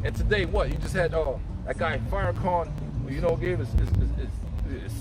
And today, what? You just had that guy Farrakhan, you know, gave his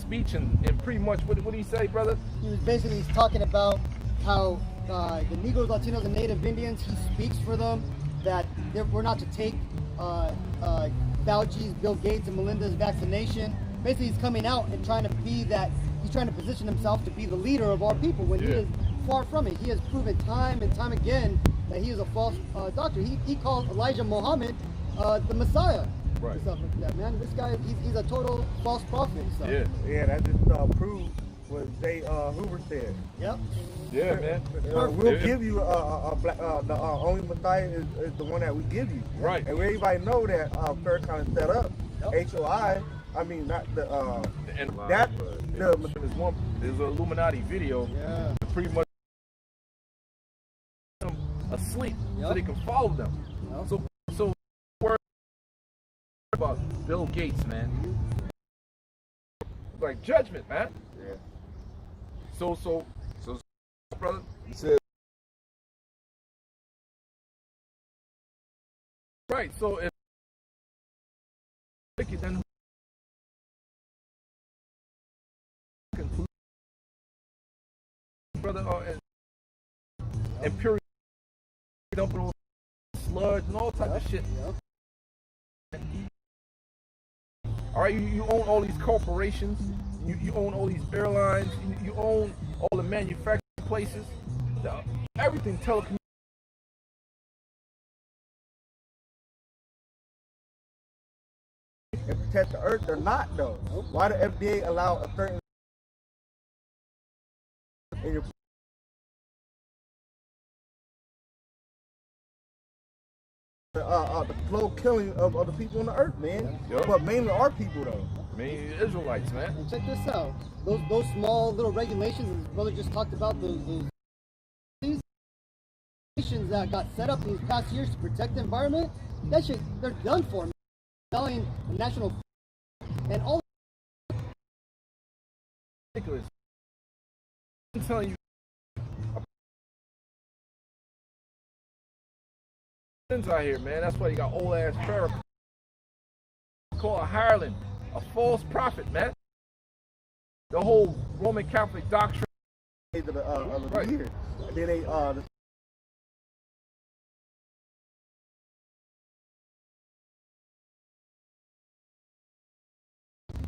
speech and pretty much, what did he say, brother? He was basically talking about how the Negroes, Latinos, and Native Indians, he speaks for them, that we're not to take Fauci's, Bill Gates, and Melinda's vaccination. Basically, he's coming out and trying to be that, he's trying to position himself to be the leader of our people when he is far from it. He has proven time and time again that he is a false doctor. He called Elijah Muhammad the Messiah. Right. And stuff like that, man. This guy, he's a total false prophet. So. Yeah, that just proves what J. Hoover said. Yep. Yeah, man. We'll give you the only Messiah is the one that we give you. Right. And everybody know that Farrakhan is set up. HOI. I mean, not the and that there's an Illuminati video. Yeah. Pretty much them asleep so they can follow them. So worry about Bill Gates, man. Like judgment, man. Yeah. So, brother. He said, Right. So if then brother, and period dumping sludge and all type of shit. All right, you own all these corporations, you own all these airlines, you own all the manufacturing places, everything telecommunications. And protect the earth or not though. Why the FDA allow a certain in your the slow killing of the people on the earth, man. But mainly our people though. Mainly Israelites, man. And check this out. Those small little regulations, as brother just talked about, those regulations that got set up these past years to protect the environment, that shit, they're done for. Selling the national and all Ridiculous. I'm telling you, out here, man. That's why you got old ass Farrakhan. Call a hireling, a false prophet, man. The whole Roman Catholic doctrine. Of the year. And then they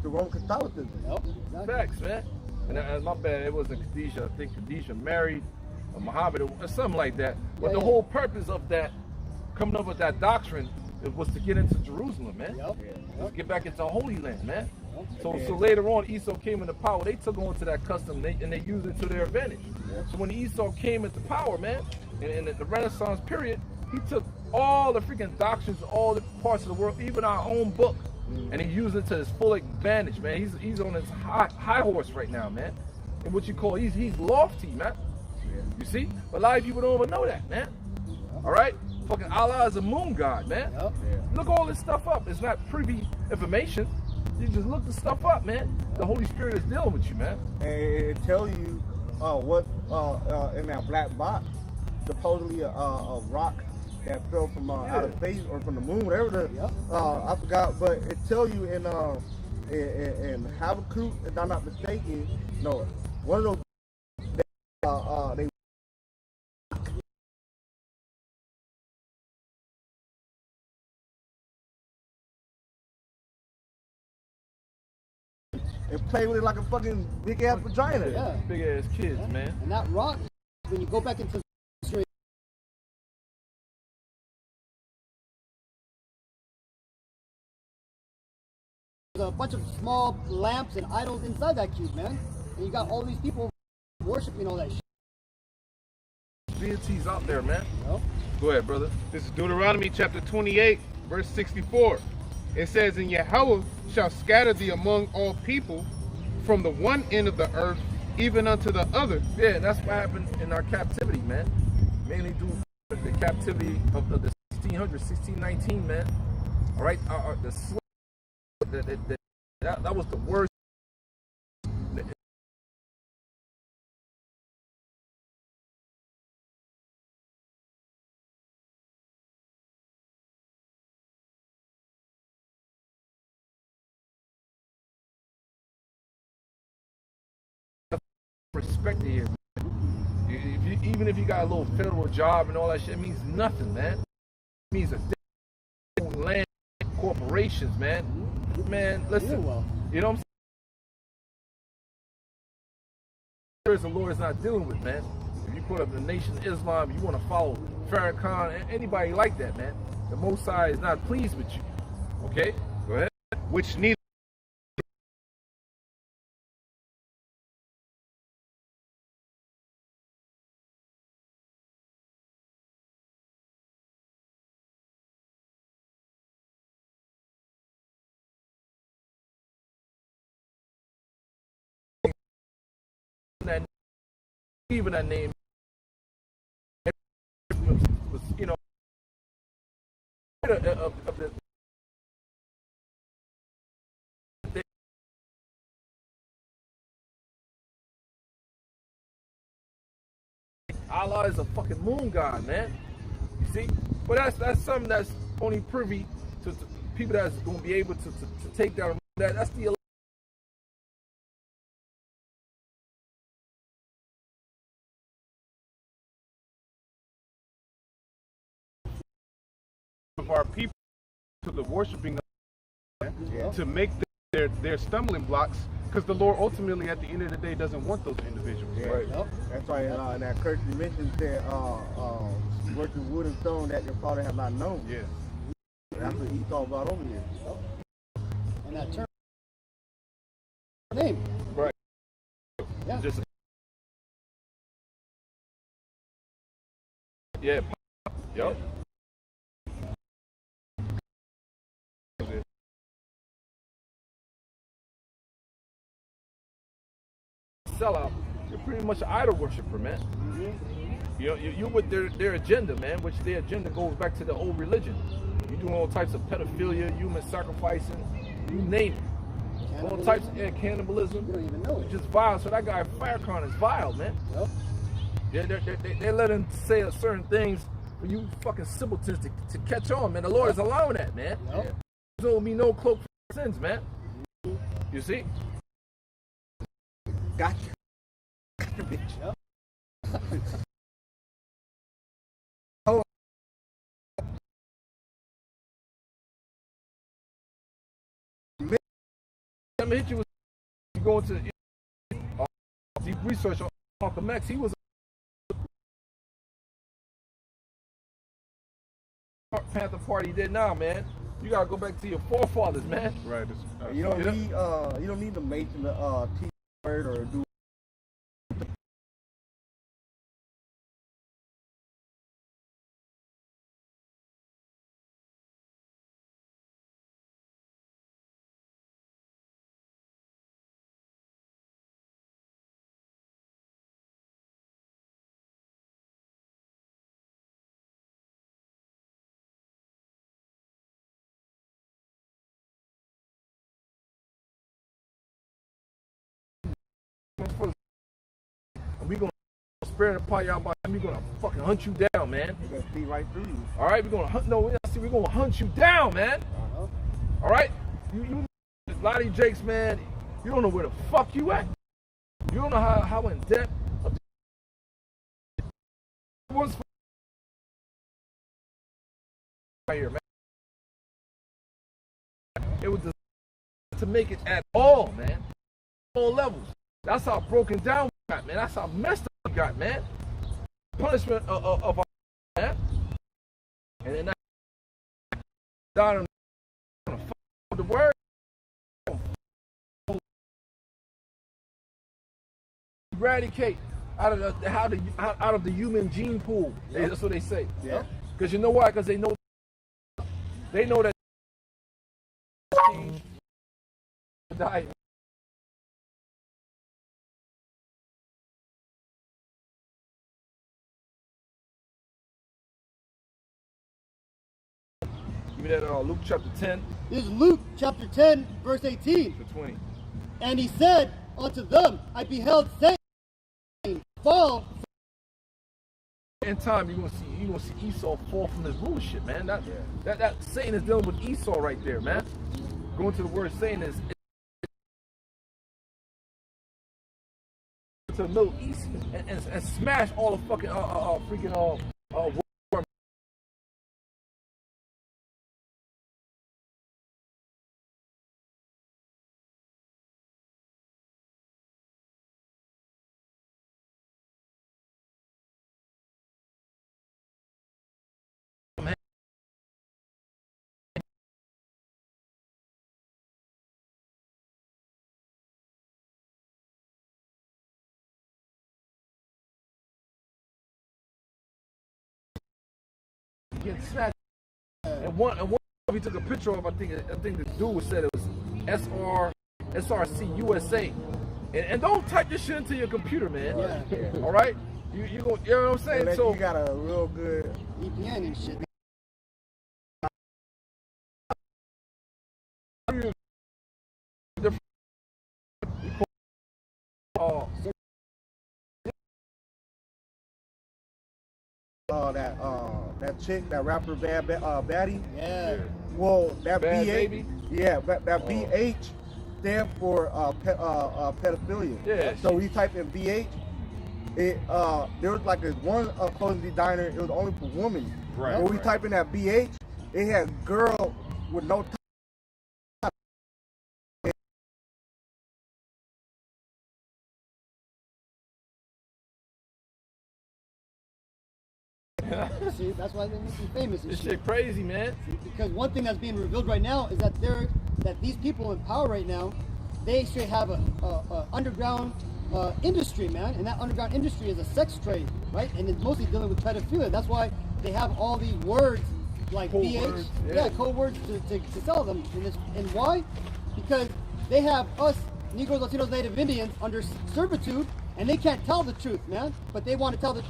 the Roman Catholicism. Facts, man. And my bad, it wasn't Khadijah. I think Khadijah married Muhammad or something like that. But the whole purpose of that, coming up with that doctrine, it was to get into Jerusalem, man. To get back into Holy Land, man. So later on, Esau came into power. They took on to that custom and they used it to their advantage. So when Esau came into power, man, in the Renaissance period, he took all the freaking doctrines, all the parts of the world, even our own book, and he used it to his full advantage, man. He's on his high horse right now, man. And what you call, he's lofty, man. You see? But a lot of people don't even know that, man. All right? Fucking Allah is a moon god, man. Look all this stuff up. It's not privy information. You just look the stuff up, man. The Holy Spirit is dealing with you, man. And it tells you what in that black box, supposedly a rock that fell from out of space or from the moon, whatever I forgot, but it tells you in Habakkuk, if I'm not mistaken, no, one of those they and play with it like a fucking big ass vagina. Big ass kids, man. And that rock, when you go back into history, there's a bunch of small lamps and idols inside that cube, man. And you got all these people worshiping all that shit. Deities out there, man. Go ahead, brother. This is Deuteronomy chapter 28, verse 64. It says, "And Yahweh shall scatter thee among all people from the one end of the earth even unto the other." Yeah, that's what happened in our captivity, man. Mainly due to the captivity of the 1600s, 1619, man. All right, that was the worst. respected here. Even if you got a little federal job and all that shit, it means nothing, man. It means a land corporations, man. Man, listen. You know what I'm saying? The Lord is not dealing with, man. If you put up the Nation of Islam, you want to follow Farrakhan, anybody like that, man. The Most High is not pleased with you. Okay? Go ahead. Which neither even that name was, you know, Allah is a fucking moon god, man. You see? But that's something that's only privy to people that's going to be able to take that. That's the of our people to the worshiping to make their stumbling blocks, because the Lord ultimately at the end of the day doesn't want those individuals. Yeah. right. That's why in that curse you mentioned that working wood and stone that your father have not known. Yeah. That's what he talked about over here. And that term name. Right. Yeah. Just yeah. Yep. Sellout. You're pretty much an idol worshiper, man. You're with their agenda, man. Which their agenda goes back to the old religion. You're doing all types of pedophilia, human sacrificing, you name it. All types of cannibalism. You don't even know it. Just vile. So that guy Farrakhan is vile, man. Yep. They're letting say certain things for you fucking simpletons to catch on, man. The Lord is allowing that, man. Yep. There's no no cloak for sins, man. You see? Gotcha. Gotcha, bitch. Yep. Oh. Let me hit you with going to deep research on Malcolm X. He was a Panther Party did now, man. You gotta go back to your forefathers, man. Right. You don't need to make the T-word or do. And we gonna spare the party out by we gonna fucking hunt you down, man. We're gonna see right through you. All right, we're gonna hunt. No, we're gonna hunt you down, man. All right, you a lot of you Jakes, man. You don't know where the fuck you at. You don't know how in depth. Was right here, man. It was to make it at all, man. All levels. That's how broken down we got, man. That's how messed up we got, man. Punishment of our man. And then down on the word. Eradicate out of the human gene pool. Yep. That's what they say. Yeah. Because you know why? Because they know that die. Give me that Luke chapter 10 This is Luke chapter 10, verse 18. to 20. And he said unto them, I beheld Satan fall. In time, you're gonna see Esau fall from this rulership, man. That Satan is dealing with Esau right there, man. Going to the word Satan is to the Middle East and smash all the fucking freaking war. Getting smashed. And one we took a picture of. I think the dude said it was SRC USA. And don't type this shit into your computer, man. Yeah. All right, you know what I'm saying? Unless So you got a real good VPN and shit. that chick, that rapper Baddie. Yeah. Well, that Bad BH, Baby? yeah, that BH stand for pedophilia. Yeah. So when you type in BH, there was like this one clothing diner. It was only for women. Right. When we type in that BH, it had girl with no. See, that's why they make you famous and This shit. shit crazy, man. Because one thing that's being revealed right now is that these people in power right now, they straight have a underground industry, man, and that underground industry is a sex trade, right? And it's mostly dealing with pedophilia. That's why they have all these words like Code BH, words, yeah. code words to sell them. And why? Because they have us Negroes, Latinos, Native Indians under servitude, and they can't tell the truth, man. But they want to tell the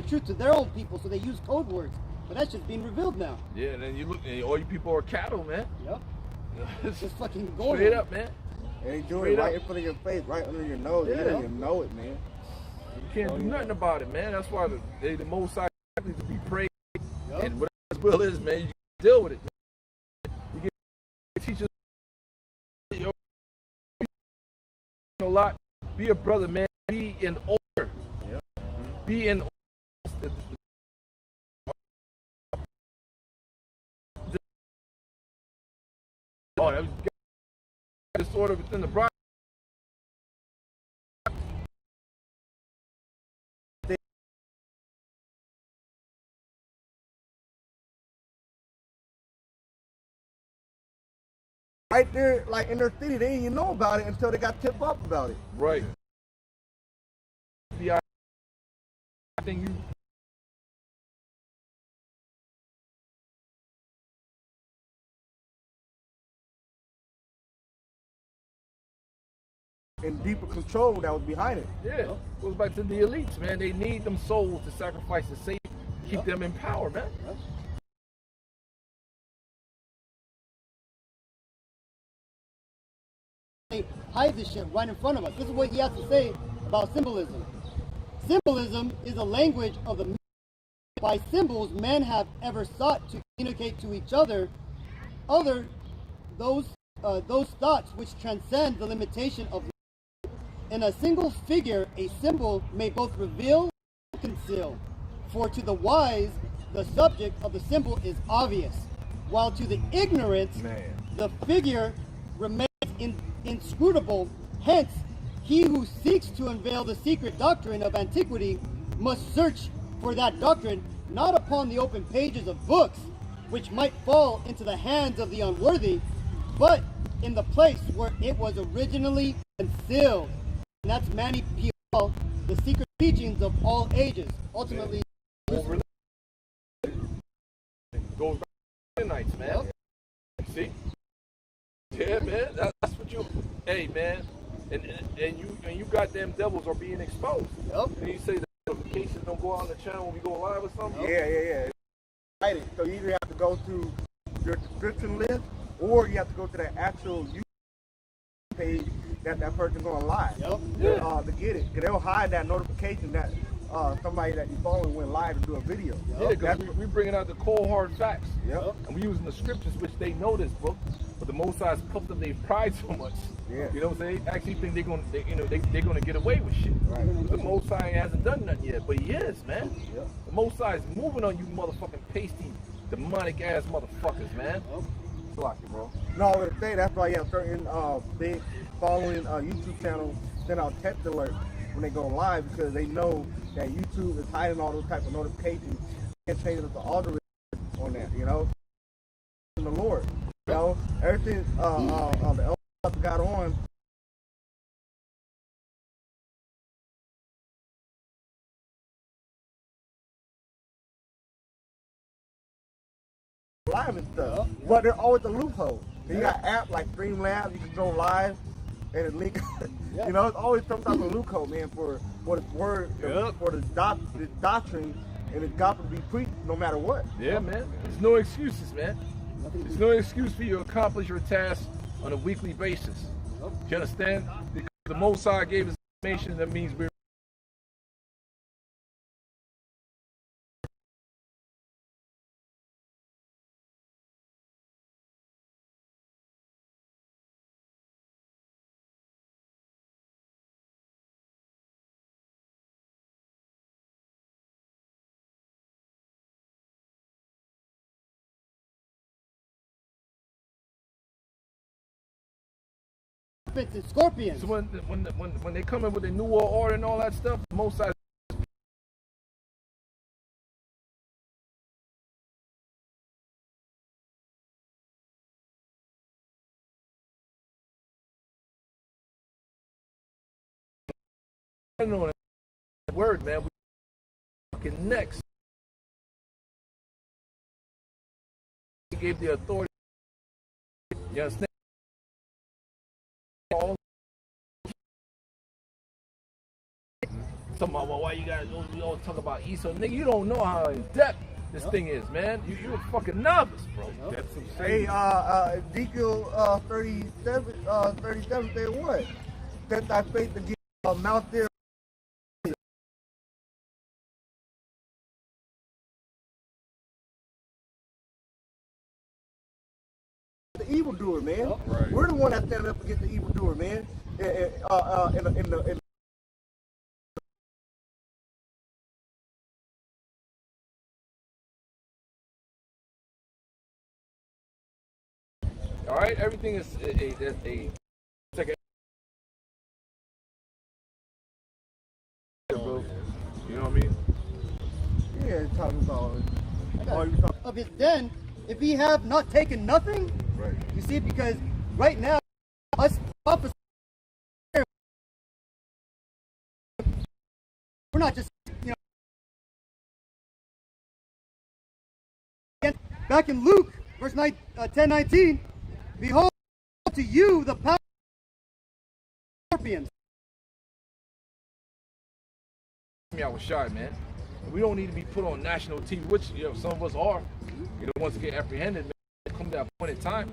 truth to their own people, so they use code words. But that's just being revealed now. Yeah, and then you look, and all you people are cattle, man. Yep. It's Just fucking going straight on. up, man. And they do Straight it right up. in front of your face, right under your nose. Yeah. You don't even know it, man. You can't do nothing about it, man. That's why they the most likely to be praised. Yep. And whatever His will is, man, you deal with it. You get teachers a lot. Be a brother, man. Be in order. Yeah. Be in. Oh, that was disorder within the bride. Right there, like in their city, they didn't even know about it until they got tipped up about it. Right. I think you. And deeper control that was behind it. Yeah, goes back to the elites, man. They need them souls to sacrifice to save, keep them in power, man. They hide this shit right in front of us. This is what he has to say about symbolism. Symbolism is a language of the. By symbols, men have ever sought to communicate to each other, those thoughts which transcend the limitation of. In a single figure, a symbol may both reveal and conceal. For to the wise, the subject of the symbol is obvious, while to the ignorant, the figure remains inscrutable. Hence, he who seeks to unveil the secret doctrine of antiquity must search for that doctrine not upon the open pages of books, which might fall into the hands of the unworthy, but in the place where it was originally concealed. And that's Manny P.L., the secret teachings of all ages. Ultimately, Goes back to nights, man. See? Yeah, man. That's what you. Hey, man. And you goddamn devils are being exposed. Yep. And you say the notifications don't go out on the channel when we go live or something. Yeah. So you either have to go through your description list, or you have to go to the actual YouTube page that person's on live. Yep. Yeah. To get it, because they'll hide that notification that somebody that you following went live to do a video. Yeah, because we bringing out the cold hard facts. Yep. And we using the scriptures, which they know this book, but the Most High's puffed up their pride so much. Yeah. You know what I'm saying? They actually think they're gonna get away with shit. Right. The Most High hasn't done nothing yet, but he is, man. Yep. The Most High is moving on you, motherfucking pasty, demonic ass motherfuckers, man. Block it, bro. No, I would say that's why you have certain big following YouTube channels send out text alerts when they go live, because they know that YouTube is hiding all those type of notifications and changing the algorithm on that, you know. The Lord, you know, everything the elders got on. Live and stuff, but there's always a loophole. You got apps like Streamlabs, you can go live and it link. You know, it's always some type of loophole, man, for what it's word, for the doctrine and it's got to be preached no matter what. Yeah, man. There's no excuses, man. There's no excuse for you to accomplish your task on a weekly basis. You understand? Because the Most High gave us information, that means we're And scorpions. so when they come in with the New World Order and all that stuff, the Most High on that word, man. We fucking next. He gave the authority. You understand? Talking about, well, why you guys always talk about Esau? Nigga, you don't know how in depth this thing is, man. You're a fucking novice, bro. That's Hey, Ezekiel 37 said what? Set thy face against Mount there. The evildoer, man. Right. We're the one that stand up against the evildoer, man. In the all right, everything is a bro. You know what I mean? yeah, talking about it. Of his den, if he have not taken nothing, Right. you see, because right now, us officers, we're not just, you know, back in Luke, verse 10:19, behold to you the power of scorpions. I was shy, man. We don't need to be put on national TV, which some of us are. Once get apprehended, man, come to that point in time,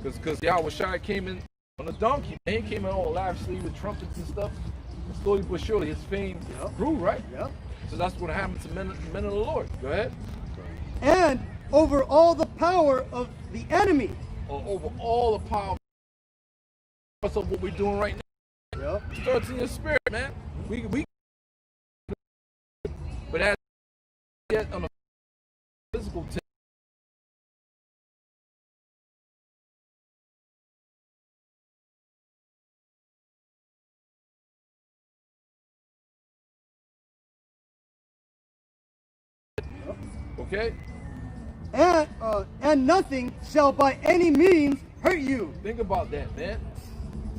because Yahweh Shai came in on a donkey, man. He came in all lavishly with trumpets and stuff. And slowly but surely, his fame grew, right? Yep. So that's what happened to men of the Lord. Go ahead. And over all the power of the enemy. Or over all the power of what we're doing right now. Yep. It starts in your spirit, man. We but as yet on a physical tip. Okay? And nothing shall by any means hurt you. Think about that, man.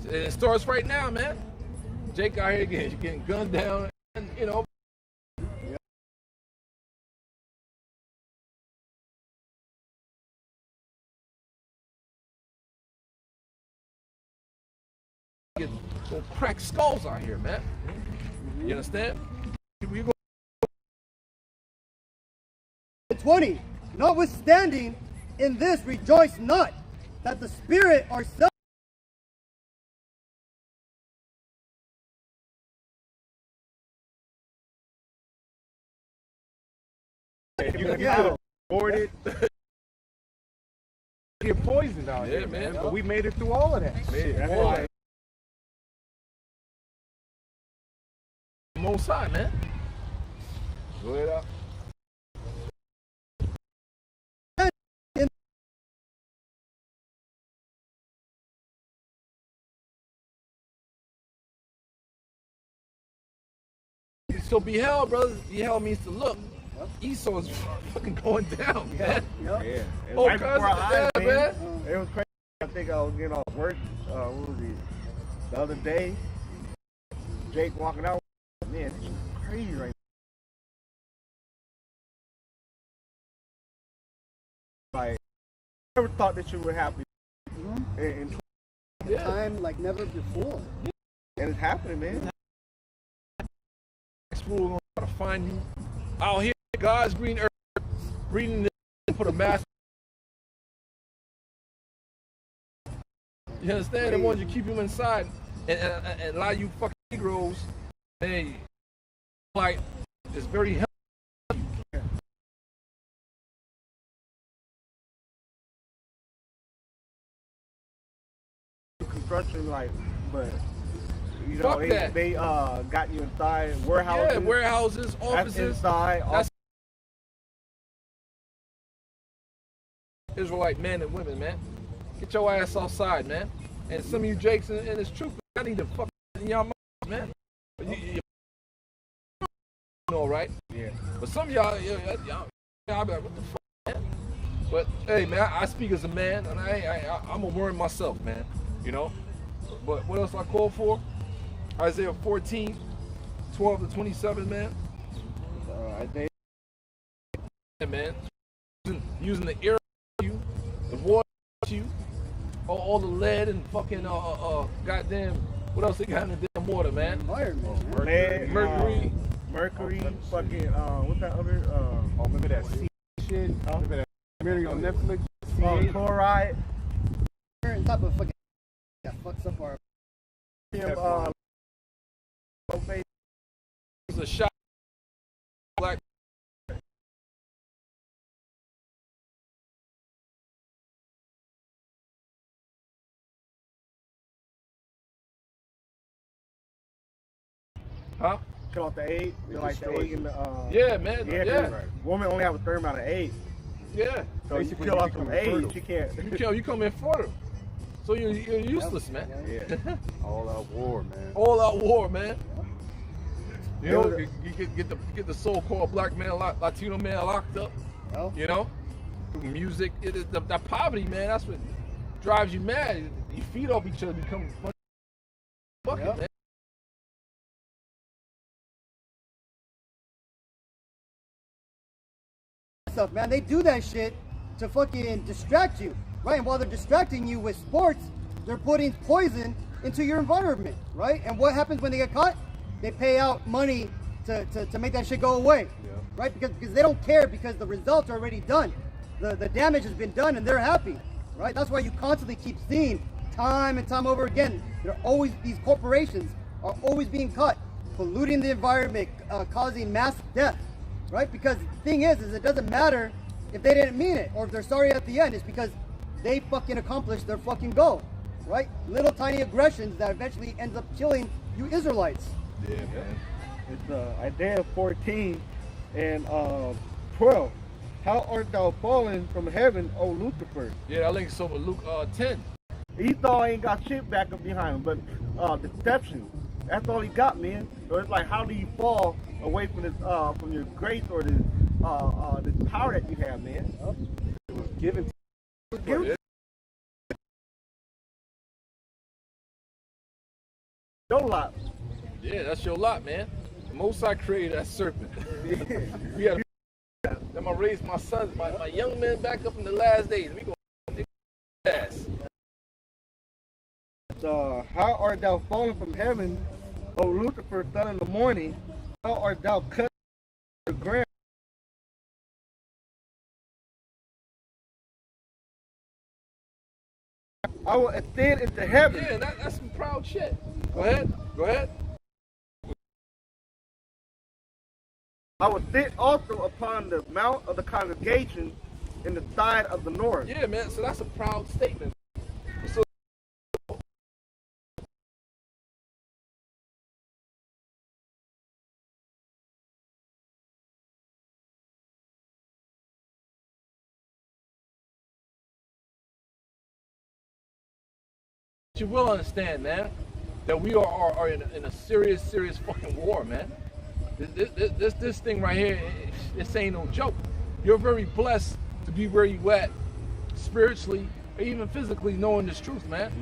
It starts right now, man. Jake out here getting gunned down, and get crack skulls out here, man. You understand? We go 20. Notwithstanding, in this rejoice not, that the Spirit ourselves it. Get poisoned out Yeah, here, man. But we made it through all of that. Made it That's through all why. Most high, man. Go ahead out. So beheld, brothers, beheld means to look. Esau's fucking going down, man. Yeah. And Oh, right before our eyes, cousin, man. It was crazy. I think I was getting off work. What was it? The other day, Jake walking out. Man, this is crazy right now. Like, I never thought this shit would happen. In Time like never before. and it's happening, man. Next fool gonna try to find you out here, God's green earth, reading this, put a mask. You understand? They want you to keep you inside and allow you fucking Negroes, hey, like, it's very healthy. Construction, like, but you know, Fuck that. they got you inside warehouses. Yeah, warehouses, That's offices. inside. That's Israelite men and women, man. Get your ass outside, man. And some of you Jakes and it's true, I need to fuck in y'all mouths, man. You know, right? Yeah. But some of y'all be like, what the fuck, man? But hey, man, I speak as a man, and I'm a worm myself, man. You know. But what else I call for? Isaiah 14, 12 to 27, man. Isaiah. Yeah, man. Using the air on you, the water on you, all the lead and fucking goddamn. What else they got in the damn water, man? Environment. Lead, Mercury. Mercury, fucking, what's that other, Remember that C shit? Remember that documentary on Netflix? chloride, Certain type of fucking that fucks up our. It was a shot. Black. Huh? cut off the egg, you know, like the egg in the, Yeah, man. Yeah. Right. Woman only have a certain amount of eggs. Yeah. So you Basically, kill you off some become eggs, infertile. she can't. You come in fertile. So you're useless, man. Yeah. All out war, man. All out war, man. You know, Yeah. you get the so-called black man, Latino man locked up. Well, You know, through music. It is the poverty, man. That's what drives you mad. You feed off each other, become fucking Yep. man. stuff, man. They do that shit to fucking distract you, right? And while they're distracting you with sports, they're putting poison into your environment, right? And what happens when they get caught? They pay out money to make that shit go away, right? Because they don't care, because the results are already done. The damage has been done and they're happy, right? That's why you constantly keep seeing time and time over again. These corporations are always being caught, polluting the environment, causing mass death, right? Because the thing is it doesn't matter if they didn't mean it or if they're sorry at the end. It's because they fucking accomplished their fucking goal, right? Little tiny aggressions that eventually ends up killing you Israelites. Yeah, man. It's Isaiah 14 and 12. How art thou fallen from heaven, O Lucifer? Yeah, that links over Luke 10. Esau ain't got shit back up behind him, but deception. That's all he got, man. So it's like, how do you fall away from this, from your grace or this power that you have, man? It was given to Give Yeah. your lot. Yeah, that's your lot, man. The Most High created that serpent. We gotta. I'm gonna raise my sons, my young men back up in the last days. We gonna ass. How art thou fallen from heaven, O Lucifer, son of the morning? How art thou cut to the ground? I will ascend into heaven. Yeah, that's some proud shit. Go ahead. Go ahead. I will sit also upon the mount of the congregation in the side of the north. Yeah, man. So that's a proud statement. So you will understand, man, that we are in a serious fucking war, man. This thing right here, this ain't no joke. You're very blessed to be where you at, spiritually or even physically, knowing this truth, man.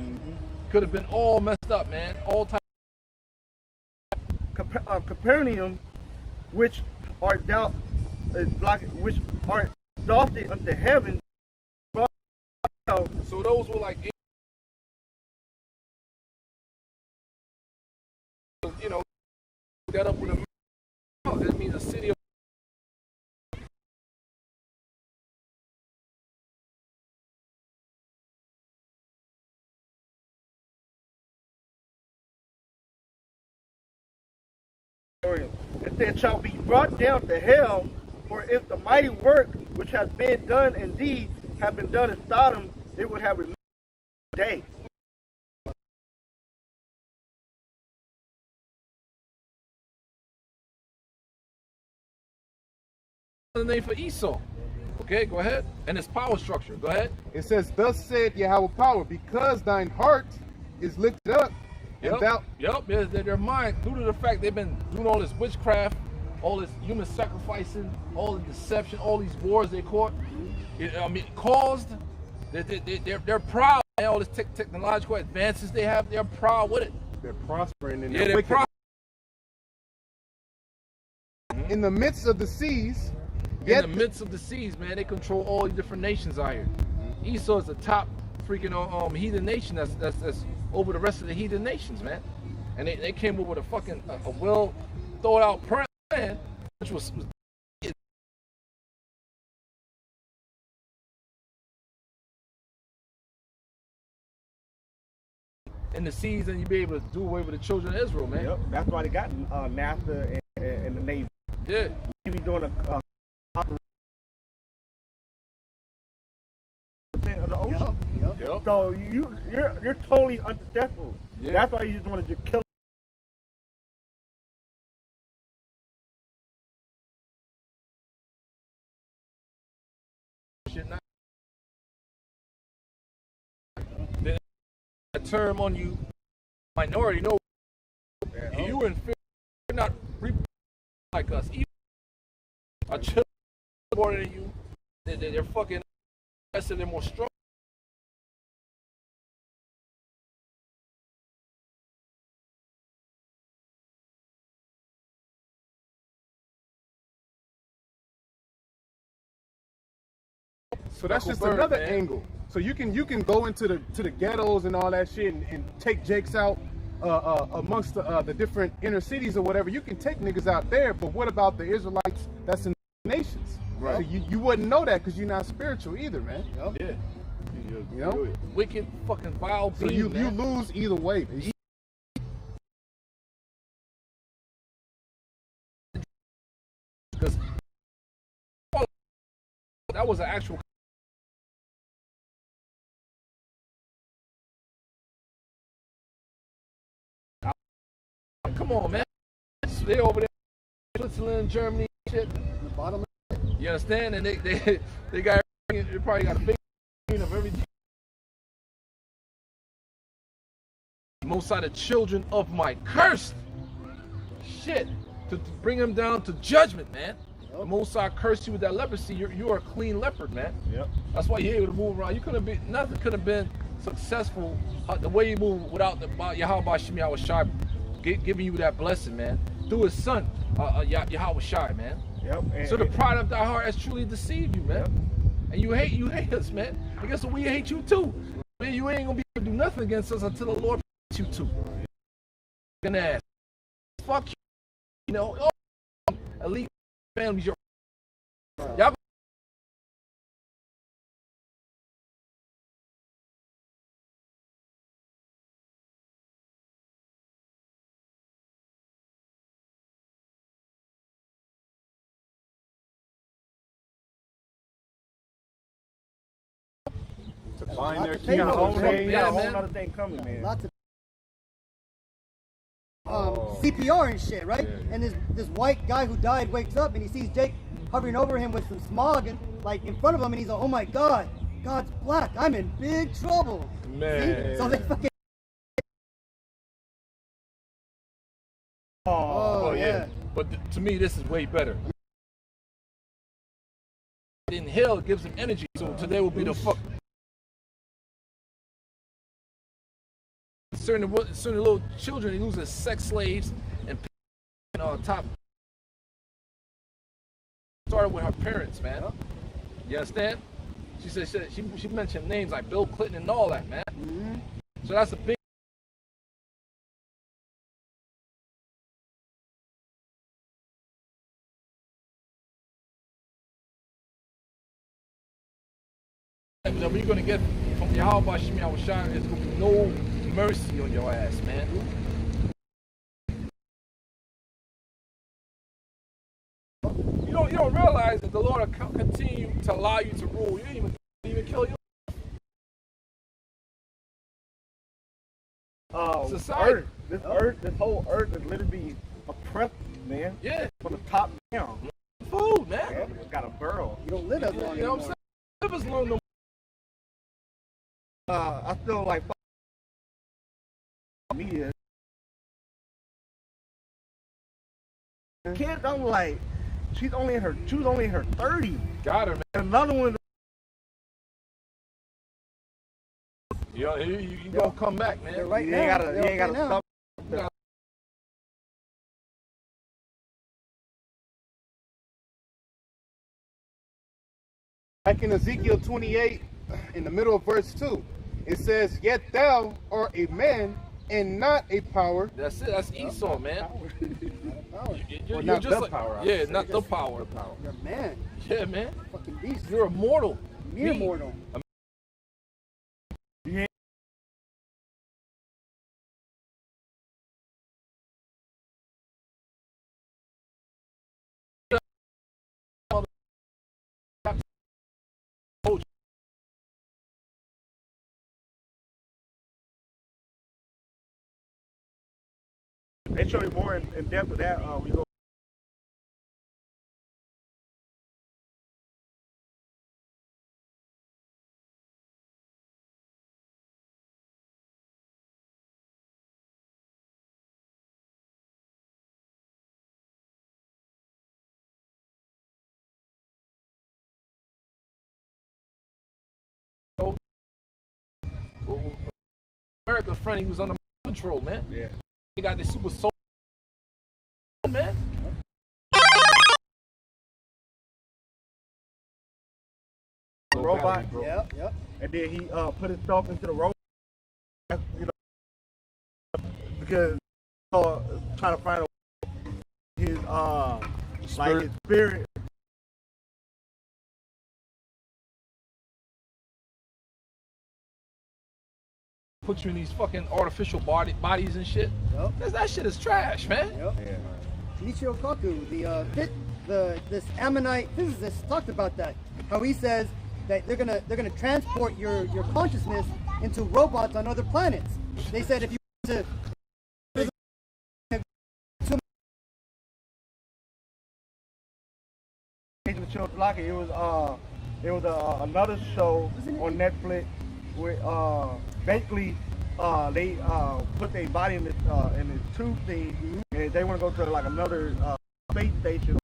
Could have been all messed up, man. All types. Capernaum, which are down, which are exalted unto heaven. So those were like, you know, got up with a. That means a city of. It said, shall be brought down to hell, for if the mighty work which has been done indeed have been done in Sodom, it would have remained today. The name for Esau. Okay, go ahead. And its power structure. Go ahead. It says, thus said Yahweh power, because thine heart is lifted up, and thou... Yep, their mind, due to the fact they've been doing all this witchcraft, all this human sacrificing, all the deception, all these wars they caught, caused, they're proud. All this technological advances they have, they're proud with it. They're prospering in Yeah, their wickedness. In the midst of the seas, in the midst of the seas, man, they control all these different nations out here. Esau is the top freaking heathen nation that's over the rest of the heathen nations, man. And they came up with a fucking a well thought out plan, which was in the seas, and you be able to do away with the children of Israel, man. Yep, that's why they got NASA and the Navy. Yeah. You be doing a of the ocean. Yep. So you're totally unsuccessful. Yeah. That's why you just want to just kill. Shit, not a term on you, minority. No, you in fear. You're not like us. Even our children more than you. They're fucking. They're more strong. So that's just Bird, another man. angle. So you can go into the ghettos and all that shit and take Jakes out amongst the different inner cities or whatever. You can take niggas out there, but what about the Israelites that's in the nations? Right. So you wouldn't know that because you're not spiritual either, man. Yeah. You know? Wicked fucking vile So being, you man. lose either way. Basically. Because that was an actual. Come on, man. They over there, Switzerland, Germany, shit. The bottom. You understand? And they got, they probably got a big of everything. Most of the children of my cursed shit to bring them down to judgment, man. The Most High cursed you with that leprosy. You're a clean leopard, man. Yep. That's why you're able to move around. You couldn't be nothing could have been successful the way you move without the Yahweh Shemi Shai giving you that blessing, man. Through his son, Yahweh Shai, man. Yep. So the pride of thy heart has truly deceived you, man. Yep. And you hate us, man. And guess what? We hate you too. Man, you ain't gonna be able to do nothing against us until the Lord hates you too. Fucking ass. Fuck you. You know, elite families, y'all Buying their Lots of You got a whole, paperwork, thing, you got a Yeah, whole man. other thing coming, man. Lots of CPR and shit, right? Yeah. And this white guy who died wakes up and he sees Jake hovering over him with some smog and like in front of him, and he's like, "Oh my God, God's black. I'm in big trouble." Man. See? So they fucking. Oh yeah. But to me, this is way better. In hell, it gives them energy. So today will be the fuck. Certain little children, they lose as sex slaves and top. Started with her parents, man. You understand? She said she mentioned names like Bill Clinton and all that, man. So that's a big. That we're gonna get from Yahweh Shemi Awashai is gonna be no mercy on your ass, man. You don't realize that the Lord will continue to allow you to rule. You didn't even kill you. Society. This whole earth is literally oppressed, man. Yeah. From the top down. Food, man. Yeah, it's got a burrow. You don't live as long You know what I'm anymore. saying? Live as long no I feel like media. Kids, I'm like, she was only in her 30s. Got her, man. And another one. You gonna come back, man. They're right You now. ain't gotta, They're you ain't okay gotta now. stop. Like in Ezekiel 28, in the middle of verse 2, it says, "Yet thou art a man and not a power." That's it. That's Esau, man. You're not just the like, power, I yeah, would not say. the power. You're a man. Yeah, man. Fucking beast. You're immortal. Mere Me. mortal. They show you more in depth of that. We go. America's friend, he was under control, man. Yeah. He got this super soul, man. Robot. Yep, yep. And then he put himself into the robot. You know, because trying to find his like his spirit. Put you in these fucking artificial bodies and shit. Yep. That shit is trash, man. Yep. Michio Kaku, this Ammonite physicist, talked about that. How he says that they're gonna transport your consciousness into robots on other planets. They said if you want to It was another show on Netflix where basically they put their body in this tube thing, and they want to go to like another space station.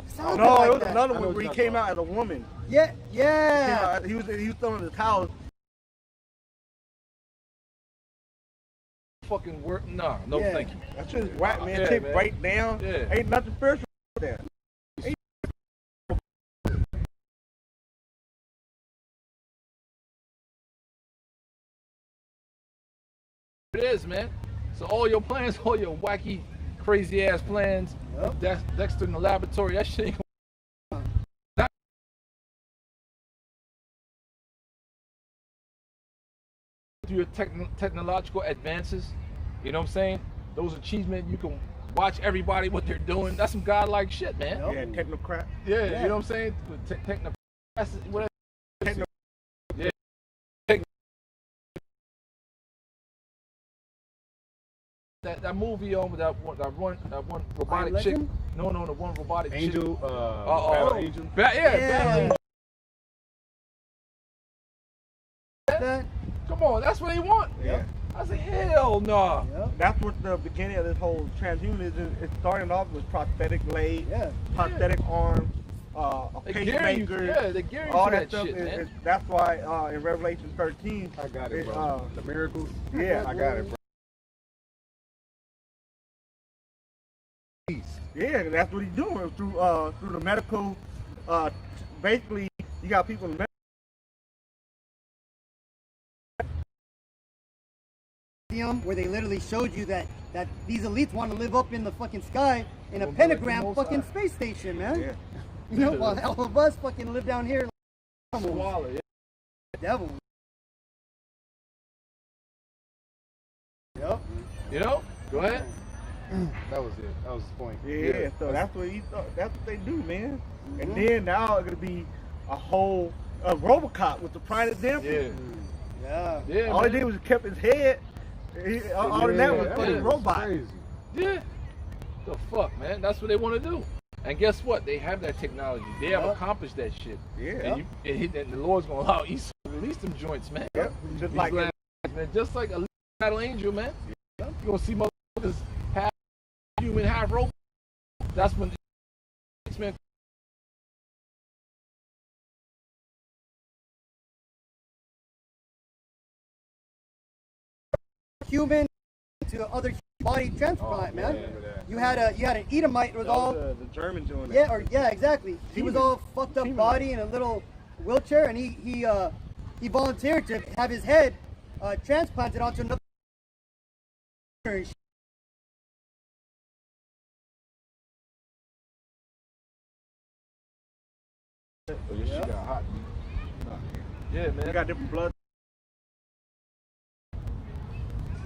sounded No, like it was that. another I know one what where he you're came talking out as a woman. Yeah. He was throwing his towels. Fucking work. Nah, no, Yeah. thank you. That's just whack, man. Yeah, Take man. right down. Yeah. Ain't nothing spiritual there. It is, man. So all your plans, all your wacky, crazy ass plans, that's Dexter in the laboratory, that shit ain't gonna through your technological advances, You know what I'm saying? Those achievements, you can watch everybody what they're doing. That's some godlike shit, man. Yeah, technocrat. Yeah, you know what I'm saying? Techno. Whatever. Techno. Yeah. That movie with that one robotic chick. No, the one robotic Angel. chick. Battle Angel. Battle Angel. That. Come on, that's what they want. Yeah. I said, hell no. Yep. That's what the beginning of this whole transhumanism is starting off with prosthetic legs, prosthetic arms, a pacemaker. They gear you all for that that stuff. shit, man. That's why in Revelation 13, I got it, bro. The miracles. Yeah, I got it, bro. Yeah, that's what he's doing through the medical. Basically, you got people in the museum where they literally showed you that these elites want to live up in the fucking sky in a pentagram fucking space station, man. Yeah. You know, while all of us fucking live down here. Swallow, yeah. Devil. Yep. You know? Go ahead. That was it. That was the point. Yeah, so that's what he thought. That's what they do, man. And then now it's gonna be a whole RoboCop with the prime example. Yeah. All he did was kept his head. All of that was fucking robot. Crazy. Yeah. The fuck, man? That's what they want to do. And guess what? They have that technology. They have accomplished that shit. Yeah. And the Lord's gonna allow Esau to release them joints, man. Yep. Just like man, just like a battle angel, man. You gonna see motherfuckers half human, half robot. That's when man. Human to other body transplant, man. You had an Edomite with all the German doing that. Yeah, yeah, exactly. He was all fucked up body in a little wheelchair, and he volunteered to have his head transplanted onto another. Oh, your shit got hot. Yeah, man. You got different blood.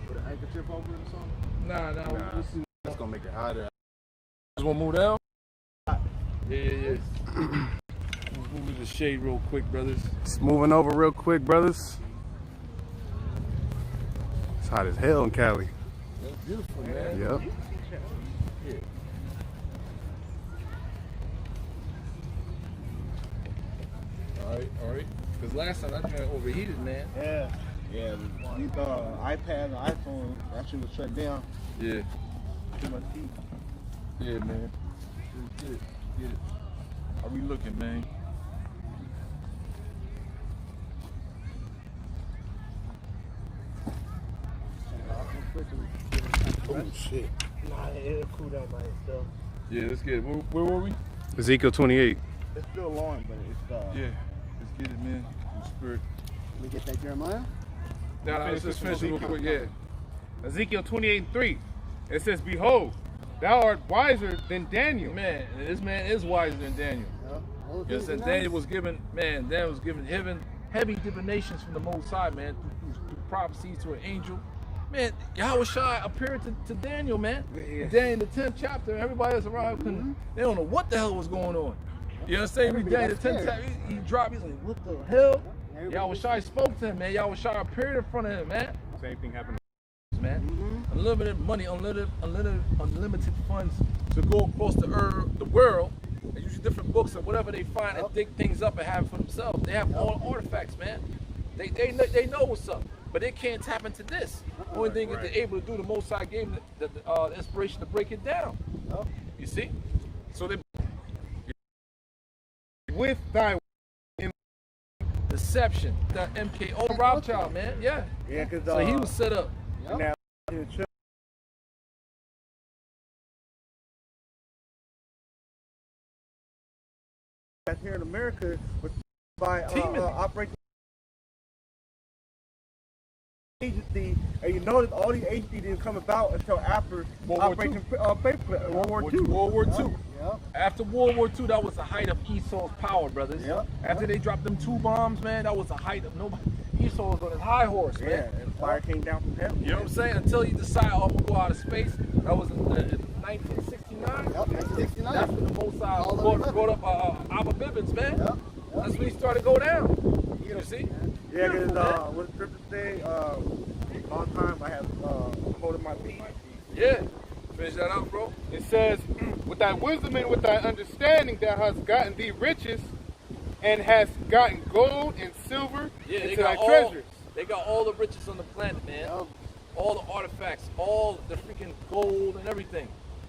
Put an handkerchief over it or something? Nah. That's gonna make it hotter. Just wanna move down? Yeah. Let's move to the shade real quick, brothers. Just moving over real quick, brothers. It's hot as hell in Cali. That's beautiful, man. Yep. Yeah. All right. Because last time I got overheated, man. Yeah. These iPads and iPhone actually was shut down. Yeah. Too much heat. Yeah, man. Get it. How we looking, man? Oh shit. Nah, it'll cool down by itself. Yeah, let's get it. Where were we? Ezekiel 28. It's still long, but it's Yeah. Let's get it, man. In spirit. Let me get that Jeremiah. No, let's just finish it real quick. Yeah. Ezekiel 28:3. It says, "Behold, thou art wiser than Daniel." Man, this man is wiser than Daniel. Yes, and Daniel was given heavy divinations from the Most High, man, through prophecies to an angel. Man, Yahweh Shai appeared to Daniel, man. Daniel in the 10th chapter, everybody else around couldn't, they don't know what the hell was going on. You understand? Read Daniel in the 10th chapter, he dropped, he's like, what the hell? Yahweh Shai spoke to him, man. Yahweh Shai appeared in front of him, man. Same thing happened. Man, unlimited money, unlimited funds to go across the world and use different books or whatever they find and dig things up and have it for themselves. They have all artifacts, man. They know what's up, but they can't tap into this. Only thing that they're able to do, the Most High gave them the inspiration to break it down. You see? So they With thy deception, the MKO Rothschild, man. Yeah. Yeah, because So he was set up. now here in America by Operation Agency, and you notice all these agencies didn't come about until after Operation Paperclip, World War II. World War II. Yep. After World War II, that was the height of Esau's power, brothers. Yep. After they dropped them 2 bombs, man, that was the height of nobody. Esau was on his high horse, Yeah, man. and fire came down from heaven. You know what I'm saying? Until he decided, oh, I'm gonna go out of space. That was in 1969. Yep, 1969. That's when the Most High All brought up Abba Bibbins, man. Yep. That's when he started to go down. You see? Yeah, Beautiful, because what the scripture say, long time I have holding my peace. Yeah. Finish that out, bro. It says, with thy wisdom and with thy understanding thou hast gotten thee riches, and hast gotten gold and silver into thy treasures. They got all the riches on the planet, man. Yep. All the artifacts, all the freaking gold and everything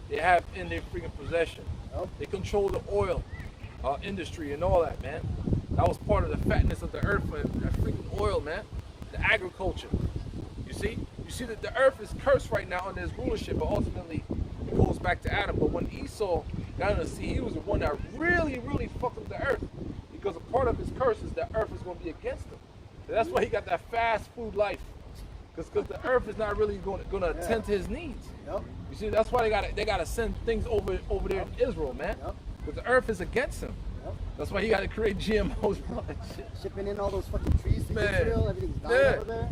they have in their freaking possession. Yep. They control the oil industry and all that, man. That was part of the fatness of the earth, that freaking oil, man. The agriculture. You see? You see that the earth is cursed right now under his rulership, but ultimately it goes back to Adam. But when Esau got in the sea, he was the one that really, really fucked up the earth. Because a part of his curse is that earth is going to be against him. And that's why he got that fast food life. Because the earth is not really going to attend to his needs. Yep. You see, that's why they got to send things over there in Israel, man. Yep. Because the earth is against him. Yep. That's why he got to create GMOs and all that shit. Shipping in all those fucking trees to Man. Israel, everything's dying Yeah. over there.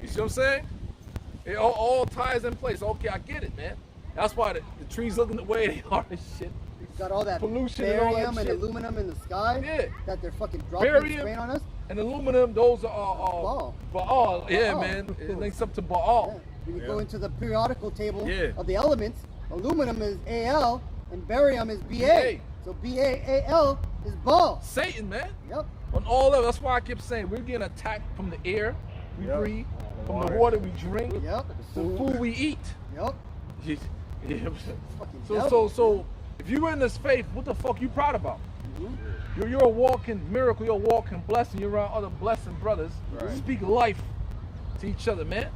You see what I'm saying? It all ties in place. Okay, I get it, man. That's why the trees looking the way they are and shit. Got all that Pollution and all that barium and shit. aluminum in the sky Yeah. that they're fucking dropping Barium. spraying on us. And aluminum, those are Baal. Baal. Yeah, Baal. man. It links up to Baal. Yeah. When you go into the periodical table Yeah. of the elements, aluminum is Al and barium is Ba. Ba. So Baal is Baal. Satan, man. Yep. On all of that's why I keep saying we're getting attacked from the air we Yep. breathe, from the water we drink, Yep. the food we eat. Yep. Yeah. Fucking So devil. if you're in this faith, what the fuck you proud about? Mhm. You're a walking miracle, you're a walking blessing, you're around other blessing brothers. Right. Speak life to each other, man.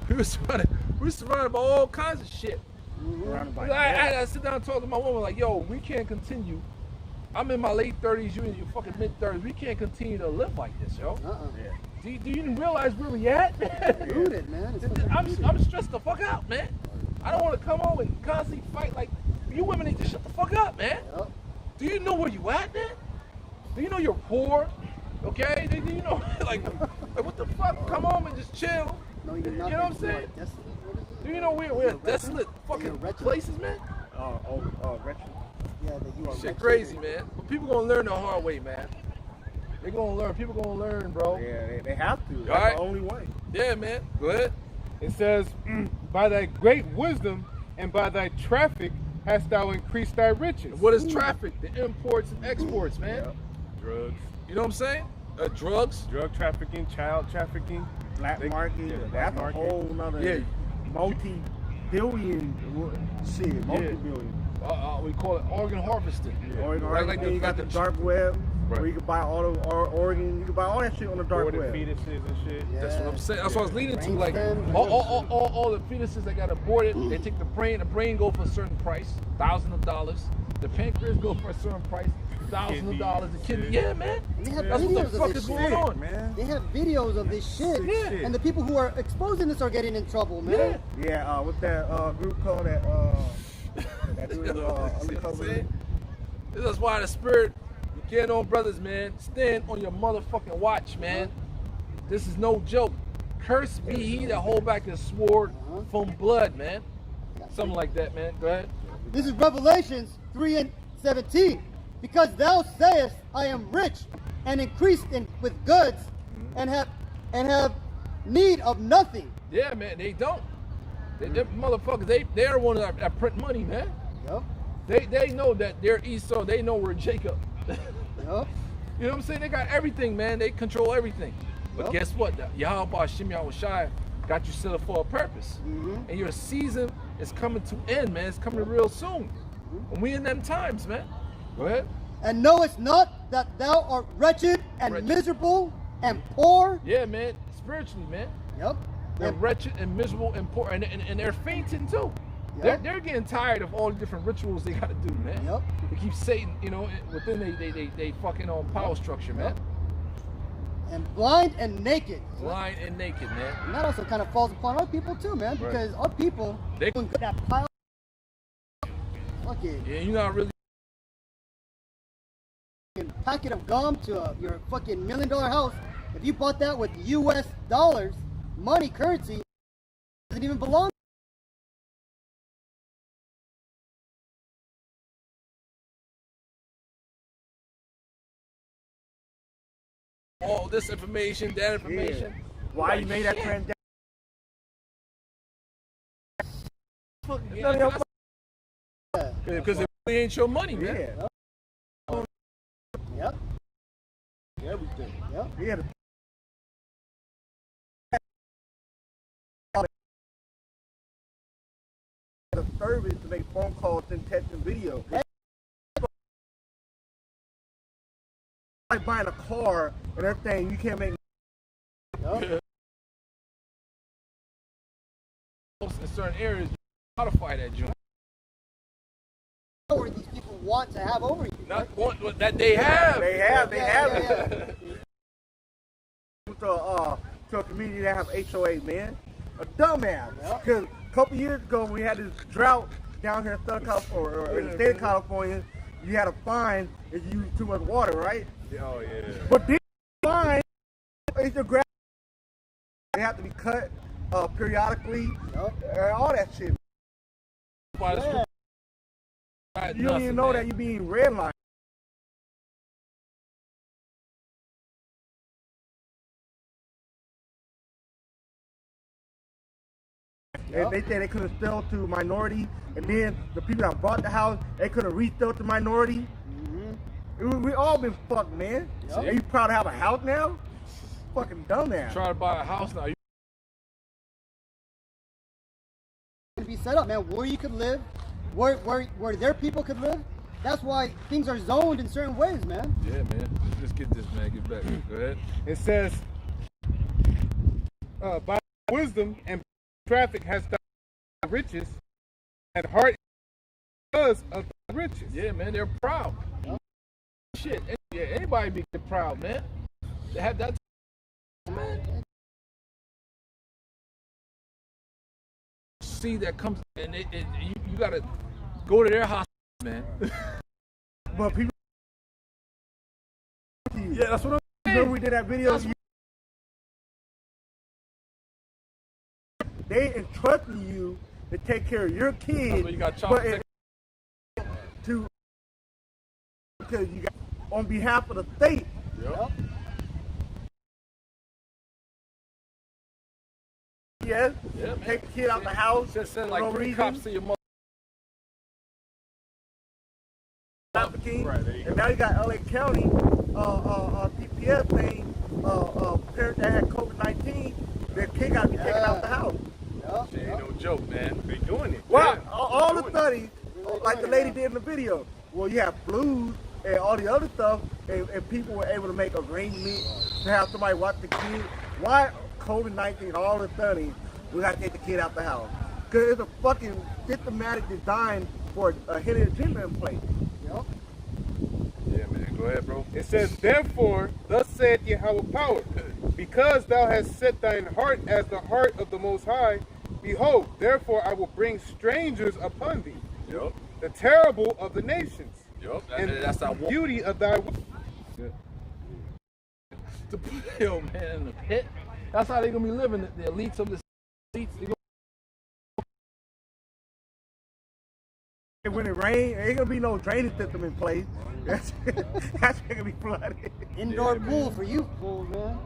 We're surrounded by all kinds of shit. Surrounded by I sit down and talk to my woman like, yo, we can't continue. I'm in my late 30s, you in your fucking mid 30s. We can't continue to live like this, yo. Yeah. Do you even realize where we at? Rooted, man. It's fucking rooted. I'm stressed the fuck out, man. I don't want to come home and constantly fight. Like, you women need to shut the fuck up, man. Yep. Do you know where you at, man? Do you know you're poor? Okay? Do you know, like what the fuck? Come home and just chill. No, you're You not. know what I'm saying? Desolate. What is it? Do you know we're desolate fucking You're wretched. places, man? Wretched. Yeah, that you are Shit wretched. crazy, man. But people gonna learn the hard way, man. They're gonna learn. People gonna learn, bro. Yeah, they have to. That's Alright. the only way. Yeah, man. Go ahead. It says, by thy great wisdom and by thy traffic hast thou increased thy riches. What is traffic? The imports and exports, man. Drugs. You know what I'm saying? Drugs. Drug trafficking, child trafficking. Black market. yeah, That's black a market. whole nother Yeah. multi-billion shit. Multi-billion. We call it organ harvesting. Oregon, Like then you got the dark web, Right. where you can buy all the Oregon. You can buy all that shit on the dark Aborted web. fetuses and shit. Yeah. That's what I'm saying. That's what I was leading to. Like Brainstem. all the fetuses that got aborted, they take the brain go for a certain price, thousands of dollars. The pancreas go for a certain price, thousands of dollars. The kidney, yeah, man. And they have That's what the videos of fuck this is going shit. on, Man. They have videos of this shit. Yeah. And the people who are exposing this are getting in trouble, man. Yeah. Yeah, what's that group called that? That You dude, know what I'm undercover. saying? This is why the spirit, you get on, brothers, man. Stand on your motherfucking watch, man. This is no joke. Cursed be he that hold back his sword from blood, man. Something like that, man. Go ahead. This is Revelations 3:17. Because thou sayest, I am rich and increased with goods and have need of nothing. Yeah, man. They don't. They're motherfuckers. They're the ones that print money, man. Yup. They know that they're Esau. They know we're Jacob. Yup. You know what I'm saying? They got everything, man. They control everything. But Yup. guess what? Yahweh Hashem Yahushai got you set up for a purpose. And your season is coming to end, man. It's coming real soon. And we in them times, man. Go ahead. And knowest not that thou art wretched and Wretched. miserable and poor? Yeah, man. Spiritually, man. Yup. They're And- wretched and miserable and poor. And they're fainting too. Yup. They're getting tired of all the different rituals they got to do, man. Yup. They keep Satan, you know, within they fucking power structure, man. and blind and naked. Blind and naked, man. And that also kind of falls upon our people too, man, Right. because our people They- doing that pile. Fucking Yeah, you're not really. packet of gum to your fucking $1 million house If you bought that with U.S. dollars, money, currency, it doesn't even belong. All this information, that information. Yeah. Why you made that transaction? Because it really ain't your money, man. Yeah. Yep. Everything. Yep. Yeah. The service to make phone calls and text and video. Like buying a car and everything, you can't make. Yep. In certain areas, modify that joint. Or these people want to have over you. Not what that they have. They have Yeah. it. To a community that have HOA, man. A dumbass. Because a couple years ago, we had this drought down here in Southern California, or in the state of California. You had a fine if you use too much water, right? Oh yeah. But this fine is the grass. They have to be cut periodically, and all that shit. Yeah. You don't even know that you're being redlined. And they said they could have sold to minority, and then the people that bought the house, they could have resell to minority. We all been fucked, man. Are you proud to have a house now? Fucking dumbass. Try to buy a house now. Be set up, man, where you could live, where their people could live. That's why things are zoned in certain ways, man. Yeah, man. Let's get this, man. Get back. Go ahead. It says, by wisdom and traffic has done the riches, and heart because of the riches. Yeah, man. They're proud. Shit. Yeah, anybody be proud, man. They have that, man. See that comes, and you gotta go to their hospital, man. But people, Yeah, that's what I'm saying. remember we did that video? They entrusted you to take care of your kids, You got but because you got on behalf of the state. Yep. Yes, Yeah, man. take the kid out the house. Just send for like no 3 reason. cops to your mother. Trafficking. Right, there you And now you got LA County, DPS saying parents that had COVID-19, their kid got to be taken out the house. Shit ain't no joke, man. They doing it. Well, Yeah. all the studies, like the lady did in the video, well, you have blues and all the other stuff, and people were able to make arrangements to have somebody watch the kid. Why COVID-19, all the studies, we got to take the kid out the house? Because it's a fucking systematic design for a hidden agenda in place. Yeah, man. Go ahead, bro. It says, therefore, thus saith Yahweh power, because thou hast set thine heart as the heart of the Most High, behold, therefore I will bring strangers upon thee, Yup. the terrible of the nations, Yup. and That's the that beauty of thy Yo, man, in the pit. That's how they gonna be living. The elites of the seats. And when it rains, ain't gonna be no drainage system in place. That's gonna be flooded. Indoor Yeah, pool man. for you, fool, man.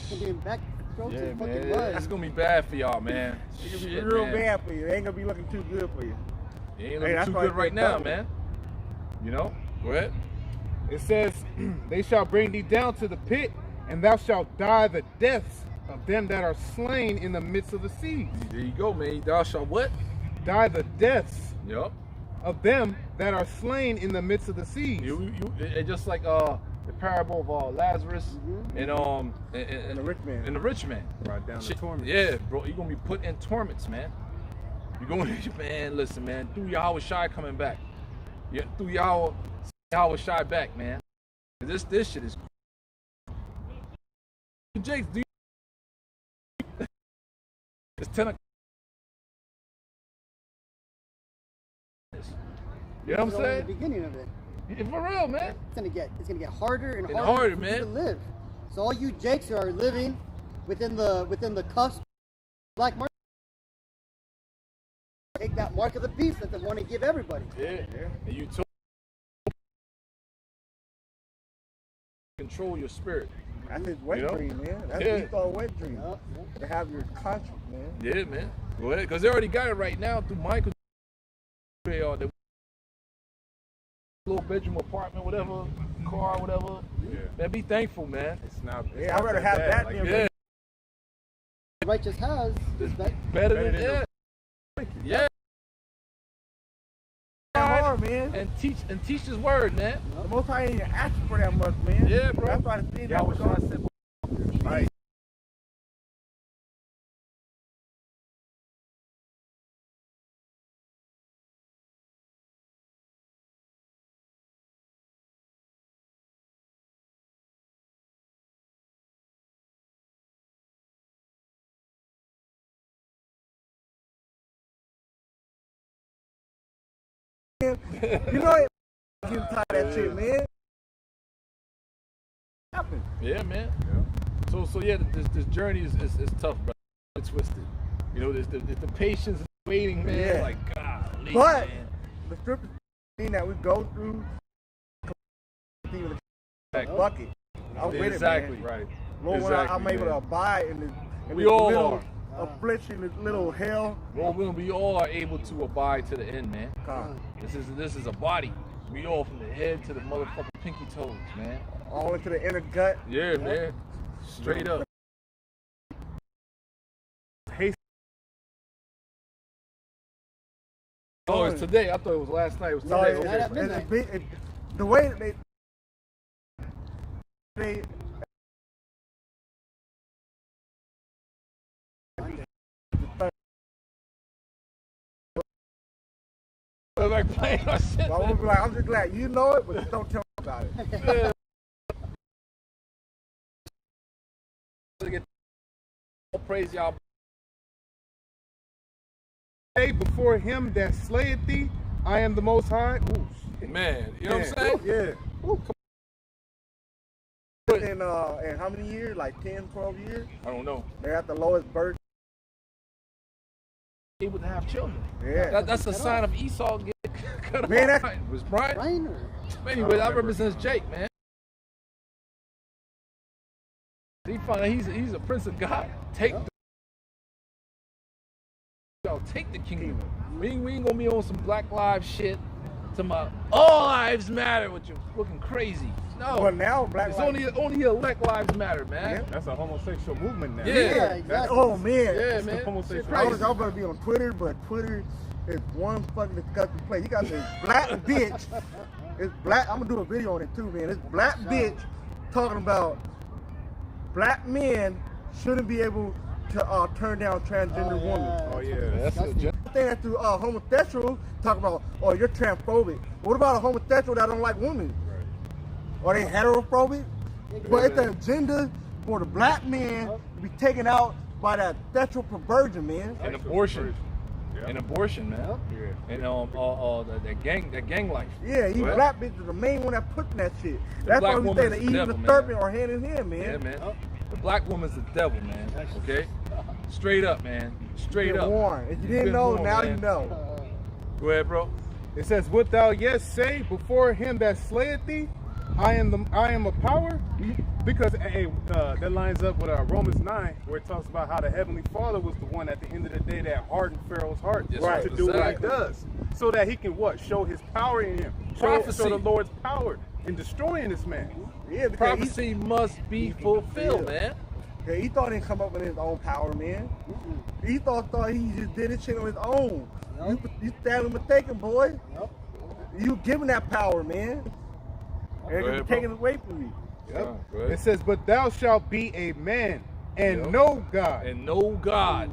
Gonna be in back strokes Yeah, and fucking man. mud. That's gonna be bad for y'all, man. It's gonna be Shit, real man. bad for you. It ain't gonna be looking too good for you. It ain't Hey, looking that's too why good it's right been now, done. man. You know? Go ahead. It says, they shall bring thee down to the pit, and thou shalt die the deaths of them that are slain in the midst of the seas. There you go, man. Thou shalt what? Die the deaths Yup. of them that are slain in the midst of the seas. It just like the parable of Lazarus and the rich man. And the rich man. Right down to Shit, torment. Yeah, bro. You're gonna be put in torments, man. You're going man, listen, man, through Yahweh Shai coming back. Yeah, through Yahweh Shai back, man. This shit is Jake, do you it's 10 o'clock. You know what I'm We're only saying? at the beginning of it. Yeah, for real, man. It's gonna get harder and And harder harder, for man. you to live. So all you Jakes are living within the cusp of black market. Take that mark of the beast that they want to give everybody. Yeah. And you control your spirit. That's his wet dream, man. That's Yeah. what he thought wet dream. To have your conscience, man. Yeah, man. Go ahead, because they already got it right now through Michael. The little bedroom apartment, whatever, car, whatever. Yeah. Man, be thankful, man. It's not. Yeah, I'd rather have that than Yeah, Righteous has is better. better than than that. Yeah, hard, man. and teach his word, man. The Most High ain't even asking for that much, man. Yeah, bro. That's why the thing Yeah, that what was should I say? Right. You know it. Getting tired of that shit, man. Happen. Yeah, man. So yeah, this journey is tough, bro. It's twisted. You know, there's the patience and waiting, man. Yeah. Like, God, But man. the stripper thing that we go through, even the bucket. I'm with it, Exactly. man. Right. Lord, when I'm Exactly, able to man. abide in this, We all little are. affliction, this little hell. Well, we all are able to abide to the end, man. Come. This is a body. We all from the head to the motherfucking pinky toes, man. All into the inner gut. Yeah, man. Straight up. Haste. Oh, it's today. I thought it was last night. It was No, today. Right at Okay. midnight. The way that they Like playing our shit. I was like, I'm just glad you know it, but just don't tell me about it. Yeah. All praise y'all. Say before him that slayeth thee, I am the Most High. Ooh, shit. Man, you know what I'm saying? Yeah. Ooh, In how many years? Like 10, 12 years? I don't know. They're at the lowest birth. Able to have children. Yeah. That's a sign of Esau getting cut Man, off. that- Was Brian? Brian or Anyway, that represents Jake, man. He find he's a prince of God. Take the kingdom. We ain't gonna be on some Black Lives shit. Some all lives matter, which is looking crazy. No, Well, now Black it's Lives- only elect lives matter, man. Yeah. That's a homosexual movement now. Yeah. exactly. Oh man. Yeah, It's the man. homosexual- Shit I was crazy. y'all better be on Twitter, but Twitter is one fucking disgusting place. You got this black bitch. It's black. I'm gonna do a video on it too, man. This black bitch talking about black men shouldn't be able to turn down transgender women. Oh yeah. That's Disgusting. Thing that to homosexuals talk about, oh, you're transphobic. What about a homosexual that don't like women? Are they heterophobic? But it's an agenda for the black man to be taken out by that sexual perversion, man. And abortion. Yeah. And abortion, man. Yeah. And that gang life. Yeah, he Well, black bitch is the main one that put that shit. That's black why we woman's say the the Eve devil, and the man. serpent are hand in hand, man. Yeah, man. The black woman's the devil, man. Okay? Straight up, man. Straight You're up. warned. If you You've didn't been know, warned, now man. you know. Go ahead, bro. It says, "Wilt thou yet say before him that slayeth thee, I am a power?" Because that lines up with Romans 9, where it talks about how the Heavenly Father was the one at the end of the day that hardened Pharaoh's heart Yes, right. to do what he exactly. does, so that he can what? Show his power in him. Show Prophecy. the Lord's power in destroying this man. Yeah, because Prophecy must be fulfilled, man. he thought he didn't come up with his own power, man. He thought he just did this shit on his own. You stand mistaken, boy. You giving that power, man. And Go you're ahead, bro. taking it away from me. Yeah, go It ahead. says, "But thou shalt be a man and Yep. know God." And know God.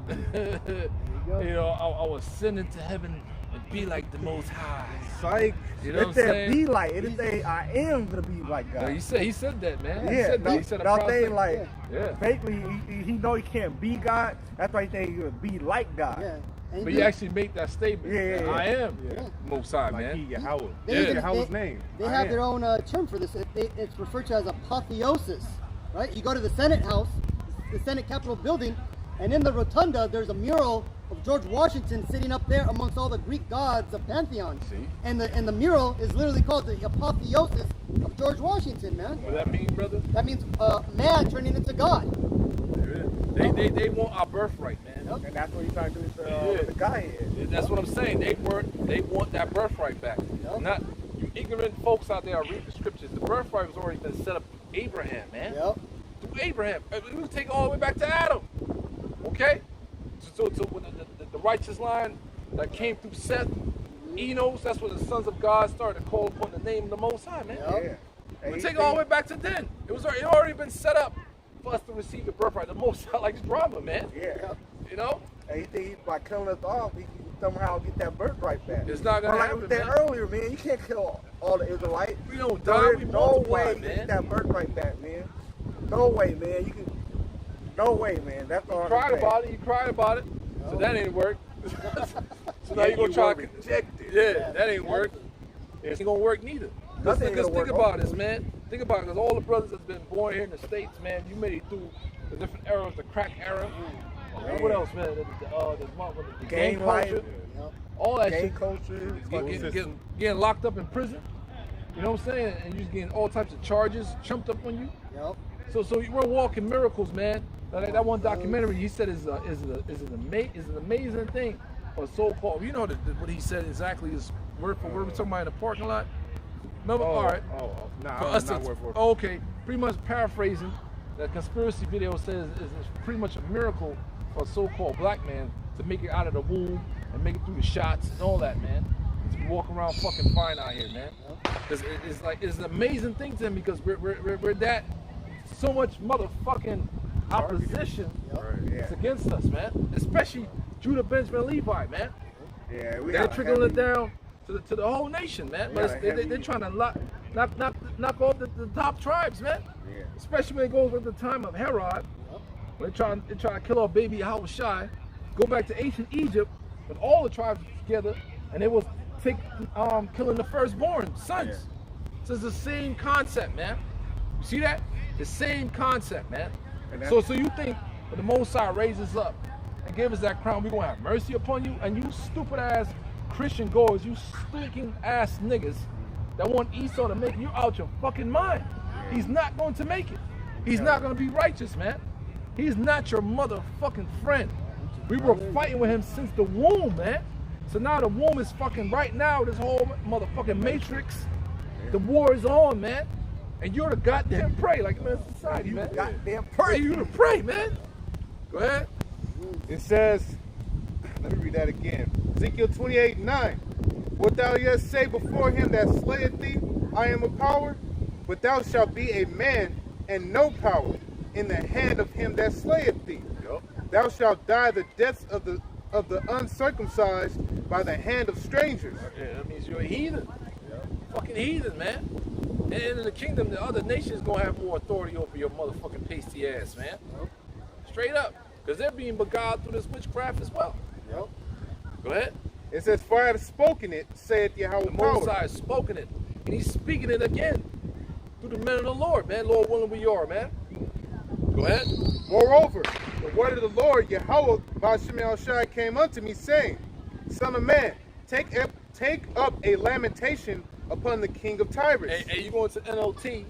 You know, I was sent into heaven and be like the Most High. Psych. You know what It I'm said saying? be like. It didn't say I am gonna be like No, God. he said that, man. He Yeah, said that. He said a not prophet. saying like Yeah. basically he know he can't be God. That's why he's saying he's gonna be like God. Yeah. And But he- you actually make that statement. Yeah. I am Yeah. Most High, Like man. he Yahweh. They Yeah. even- Yahweh's they- name. They I have am. their own term for this. It's referred to as apotheosis. right? You go to the Senate House, the Senate Capitol building, and in the rotunda, there's a mural of George Washington sitting up there amongst all the Greek gods of Pantheon. See? And the mural is literally called the apotheosis of George Washington, man. What that mean, brother? That means man turning into God. They want our birthright, man. And that's what he's trying to do with the guy is. That's what I'm saying. They want that birthright back. Yep. Not you ignorant folks out there are reading the scriptures. The birthright was already been set up through Abraham, man. Yep. Through Abraham. We can take it all the way back to Adam. Okay? So when the righteous line that came through Seth, Enos, that's when the sons of God started to call upon the name of the Most High, man. Yep. Yeah. We take it all the way back to then. It already been set up for us to receive the birthright. The Most High likes drama, man. Yeah. You know? And he think by killing us off, he can somehow get that birthright back. It's not gonna like happen, we said man. early, man. You can't kill all the Israelites. We don't die, we There's no multiply, way you man. get that birthright back, man. No way, man. You can. No way, man. That's all. You cried about it. You cried about it. So that ain't work. So now you gonna try to connect it. Yeah, that ain't work. It ain't gonna work neither. Let's Nothing gonna think work about on this, man. Think about it, because all the brothers that's been born here in the States, man, you made it through the different eras, the crack era. What else, man? The gang life, culture, all that gang shit. culture. Getting locked up in prison. You know what I'm saying? And you're just getting all types of charges chumped up on you. Yep. So we're walking miracles, man. Like that one documentary, he said is an amazing thing. Or so-called, you know what he said exactly is word for word. We're talking about in the parking lot. Remember? All right. Nah, For I'm us not to- word for word. okay, pretty much paraphrasing, the conspiracy video says is pretty much a miracle for a so-called black man to make it out of the womb and make it through the shots and all that, man. To be walking around fucking fine out here, man. It's an amazing thing to him because we're that so much motherfucking opposition is against us, man. Especially Judah Benjamin Levi, man. Yeah, we They're got trickling it heavy- down to the whole nation, man. We got But a heavy- they're trying to knock off the top tribes, man. Yeah. Especially when it goes with the time of Herod. When they try to kill our baby Yahushua. Go back to ancient Egypt with all the tribes together, and they was killing the firstborn sons. Yeah. So it's the same concept, man. You see that? The same concept, man. And So you think when the Most High raises up and give us that crown, we're gonna have mercy upon you? And you stupid ass Christian goers, you stinking ass niggas that want Esau to make you out your fucking mind. He's not going to make it. He's not gonna be righteous, man. He's not your motherfucking friend. We were fighting with him since the womb, man. So now the womb is fucking right now, this whole motherfucking matrix. The war is on, man. And you're the goddamn prey, like in society, man. Goddamn Pray, you the prey, man. Go ahead. It says, let me read that again. Ezekiel 28:9. Wilt thou yet say before him that slayeth thee, I am a power? But thou shalt be a man and no power in the hand of him that slayeth thee. Thou shalt die the deaths of the uncircumcised by the hand of strangers. Yeah, that means you're a heathen. Fucking heathen, man. And in the kingdom, the other nations gonna have more authority over your motherfucking pasty ass, man. Straight up. Because they're being beguiled through this witchcraft as well. Yep. Go ahead. It says, for I have spoken it, saith Yahweh The Most power. High has spoken it. And he's speaking it again. Through the men of the Lord, man. Lord willing we are, man. Go ahead. Moreover, the word of the Lord, Yahweh, Ba'Shem El-Shai, came unto me, saying, Son of man, take up a lamentation upon the king of Tyrus. Hey, you going to NLT?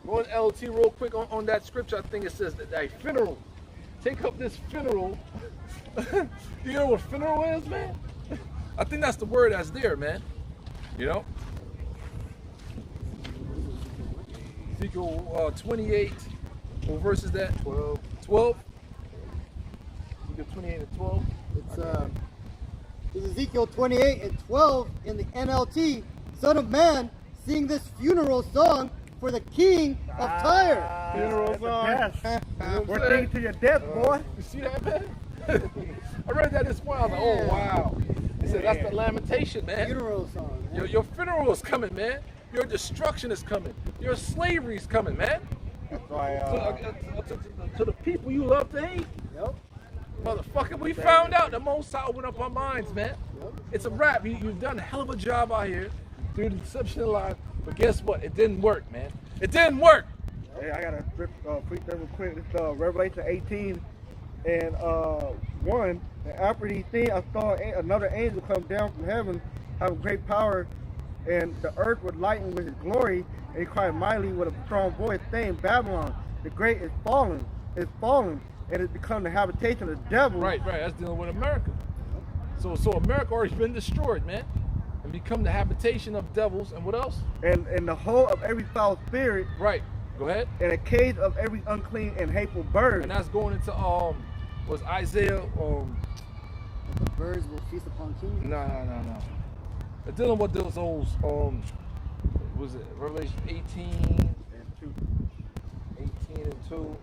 Go to NLT real quick on that scripture. I think it says that a funeral. Take up this funeral. You know what funeral is, man? I think that's the word that's there, man. You know? Ezekiel 28. What verse is that? 12. 12? Ezekiel 28 and 12. It's Ezekiel 28:12 in the NLT. Son of man, sing this funeral song for the king of Tyre. Funeral song. Yes. We're saying? thinking to your death, boy. You see that, man? I read that this morning. I was like, oh, wow. He said, that's the lamentation, man. Funeral song. Man. Your funeral is coming, man. Your destruction is coming. Your slavery is coming, man. That's why, To the people you love to hate. Yep. Motherfucker, we found out the Most High opened up our minds, man. It's a wrap. You've done a hell of a job out here through the deception of life. But guess what? It didn't work, man. It didn't work. Hey, I got to preach that real quick. It's Revelation 18 and 1. And after these things, I saw another angel come down from heaven, having great power, and the earth was lightened with his glory. And he cried mightily with a strong voice, saying, Babylon, the great is fallen, and it's become the habitation of the devil. Right. That's dealing with America. So America already been destroyed, man, and become the habitation of devils. And what else? And the whole of every foul spirit. Right. Go ahead. And a cage of every unclean and hateful bird. And that's going into was Isaiah The birds will feast upon kings. No. They're dealing with those was it Revelation 18 and 2? 18 and 2.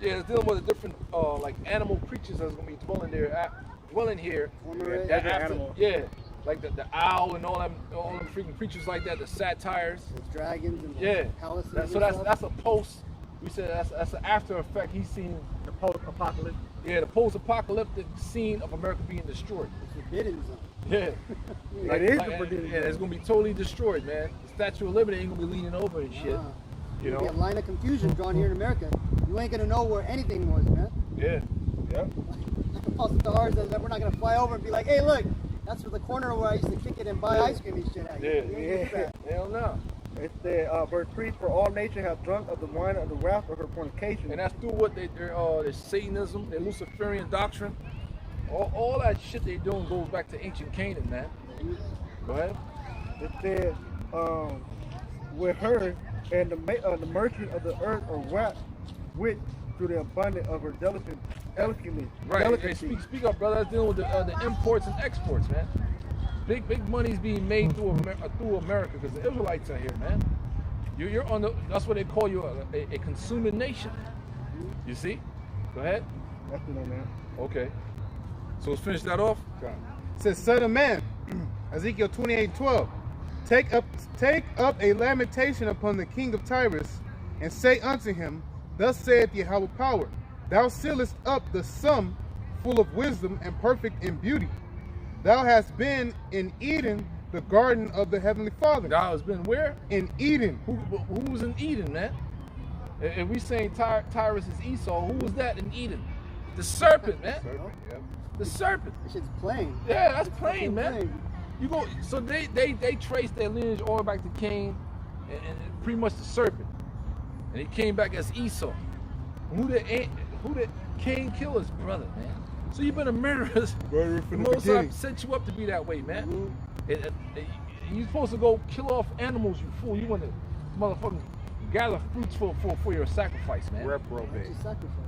Yeah, it's dealing with the different like animal creatures that's gonna be dwelling here. Animal. Yeah, like the owl and all them freaking creatures like that, the satyrs. The dragons and Yeah. the palaces. That's a post. We said that's an after effect. He's seen The post-apocalypse. the post-apocalyptic scene of America being destroyed. It's forbidden zone. Yeah. It is the forbidden Yeah, it's gonna be totally destroyed, man. The Statue of Liberty ain't gonna be leaning over and shit. You There'll be know? a line of confusion drawn here in America. You ain't gonna know where anything was, man. Yeah. Yep. Plus the ours that we're not gonna fly over and be like, hey, look, that's for the corner where I used to kick it and buy ice cream and shit at. Yeah. You ain't gonna do that. Hell no. It said, verse 3, for all nations have drunk of the wine of the wrath of her fornication. And that's through what their Satanism, their Luciferian doctrine. All that shit they doing goes back to ancient Canaan, man. Go ahead. It said, with her and the merchant of the earth are wrapped with through the abundance of her delicacy. Right. Hey, speak up, brother. That's dealing with the imports and exports, man. Big money's being made through America because the Israelites are here, man. You're on that's what they call you a consuming nation. You see? Go ahead. That's it on that. Okay. So let's finish that off. It says, Son of man, Ezekiel 28:12. Take up a lamentation upon the king of Tyrus, and say unto him, Thus saith Yahweh power, Thou sealest up the sum full of wisdom and perfect in beauty. Thou hast been in Eden, the garden of the heavenly Father. Thou has been where? In Eden. Who was in Eden, man? If we saying Tyrus is Esau, who was that in Eden? The serpent, man. The serpent. This shit's plain. Yeah, that's plain, man. Plain. You go. So they traced their lineage all back to Cain, and pretty much the serpent, and he came back as Esau. Who did Cain kill his brother, man? So you've been a murderer. The Most High set you up to be that way, man. You're supposed to go kill off animals, you fool. You want to motherfucking gather fruits for your sacrifice, man. Reprobate.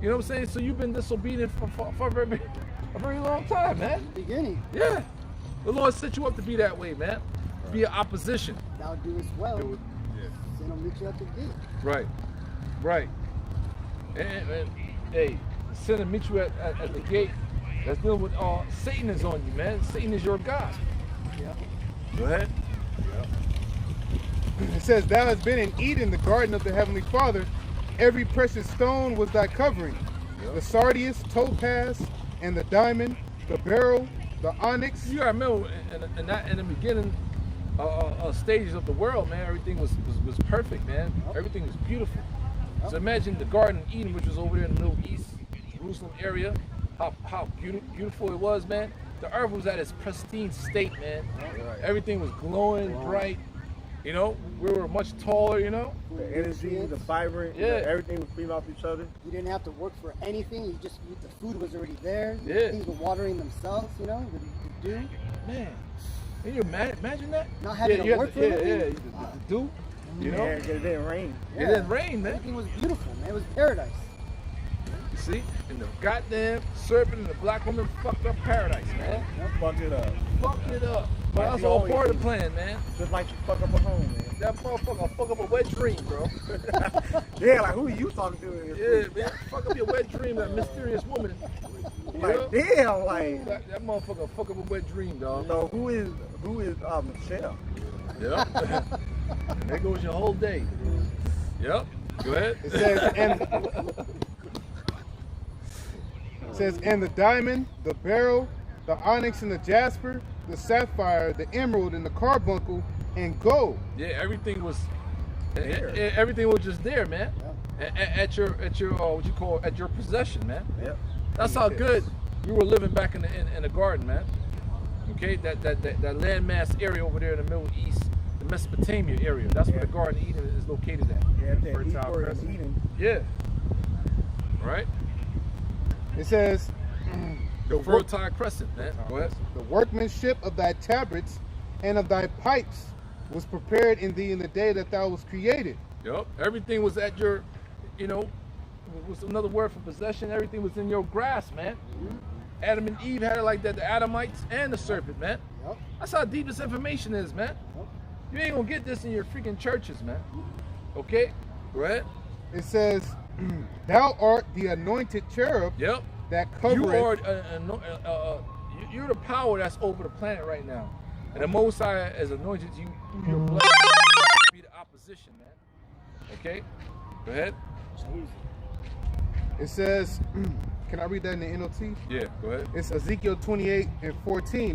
You know what I'm saying? So you've been disobedient for a very long time, man. Beginning. Yeah. The Lord set you up to be that way, man. Be an opposition. Thou doest well. Do it. Sin will meet you at the gate. Right. And hey, sin will meet you at the gate. That's dealing with Satan is on you, man. Satan is your God. Yeah. Go ahead. It says, Thou hast been in Eden, the garden of the heavenly Father. Every precious stone was thy covering. The sardius, topaz, and the diamond, the beryl, the onyx. You gotta remember, in the beginning stages of the world, man, everything was perfect, man. Everything was beautiful. So imagine the Garden of Eden, which was over there in the Middle East, Jerusalem area, how beautiful it was, man. The earth was at its pristine state, man. Everything was glowing, bright. You know, we were much taller, you know. The energy, the vibrant, everything was feeding off each other. You didn't have to work for anything. The food was already there. Yeah. Things were watering themselves, you know, the dew. Man, can you imagine that? Not having to work for anything. The dew, you know. Yeah, because it didn't rain. It didn't rain, man. Everything was beautiful, man. It was paradise. You see? And the goddamn serpent and the black woman fucked up paradise, man. Fucked it up. Fucked it up. But that's all part of the plan, man. Just like you fuck up a home, man. That motherfucker fuck up a wet dream, bro. Yeah, like who are you talking to? Yeah, man. Fuck up your wet dream, that mysterious woman. Like, damn, like. That motherfucker fuck up a wet dream, dog. So who is Michelle? Yep. And there goes your whole day. Yep. Go ahead. It says, and the diamond, the beryl, the onyx and the jasper, the sapphire, the emerald and the carbuncle, and go. Yeah, everything was everything was just there, man. At your what you call at your possession, man. Yep. That's how good you were living back in the garden, man. Okay, that landmass area over there in the Middle East, the Mesopotamia area. That's where the Garden of Eden is located at. Yeah, that Fertile Eden. crescent. Eden. Yeah. Right. It says, The fertile crescent, man. Go ahead. the workmanship of thy tabrets and of thy pipes was prepared in thee in the day that thou was created. Yep. Everything was at your, was another word for possession. Everything was in your grasp, man. Adam and Eve had it like that. The Adamites and the serpent, man. Yep. That's how deep this information is, man. Yep. You ain't gonna get this in your freaking churches, man. Okay? Go ahead. It says, thou art the anointed cherub Yep. that You are, covereth. you're the power that's over the planet right now. And the Most High has anointed you through your blood to be the opposition, man. Okay? Go ahead. It says, can I read that in the NLT? Yeah, go ahead. It's Ezekiel 28:14.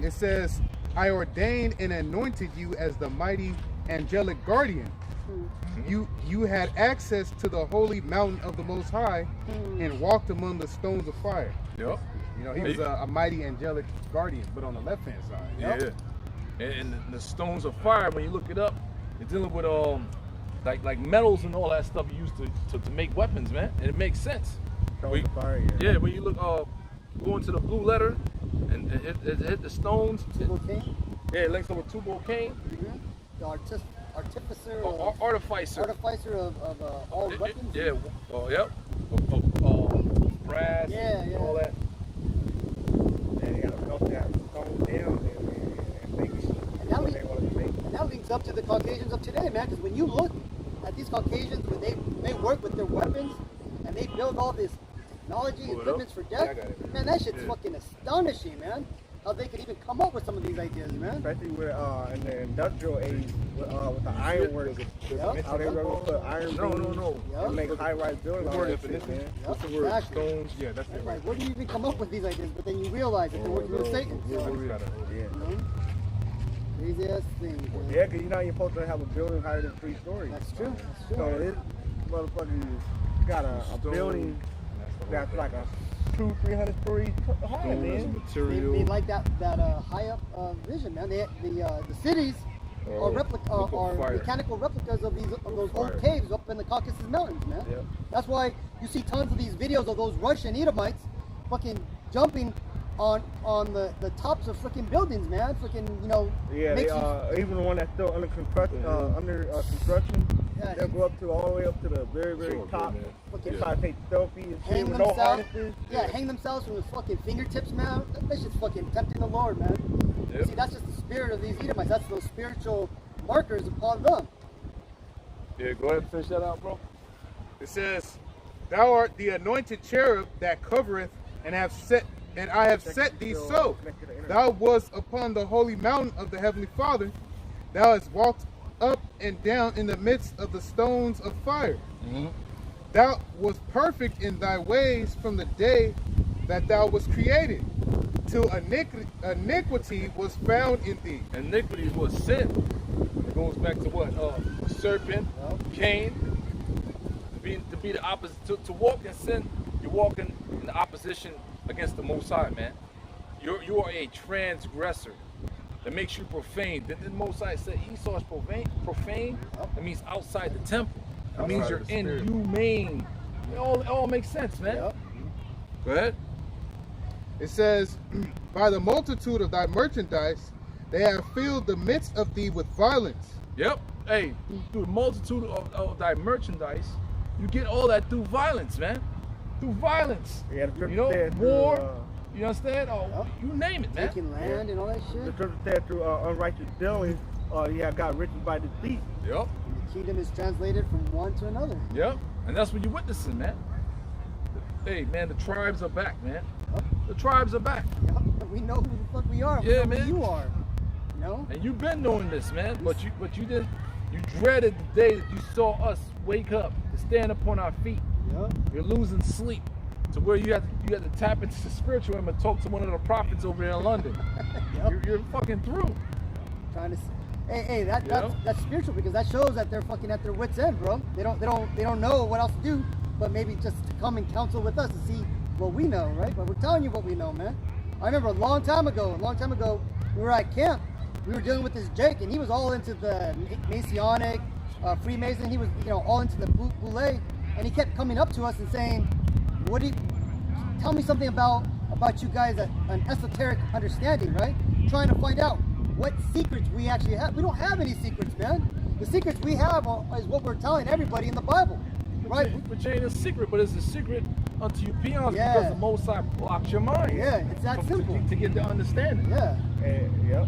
It says, I ordained and anointed you as the mighty angelic guardian. You had access to the holy mountain of the Most High and walked among the stones of fire. Yep. You know, he was a mighty angelic guardian, but on the left-hand side. Yeah. And the stones of fire, when you look it up, you're dealing with like metals and all that stuff you used to make weapons, man. And it makes sense. Stones of fire, Yeah, when you look go into the blue letter and it hit the stones. Tubal Cain. Yeah, it links over Tubal Cain. The artificer. Artificer. of all weapons. Yeah. Oh, yep. Brass. Yeah. All that. And they gotta melt that stone down and make And that, what they want to make. and that links up to the Caucasians of today, man. Because when you look at these Caucasians, when they work with their weapons and they build all this technology and equipment for death, Yeah, I got it. man, that shit's fucking astonishing, man. How they could even come up with some of these ideas, man. Especially with in the industrial age with the ironwork. Yep. How they run with iron No. beams and make high-rise buildings. All that shit, man. Yep, The word exactly. stones. Yeah, that's it. Like, where do you even come up with these ideas? But then you realize that they're working with Satan. So, Yeah. you know? Crazy ass thing, man. Yeah, because you're supposed to have a building higher than 3 stories. That's true. That's So true. this motherfucker got a building that's like a 200-300 stories high, Stone as a man. material. They like that high up vision, man. The cities are mechanical replicas of those old caves up in the Caucasus Mountains, man. Yep. That's why you see tons of these videos of those Russian Edomites fucking jumping on the tops of freaking buildings, man. Freaking, Yeah, makes they, even the one that's still under construction, Yeah. they'll go up to all the way up to the very, very top. man. They Yeah. try to take selfies and hang shit with no themselves. harnesses. Hang themselves from the fucking fingertips, man. That shit's fucking tempting the Lord, man. Yep. See, that's just the spirit of these Edomites. That's those spiritual markers upon them. Yeah, go ahead and finish that out, bro. It says, thou art the anointed cherub that covereth, and I have set thee so. Thou wast upon the holy mountain of the heavenly Father. Thou hast walked up and down in the midst of the stones of fire. Thou wast perfect in thy ways from the day that thou wast created, till iniquity was found in thee. Iniquity was sin. It goes back to what? Serpent, Cain. To be the opposite, to walk in sin, you're walking in the opposition against the Most High, man. You are a transgressor. That makes you profane. Did the Most High say Esau is profane? That means outside the temple. That means you're inhumane. It all makes sense, man. Yep. Go ahead. It says, by the multitude of thy merchandise, they have filled the midst of thee with violence. Yep. Hey, through the multitude of thy merchandise, you get all that through violence, man. Through violence. Yeah, the scripture You said war. through, You understand? Oh, Yep. you name it, man. Taking land and all that the shit. scripture said through unrighteous dealings, got riches by deceit. Yep. The kingdom is translated from one to another. Yep. And that's what you're witnessing, man. Hey, man, the tribes are back, man. The tribes are back. Yep. We know who the fuck we are. We Yeah, know man. who you are. You know? And you've been doing this, man. But you didn't. You dreaded the day that you saw us wake up to stand upon our feet. Yep. You're losing sleep to where you had to tap into the spiritual realm and talk to one of the prophets over there in London. Yep. You're fucking through. Trying to Hey, that's spiritual because that shows that they're fucking at their wits' end, bro. They don't know what else to do, but maybe just to come and counsel with us and see what we know, right? But we're telling you what we know, man. I remember a long time ago, we were at camp. We were dealing with this Jake, and he was all into the Masonic, Freemason. He was, all into the Boule, and he kept coming up to us and saying, tell me something about you guys, an esoteric understanding, right? Trying to find out what secrets we actually have. We don't have any secrets, man. The secrets we have is what we're telling everybody in the Bible, right? Which ain't a secret, but it's a secret unto you peons because the Most High blocks your mind. Yeah, it's that simple. To get the understanding. Yeah. Yep.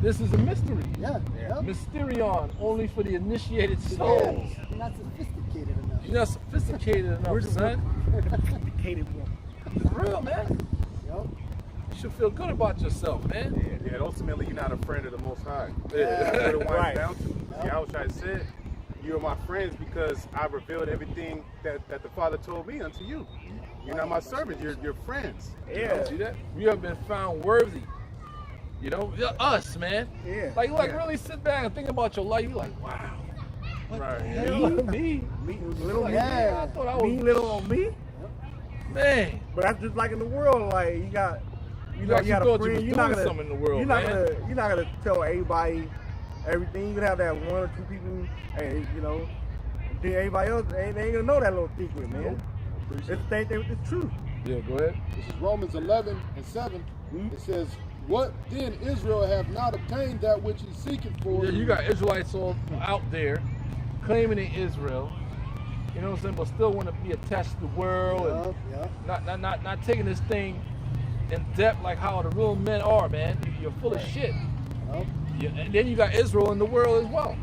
This is a mystery. Yeah. Mysterion, only for the initiated souls. You're not sophisticated enough. You're not sophisticated enough, son. Sophisticated one. It's real, man. Yep. You should feel good about yourself, man. Yeah, ultimately, you're not a friend of the Most High. Yeah. That's what it winds Right. down to. Yahushua said, you are my friends because I revealed everything that the Father told me unto you. You're not my servants, you're friends. Yeah. See that? We have been found worthy. Us, man. Yeah. Like really sit back and think about your life. You're like, wow. What Right. the hell? Me? Little me. I thought I was Me, little on me. man. But that's just like in the world, like you got You got thought a you were friend. doing something in the world, you're man. not gonna tell everybody everything. You can have that one or two people, and then everybody else they ain't gonna know that little secret, man. It's the same thing with the truth. Yeah, go ahead. This is Romans 11:7. It says, "What then Israel have not obtained that which he seeketh for?" Yeah, you got Israelites all out there claiming in Israel. You know what I'm saying? But still want to be attached to the world and not taking this thing in depth like how the real men are, man. You're full of shit. And then you got Israel in the world as well.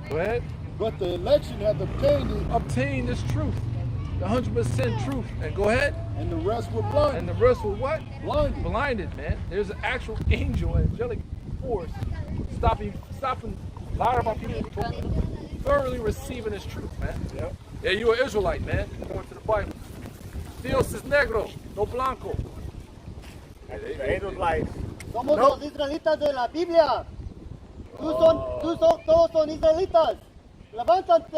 Go ahead. But the election hath obtained it, Obtain this truth, the 100% truth. And go ahead. and the rest were blind. And the rest were what? Blinded. Blinded, man. There's an actual angel, angelic force stopping a lot of our people from thoroughly receiving this truth, man. Yep. Yeah, you're an Israelite, man. According to the Bible. Dios es negro, no blanco. The angel's like, Somos Nope. los israelitas de la Biblia. Todos son israelitas. Levántate.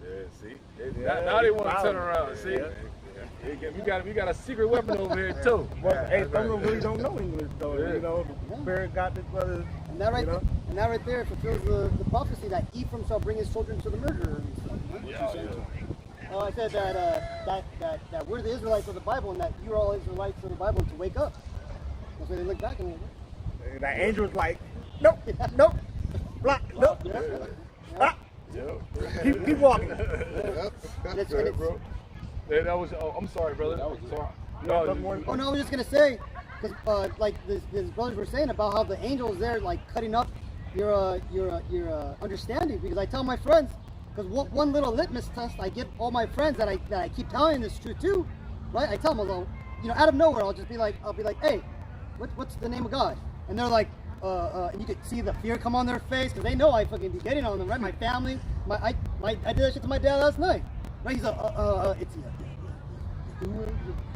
Yeah, see? Now they want to turn around. See, Yeah. we got a secret weapon over here too. But hey, some of them really don't know English, though. Yeah. The Spirit got this brother. And that right there fulfills the prophecy that Ephraim shall bring his children to the murderer. I said that we're the Israelites of the Bible and that you're all Israelites of the Bible to wake up. That's why they look back and like, That angel's like, nope, block, nope. Ah, keep walking. It's- Go ahead, bro. Yeah, that was. Oh, I'm sorry, brother. That was sorry. Oh no, I was just gonna say, because like this brothers were saying about how the angel is there, like cutting up your understanding. Because I tell my friends, because one little litmus test I give all my friends that I keep telling this truth too, right? I tell them, although out of nowhere, I'll be like, hey, what's the name of God? And they're like, and you could see the fear come on their face because they know I fucking be getting on them, right? My family, I did that shit to my dad last night, right? He's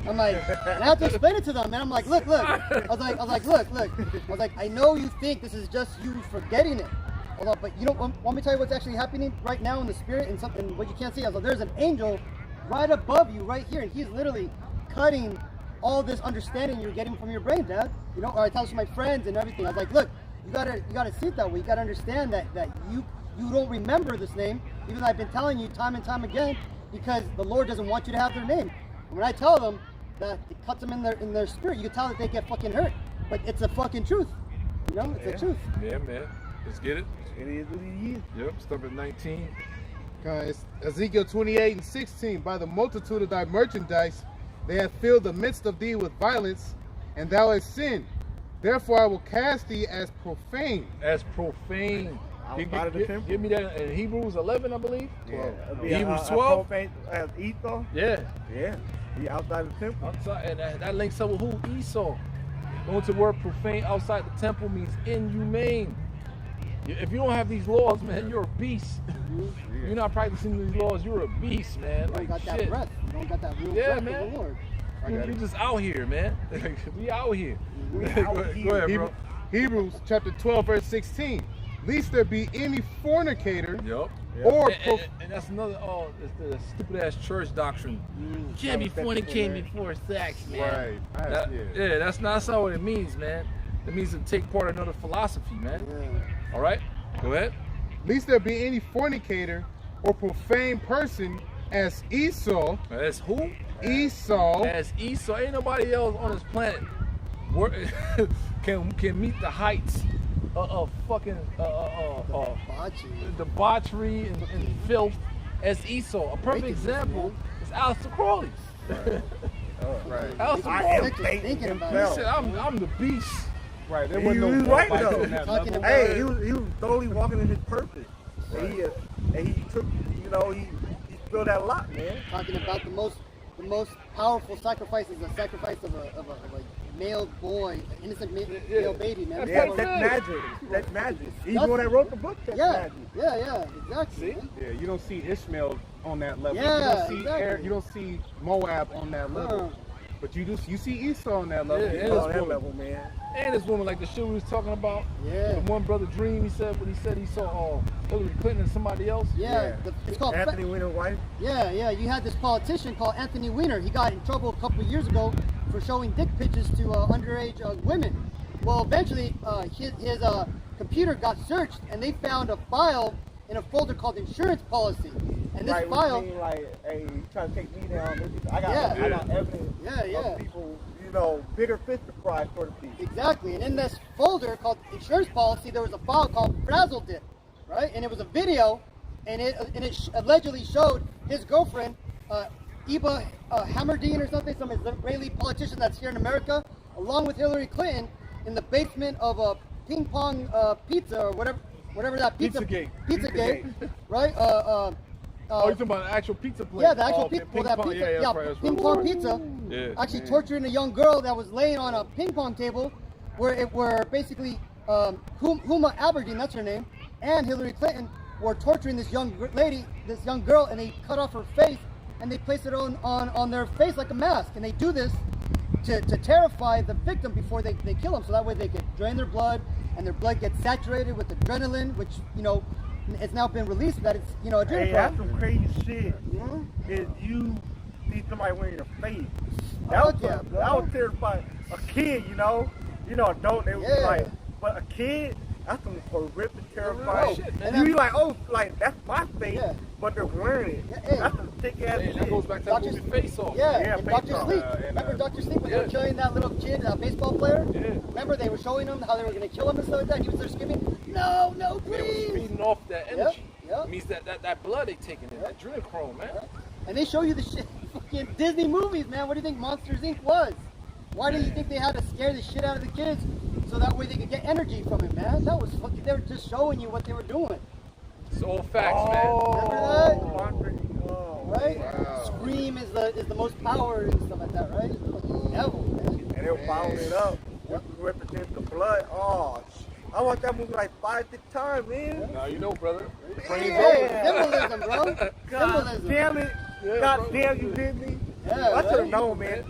I'm like, and I have to explain it to them, man. I'm like, look. I was like, I know you think this is just you forgetting it. Although, but you don't want me to tell you what's actually happening right now in the spirit and something what you can't see. I was like, there's an angel right above you, right here, and he's literally cutting all this understanding you're getting from your brain, Dad. Or I tell it to my friends and everything. I was like, look, you gotta see it that way. You gotta understand that you don't remember this name, even though I've been telling you time and time again, because the Lord doesn't want you to have their name. And when I tell them that it cuts them in their spirit, you can tell that they get fucking hurt. But it's a fucking truth. It's a truth. Yeah, man. Let's get it. It is what it is. Yep. Stop at 19. Guys, Ezekiel 28:16. By the multitude of thy merchandise, they have filled the midst of thee with violence, and thou hast sinned. Therefore I will cast thee as profane. As profane. Outside of the temple. Give me that in Hebrews 11, I believe. Yeah. Hebrews 12. As Esau. Yeah. Yeah. He outside the temple. Outside, and that links up with who? Esau. Going to the word profane outside the temple means inhumane. If you don't have these laws, man, you're a beast. You're not practicing these laws, you're a beast, man. You Like don't got that shit. breath. You don't got that real Yeah, breath man. of the Lord. You just out here, man. We out here. Go ahead, bro. Hebrews chapter 12, verse 16. Lest there be any fornicator Yep. or And that's another. Oh, it's the stupid ass church doctrine. You can't be fornicating before sex, man. Right. Yeah, that's not what it means, man. It means to take part in another philosophy, man. Yeah. All right, go ahead. Lest there be any fornicator or profane person as Esau. That's who? Esau. As Esau. Ain't nobody else on this planet can meet the heights of fucking debauchery and filth as Esau. A perfect example is Aleister Crowley. Right. Aleister I Crowley. am Satan Thinking about He himself. said, I'm the beast. Right. There He wasn't was no right, lights though. on that Talking level. about- Hey, he was totally walking in his purpose. And he took, he spilled that lot, man. Talking about the most powerful sacrifice is the sacrifice of a male boy, an innocent male baby, man. Yeah, That's that's right. magic. That's magic. He's the one that wrote the book. That's magic. yeah, exactly. man. Yeah, you don't see Ishmael on that level. Yeah, you don't see exactly. you don't see Moab on that level. But you see Esau on that level. Yeah, He's on that level, man. And this woman, like the shit we was talking about. Yeah. The one brother Dream, he said he saw Hillary Clinton and somebody else. Yeah, it's called Anthony Weiner's wife. Yeah. You had this politician called Anthony Weiner. He got in trouble a couple of years ago for showing dick pictures to underage women. Well, eventually his computer got searched, and they found a file in a folder called insurance policy. And this file, Which mean, like, hey, you trying to take me down? I got evidence Yeah. of people, bigger fish to fry, so to speak. exactly. And in this folder called insurance policy, there was a file called Frazzle Dip, right? And it was a video, and it allegedly showed his girlfriend, Eba Hammerdine or something, some Israeli politician that's here in America, along with Hillary Clinton, in the basement of a ping pong pizza or whatever that Pizzagate, right? Oh, you're talking about an actual pizza place? Yeah, the actual pizza. Ping pong. Yeah, that's right. Ping pong pizza. Yeah. Actually torturing a young girl that was laying on a ping pong table, where basically Huma Aberdeen, that's her name, and Hillary Clinton were torturing this young girl, and they cut off her face and they place it on their face like a mask, and they do this to terrify the victim before they kill them, so that way they could drain their blood, and their blood gets saturated with adrenaline, which it's now been released that it's adrenaline. Hey, that's some crazy shit. Is you see somebody wearing your face? That was terrifying. A kid, adult, they was like, but a kid, that's some horrific, terrifying. Shit, and you be like, oh, like that's my face, Yeah. but they're wearing it. Yeah. That's some thick ass Hey, shit. that goes back to that movie Face Off. Yeah, and Face Dr. Off. Sleep. Remember Dr. Sleep when they were killing that little kid, baseball player? Yeah. Remember they were showing him how they were going to kill him and stuff like that? He was there screaming, no, They was please! feeding off that energy. Yep. It means that blood they taking in, that adrenochrome, man. And they show you the shit fucking Disney movies, man. What do you think Monsters Inc. was? Why do you think they had to scare the shit out of the kids so that way they could get energy from it, man? That was fucking, they were just showing you what they were doing. It's all facts, Remember Right? Wow. Scream is the most power and stuff like that, right? Fucking devil, man. And they were bottling it up. Represent the blood. Oh, I watched that movie like 5, 6 times, man. man. Now you know, brother. The praise Hey, over. symbolism, bro. God Symbolism. damn it. Yeah, God bro. damn you, Disney. Yeah, I should have right? known, man.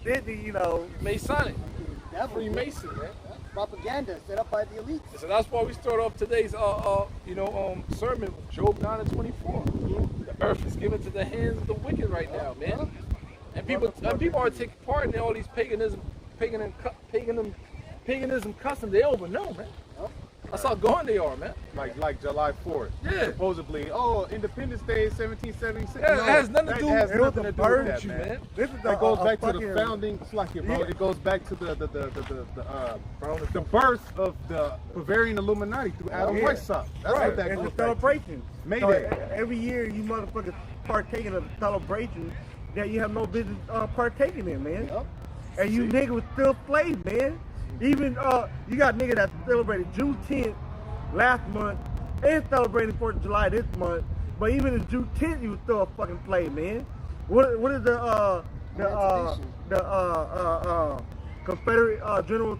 Disney, Masonic. Devil. Freemason, man. Propaganda set up by the elites. So that's why we start off today's sermon with Job 9 and 24. The earth is given to the hands of the wicked right now, man. And people are taking part in all these paganism customs. They over know, man. That's how gone they are, man. Like July 4th. Yeah. Supposedly, Independence Day, 1776. Yeah, it has nothing to do has with nothing to do with that, you, man. man. This is That goes back to fucking- the founding, bro. Yeah. It goes back to the birth of the Bavarian Illuminati through Adam Yeah. Weishaupt. That's Right, what that it's goes a back to. celebration. May So, Day. every year you motherfuckers partaking of a celebration that you have no business partaking in, man. Yep. And you niggas was still slaves, man. Even you got niggas that celebrated Juneteenth last month and celebrating 4th of July this month. But even in Juneteenth, you was still a fucking slave, man. What is the Confederate general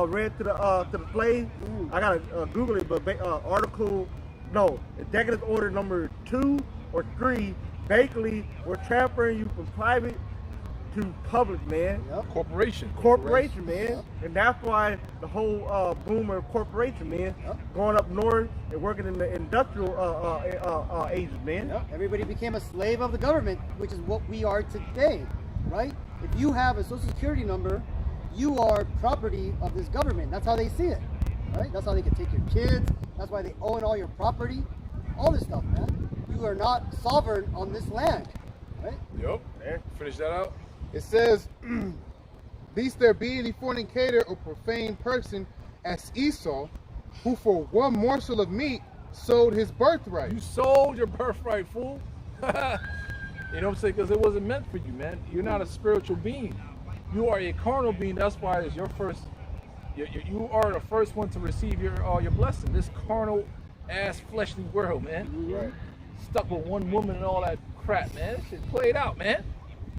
read to the slaves? I gotta Google it, but article, no, Executive Order number 2 or 3. Basically, we're transferring you from private to public, man. Yep. Corporation, man. And that's why the whole boom of corporation, man, going up north and working in the industrial ages, man. Yep. Everybody became a slave of the government, which is what we are today, right? If you have a social security number, you are property of this government. That's how they see it, right? That's how they can take your kids. That's why they own all your property, all this stuff, man. You are not sovereign on this land, right? Yep. Finish that out. It says, "Least there be any fornicator or profane person as Esau, who for one morsel of meat sold his birthright." You sold your birthright, fool. You know what I'm saying? Because it wasn't meant for you, man. You're not a spiritual being. You are a carnal being. That's why it's your first. You are the first one to receive your blessing. This carnal ass fleshly world, man. Right. Stuck with one woman and all that crap, man. This shit played out, man.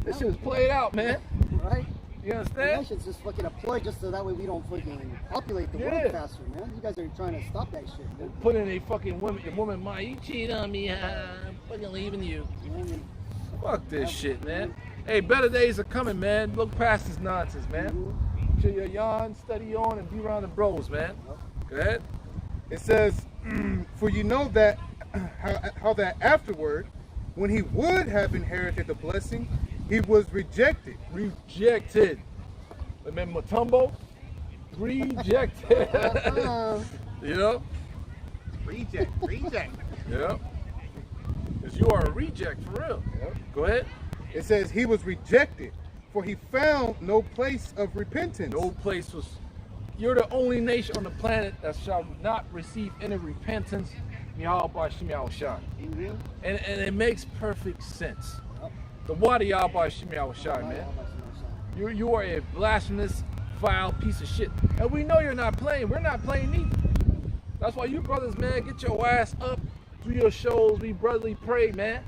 This shit is played out, man. Right? You And understand? that shit's just fucking a ploy just so that way we don't fucking populate the world faster, man. You guys are trying to stop that shit, man. Put in a fucking woman, the woman mind. You cheat on me, I'm fucking leaving you. Fuck this shit, man. Hey, better days are coming, man. Look past this nonsense, man. Chill your yarn, study on, and be around the bros, man. Go ahead. It says, "For you know that how that afterward, when he would have inherited the blessing, he was rejected." Rejected. Remember Matumbo? Rejected. You know? Reject. Yeah. Because you are a reject for real. Go ahead. It says he was rejected, for he found no place of repentance. No place was. You're the only nation on the planet that shall not receive any repentance. Yahweh Shem Yahushai. And it makes perfect sense. The water Yahweh Shem Yahushai, man. You are a blasphemous, vile piece of shit. And we know you're not playing. We're not playing either. That's why you brothers, man, get your ass up, do your shows, we brotherly pray, man.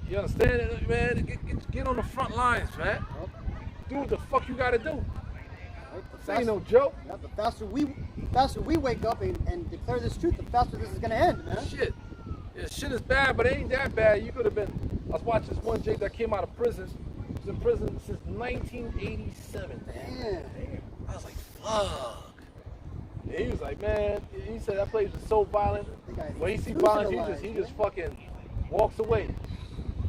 You understand it, man? Get on the front lines, man. Do what the fuck you gotta do. This ain't no joke. Yeah, the faster we wake up and declare this truth, the faster this is gonna end, man. Shit. Yeah, shit is bad, but it ain't that bad. You could have been. I was watching this one Jake that came out of prison. He was in prison since 1987. Damn. I was like, fuck. And he was like, man, he said that place was so violent. When he see violence, he just fucking walks away.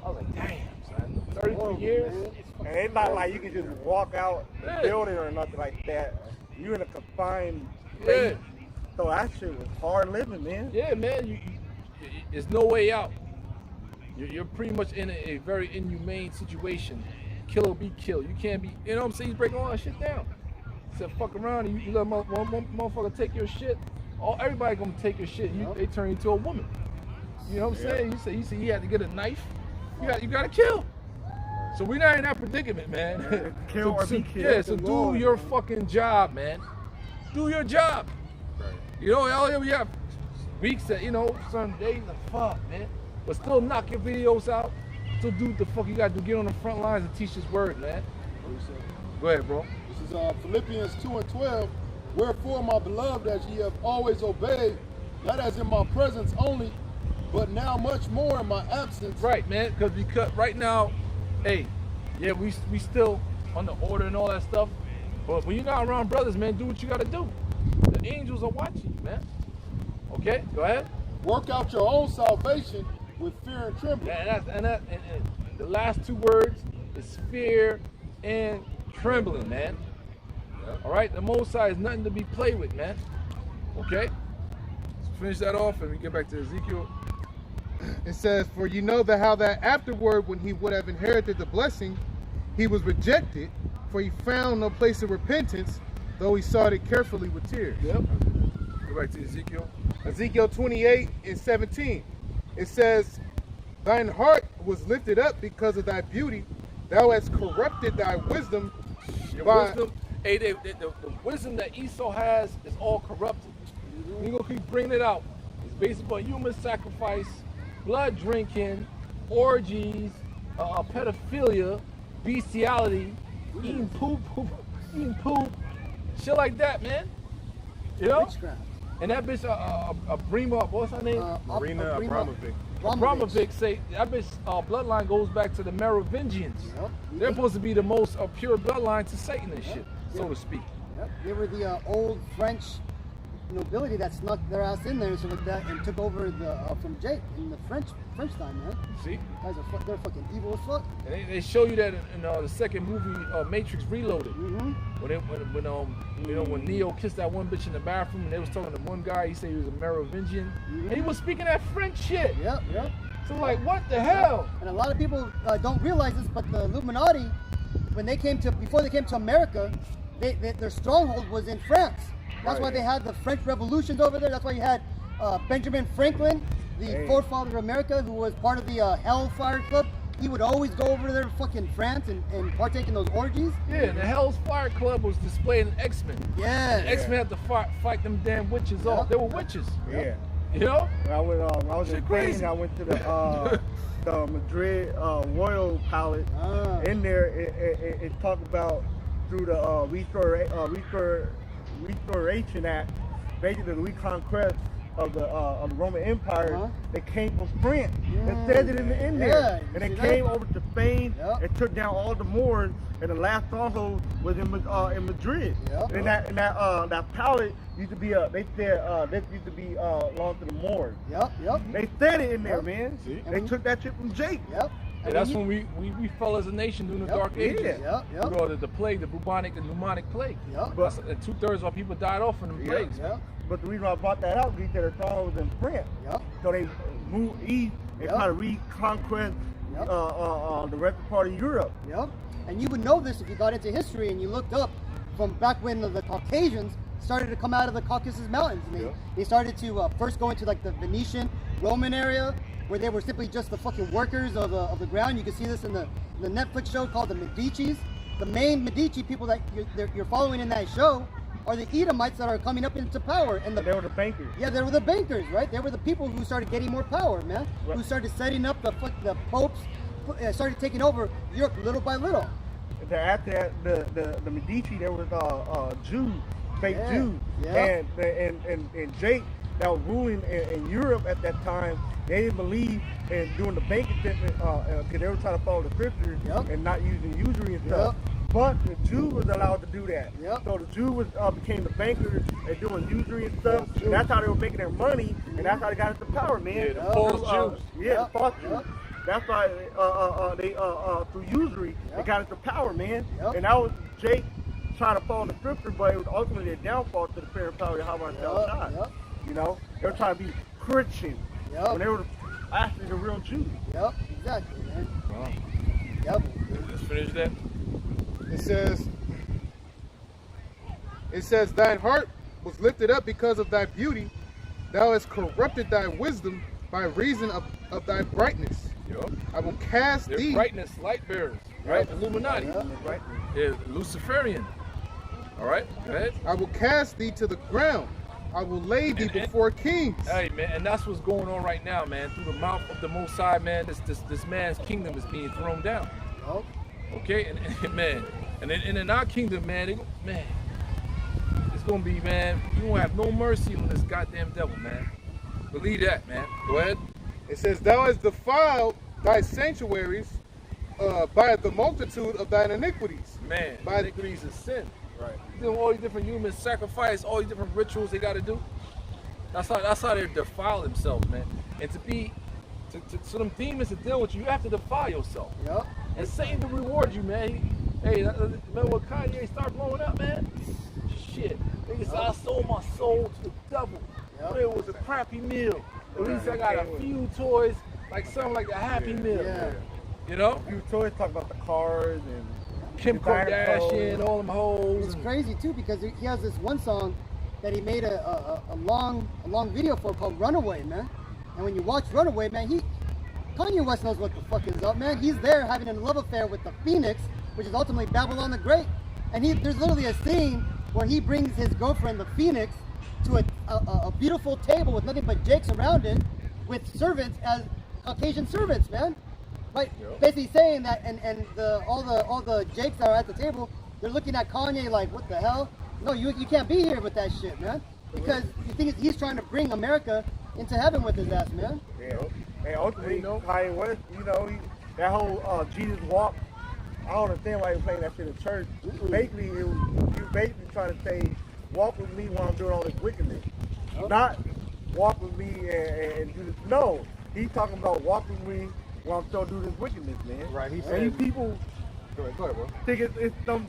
I was like, damn, son. 33 years. Man. And it's not like you can just walk out the building or nothing like that. You in a confined space. So that shit was hard living, man. Yeah, man. There's no way out. You're pretty much in a very inhumane situation. Kill or be killed. You can't be, you know what I'm saying? He's breaking all that shit down. He said, fuck around and you let one motherfucker take your shit. Everybody gonna take your shit. They turn you into a woman. You know what I'm saying? He said he had to get a knife. You gotta kill. So we're not in that predicament, man. Kill or be killed. Yeah, so do your fucking job, man. Do your job. You know, we have weeks that, you know, some days are fuck, man. But still knock your videos out. Still do what the fuck you gotta do. Get on the front lines and teach this word, man. Go ahead, bro. This is Philippians 2:12. "Wherefore, my beloved, as ye have always obeyed, not as in my presence only, but now much more in my absence." Right, man, because right now, hey, yeah, we still on the order and all that stuff. But when you're not around brothers, man, do what you gotta do. The angels are watching you, man. Okay, go ahead. "Work out your own salvation with fear and trembling." And the last two words is fear and trembling, man. All right, the Most High is nothing to be played with, man. Okay, let's finish that off and we get back to Ezekiel. It says, "For you know that how that afterward, when he would have inherited the blessing, he was rejected, for he found no place of repentance, though he sought it carefully with tears." Yep. Go back to Ezekiel. Ezekiel 28:17. It says, "Thine heart was lifted up because of thy beauty. Thou hast corrupted thy wisdom Your by..." wisdom, hey, the wisdom that Esau has is all corrupted. We're gonna keep bringing it out. It's based upon human sacrifice, blood drinking, orgies, pedophilia, bestiality, eating poop, shit like that, man. You know? Witchcraft. And that bitch, Brima, what's her name? Marina Abramovic. Abramovich say that bitch bloodline goes back to the Merovingians. Yep. They're supposed to be the most pure bloodline to Satan and shit, so to speak. Yep. They were the old French nobility that snuck their ass in there, so like that, and took over the from Jake in the French time, man. See, Guys are they're fucking evil as fuck. and they show you that in the second movie, Matrix Reloaded, when Neo kissed that one bitch in the bathroom, and they was talking to one guy. He said he was a Merovingian, and he was speaking that French shit. Yep. So like, what the hell? And a lot of people don't realize this, but the Illuminati, before they came to America, their stronghold was in France. That's why they had the French revolutions over there. That's why you had Benjamin Franklin, the forefather of America, who was part of the Hellfire Club. He would always go over there to fucking France and partake in those orgies. Yeah, and the Hell's Fire Club was displaying X-Men. Yeah. X-Men had to fight them damn witches off. They were witches. Yeah. You know? When I was in Shit Spain, crazy. I went to the Madrid Royal Palace. In there, it talked about through the Restoration Act, basically the reconquest of the Roman Empire. They came from France. It says it in there. And they came over to Spain and took down all the Moors. And the last stronghold was in Madrid. And that palace used to be this used to be belonged to the Moors. They said it in there, man. See? They took that shit from Jake. And that's when we fell as a nation during the Dark Ages. The plague, the bubonic, the pneumonic plague. But And 2/3 of our people died off from the plagues. But the reason I brought that up, because the stronghold was in France. So they moved east and try to reconquest the rest of part of Europe. And you would know this if you got into history and you looked up from back when the Caucasians started to come out of the Caucasus Mountains. And they started to first go into like the Venetian, Roman area, where they were simply just the fucking workers of the ground. You can see this in the Netflix show called The Medicis. The main Medici people that you're following in that show are the Edomites that are coming up into power. And They were the bankers. yeah, they were the bankers, right? They were the people who started getting more power, man. Who started setting up the popes, started taking over Europe little by little. After that, the Medici, there was Jews, fake Jews, and Jake that was ruling in Europe at that time. They didn't believe in doing the banking system because they were trying to follow the scriptures and not using usury and stuff. But the Jew was allowed to do that. So the Jew became the bankers and doing usury and stuff. And that's how they were making their money, and that's how they got into power, man. Yeah, the false Jews. The false Jews. That's why they through usury they got into power, man. And that was Jake trying to follow the scripture, but it was ultimately a downfall to the fair power of Haman. You know, they were trying to be Christian when they were actually the real Jews. Exactly, man. Wow. Let's finish that. It says, thine heart was lifted up because of thy beauty. Thou hast corrupted thy wisdom by reason of thy brightness. I will cast They're thee. brightness, light bearers, right? Illuminati. Yeah, Luciferian. All right, go ahead. I will cast thee to the ground. I will lay thee before kings. Hey, man, and that's what's going on right now, man. Through the mouth of the Most High, man, this man's kingdom is being thrown down. Okay, and man, and in our kingdom, man, it's gonna be, man, you won't have no mercy on this goddamn devil, man. Believe that, man. Go ahead. It says, thou hast defiled thy sanctuaries by the multitude of thine iniquities. Man, By iniquities is sin. Right. Doing all these different human sacrifice, all these different rituals they got to do. That's how they defile themselves, man. And so them demons to deal with you, you have to defile yourself. And Satan to reward you, man. Hey, remember when Kanye started blowing up, man? Shit. Nigga said, I sold my soul to the devil. But it was a crappy meal. At least I got a few toys, like something like a Happy Meal. You know? You toys talk about the cars and Kim Kardashian, all them hoes. It's crazy too because he has this one song that he made a long video for called Runaway, man. And when you watch Runaway, man, Kanye West knows what the fuck is up, man. He's there having a love affair with the Phoenix, which is ultimately Babylon the Great. And there's literally a scene where he brings his girlfriend, the Phoenix, to a beautiful table with nothing but jakes around it, with servants as Caucasian servants, man. Right? Basically saying that, and all the jakes that are at the table, they're looking at Kanye like, what the hell? No, you can't be here with that shit, man. Because you think he's trying to bring America into heaven with his ass, man. And ultimately, You know? Kanye West, that whole Jesus walk. I don't understand why you're playing that shit in church. Basically, you basically trying to say, walk with me while I'm doing all this wickedness. Not walk with me and do this. No, he's talking about walk with me while I'm still doing this wickedness, man. Right, he And said. you people Go ahead, bro. think it's some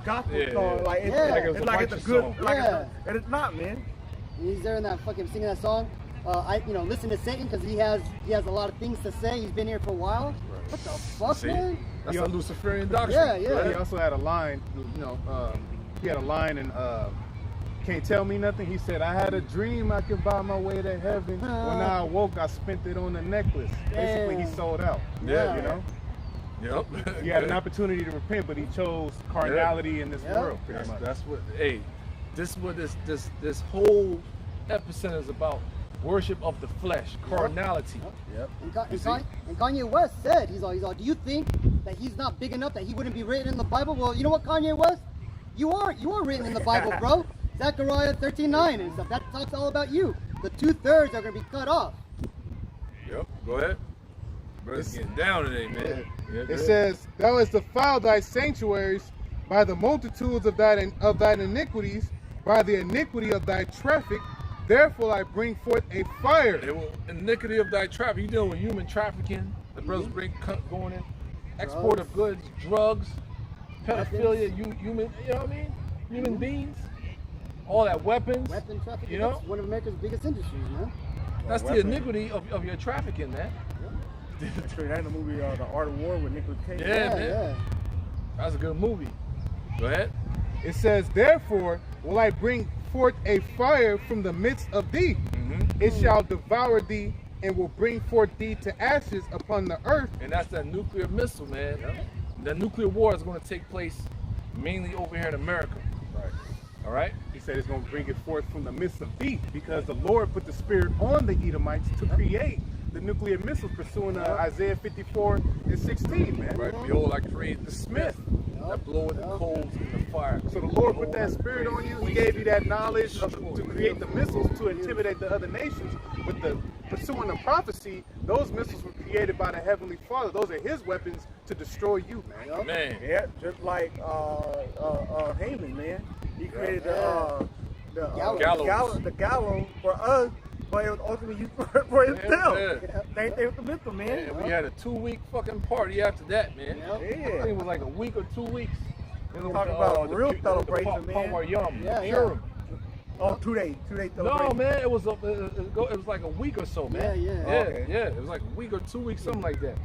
gospel Yeah, song, yeah. like it's, Yeah. Like it was it's a like it's a righteous good, song. like it's Yeah. and it's not, man. He's there in that fucking singing that song. Listen to Satan because he has a lot of things to say. He's been here for a while. What the fuck, See? man? That's a Luciferian doctrine. Yeah, yeah. But he also had a line, he had a line in Can't Tell Me Nothing. He said, I had a dream I could buy my way to heaven. When I awoke, I spent it on a necklace. Basically, he Damn. sold out. Yeah. You know? Yep. He had an opportunity to repent, but he chose carnality in this Yeah. world, pretty much. That's what. Hey, this is what this whole epicenter is about. Worship of the flesh, carnality. Yep. And Kanye West said, he's all, do you think that he's not big enough that he wouldn't be written in the Bible? Well, you know what, Kanye West? You are written in the Bible, bro. Zechariah 13:9 and stuff. That talks all about you. The 2/3 are going to be cut off. Yep. Go ahead. Brother's getting down today, man. Yeah, It says, Thou hast defiled thy sanctuaries by the multitudes of thine iniquities, by the iniquity of thy traffic. Therefore I bring forth a fire. They will iniquity of thy traffic. You dealing with human trafficking. The brothers going in, export of goods, drugs, pedophilia, human. You know what I mean? Human beings. All that weapons. Weapon trafficking. You know? That's one of America's biggest industries, man. That's the iniquity of your trafficking, man. Actually, that in the movie The Art of War with Nicolas Cage. Yeah, man. That's a good movie. Go ahead. It says, Therefore will I bring forth a fire from the midst of thee. It shall devour thee and will bring forth thee to ashes upon the earth. And that's that nuclear missile, man. That nuclear war is going to take place mainly over here in America. Right. All right? He said it's going to bring it forth from the midst of thee because the Lord put the spirit on the Edomites to create the nuclear missiles pursuing Isaiah 54:16, man. Right. Behold, I created the smith that bloweth the coals in the fire. So the Lord put that spirit on you. He gave you that knowledge to create the missiles to intimidate the other nations. But the pursuing the prophecy, those missiles were created by the Heavenly Father. Those are His weapons to destroy you, man. Man. Yeah, just like Haman, man. He created the gallows for us, but it was ultimately used for himself. Same thing with the missile, man. And we had a 2-week fucking party after that, man. I think it was like a week or 2 weeks. Talking about a real celebration, man. Yeah. Oh, 2 days. 2 days No, celebration. man, it was like a week or so, man. Yeah. Okay. Yeah. It was like a week or 2 weeks, something like that.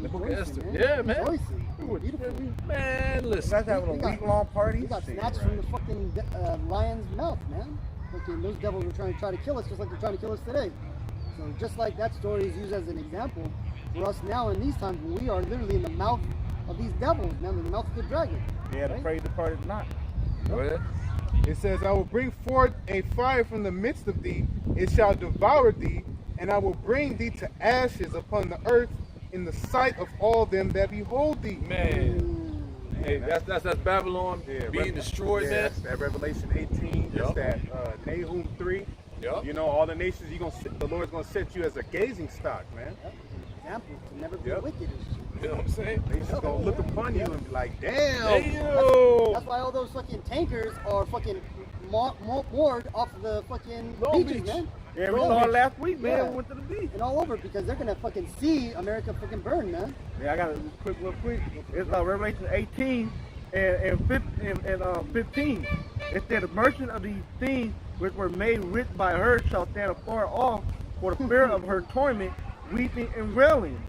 The book of Esther. Man. Yeah, man. Rejoicing. We were- Beautiful. Man, You listen. guys having a We got- week-long party? We got snatched from the fucking lion's mouth, man. Fucking those devils were trying to kill us just like they're trying to kill us today. So just like that story is used as an example for us now in these times when we are literally in the mouth of these devils, man, in the mouth of the dragon. Yeah, the Right? praise departed not. Go ahead. It says, I will bring forth a fire from the midst of thee, it shall devour thee, and I will bring thee to ashes upon the earth in the sight of all them that behold thee. Man. Hey, that's Babylon being destroyed, man. That's that Revelation 18. Yup. That's that Nahum 3. Yup. You know, all the nations, the Lord's going to set you as a gazing stock, man. Example to never be Yep. wicked and shit. You know what I'm saying? They just going to look upon you and be like, damn. That's why all those fucking tankers are fucking moored off of the fucking Long beaches, Beach. man. Yeah, we Long saw it Beach. last week, man. Yeah. We went to the beach. And all over because they're gonna fucking see America fucking burn, man. Yeah, I got it real quick. It's Revelation 18 and 15. It said, the merchant of these things which were made rich by her shall stand afar off for the fear of her torment, weeping and wailing.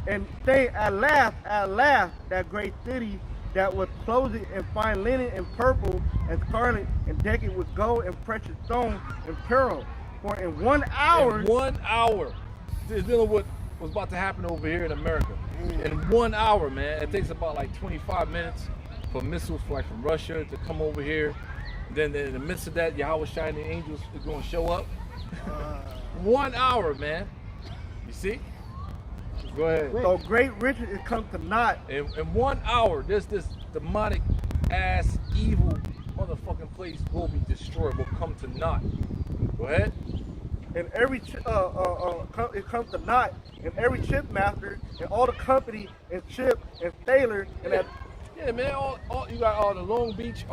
And say, at last, that great city that was clothed in fine linen and purple and scarlet and decked with gold and precious stones and pearl. For in 1 hour, In 1 hour. It's dealing with what's about to happen over here in America. In 1 hour, man. It takes about like 25 minutes for missiles from Russia to come over here. Then in the midst of that, Yahweh Shai and the angels are going to show up. 1 hour, man. You see? Go ahead. so great riches is come to naught. In 1 hour, this demonic ass evil motherfucking place will be destroyed, will come to naught. Go ahead. and it comes to naught, and every chip master and all the company and chip and Taylor and that. Yeah, man. You got all the Long Beach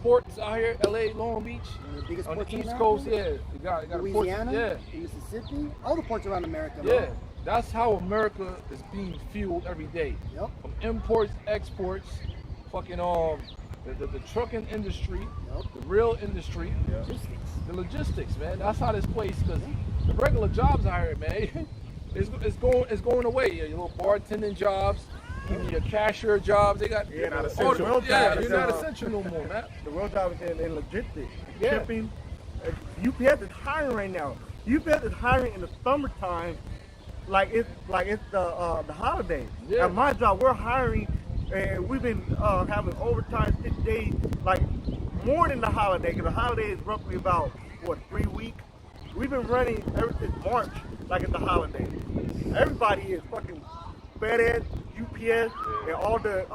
ports out here, LA, Long Beach, The biggest on the ports in East America? Coast. Yeah, you got Louisiana, ports. Mississippi, all the ports around America. Yeah, Man. that's how America is being fueled every day. Yep. From imports, exports, fucking the trucking industry, Yep. the real industry, Logistics. the logistics, man. That's how this place. Because the regular jobs out here, man, it's going away. Your little bartending jobs, even your cashier jobs. They got Yeah, not all essential. the- yeah, you're not Uh, essential no more, man. The real job is in logistics, Yeah. shipping. UPS is hiring right now. UPS is hiring in the summertime, like it's the holidays. Yeah. At my job, we're hiring, and we've been having overtime 6 days, like more than the holiday. Because the holiday is roughly about 3 weeks. We've been running ever since March, like it's the holiday. Everybody is fucking FedEx, UPS, and all the